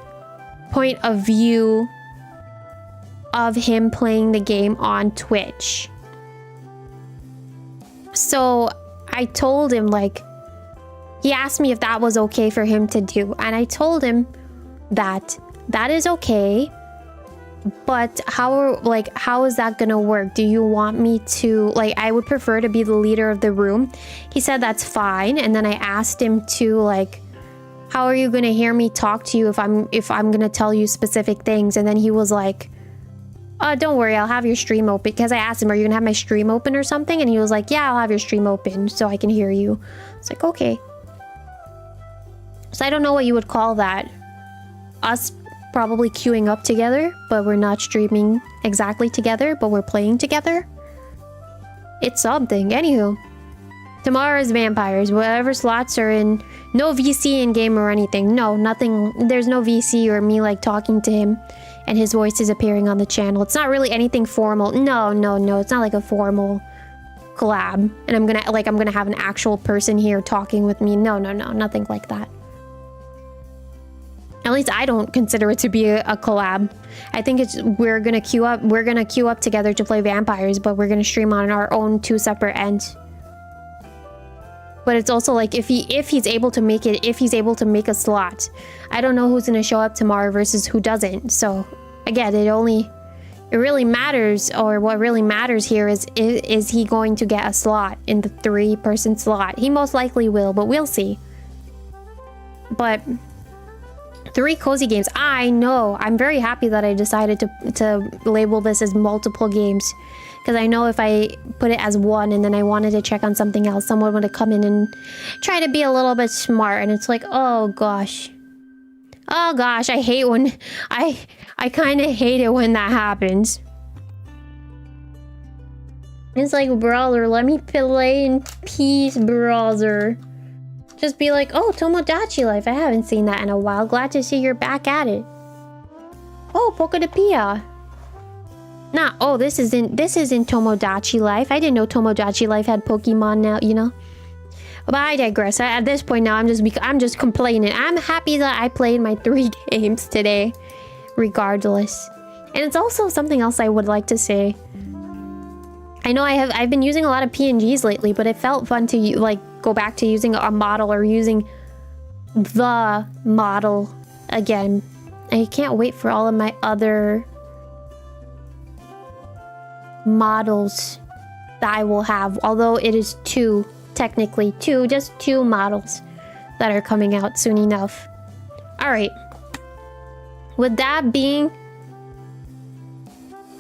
point of view of him playing the game on Twitch. So I told him, like, he asked me if that was okay for him to do. And I told him that that is okay. But how is that gonna work? Do you want me to, like, I would prefer to be the leader of the room. He said that's fine. And then I asked him to, like, how are you gonna hear me talk to you if I'm gonna tell you specific things? And then he was like, don't worry, I'll have your stream open. Because I asked him, are you gonna have my stream open or something? And he was like, yeah, I'll have your stream open so I can hear you. It's like, okay. So I don't know what you would call that. Us probably queuing up together, but we're not streaming exactly together, but we're playing together. It's something. Anywho, tomorrow's vampires. Whatever slots are in. No VC in game or anything. No, nothing. There's no VC or me like talking to him and his voice is appearing on the channel. It's not really anything formal. No. It's not like a formal collab. And I'm gonna have an actual person here talking with me. No. Nothing like that. At least I don't consider it to be a collab. I think we're gonna queue up together to play vampires, but we're gonna stream on our own 2 separate ends. But it's also like if he's able to make it, if he's able to make a slot. I don't know who's gonna show up tomorrow versus who doesn't. So again, it really matters, or what really matters here is he going to get a slot in the 3-person slot? He most likely will, but we'll see. But 3 cozy games. I know. I'm very happy that I decided to label this as multiple games. Because I know if I put it as 1 and then I wanted to check on something else, someone would have come in and try to be a little bit smart. And it's like, oh gosh. Oh gosh, I hate when... I kind of hate it when that happens. It's like, brother, let me play in peace, brother. Just be like, oh, Tomodachi Life. I haven't seen that in a while. Glad to see you're back at it. Oh, Pokopia. Nah, oh, this isn't Tomodachi Life. I didn't know Tomodachi Life had Pokemon now, you know? But I digress. At this point now, I'm just complaining. I'm happy that I played my 3 games today, regardless. And it's also something else I would like to say. I know I've been using a lot of PNGs lately, but it felt fun to like go back to using a model or using the model again. I can't wait for all of my other models that I will have, although it is 2, technically just 2 models that are coming out soon enough. All right, with that being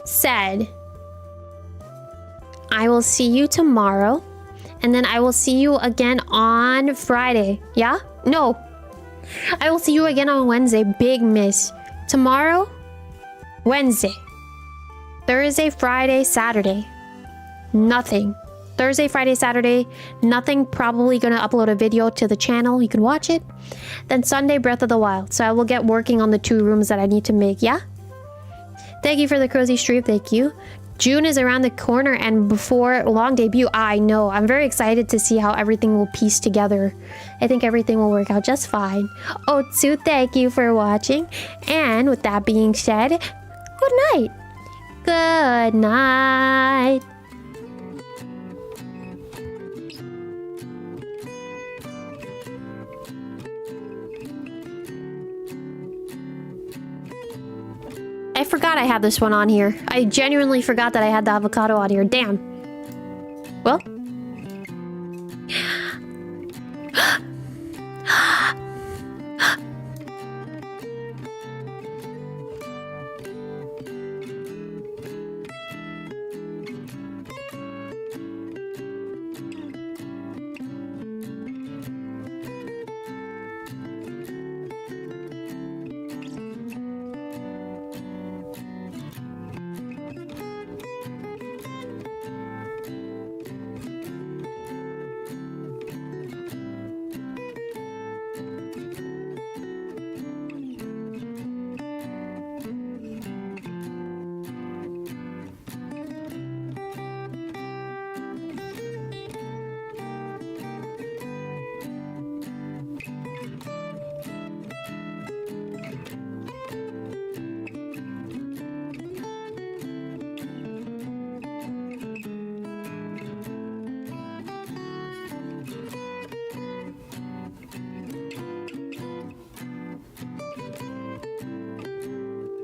said, I will see you tomorrow, and then I will see you again on Friday. Yeah? No, I will see you again on Wednesday. Big miss. Tomorrow, Wednesday, Thursday, Friday, Saturday, nothing. Thursday, Friday, Saturday, nothing. Probably gonna upload a video to the channel. You can watch it. Then Sunday, Breath of the Wild. So I will get working on the 2 rooms that I need to make. Yeah? Thank you for the cozy stream. Thank you. June is around the corner, and before long debut, I know. I'm very excited to see how everything will piece together. I think everything will work out just fine. Otsu, thank you for watching. And with that being said, good night. Good night. I forgot I had this one on here. I genuinely forgot that I had the avocado on here. Damn. Well,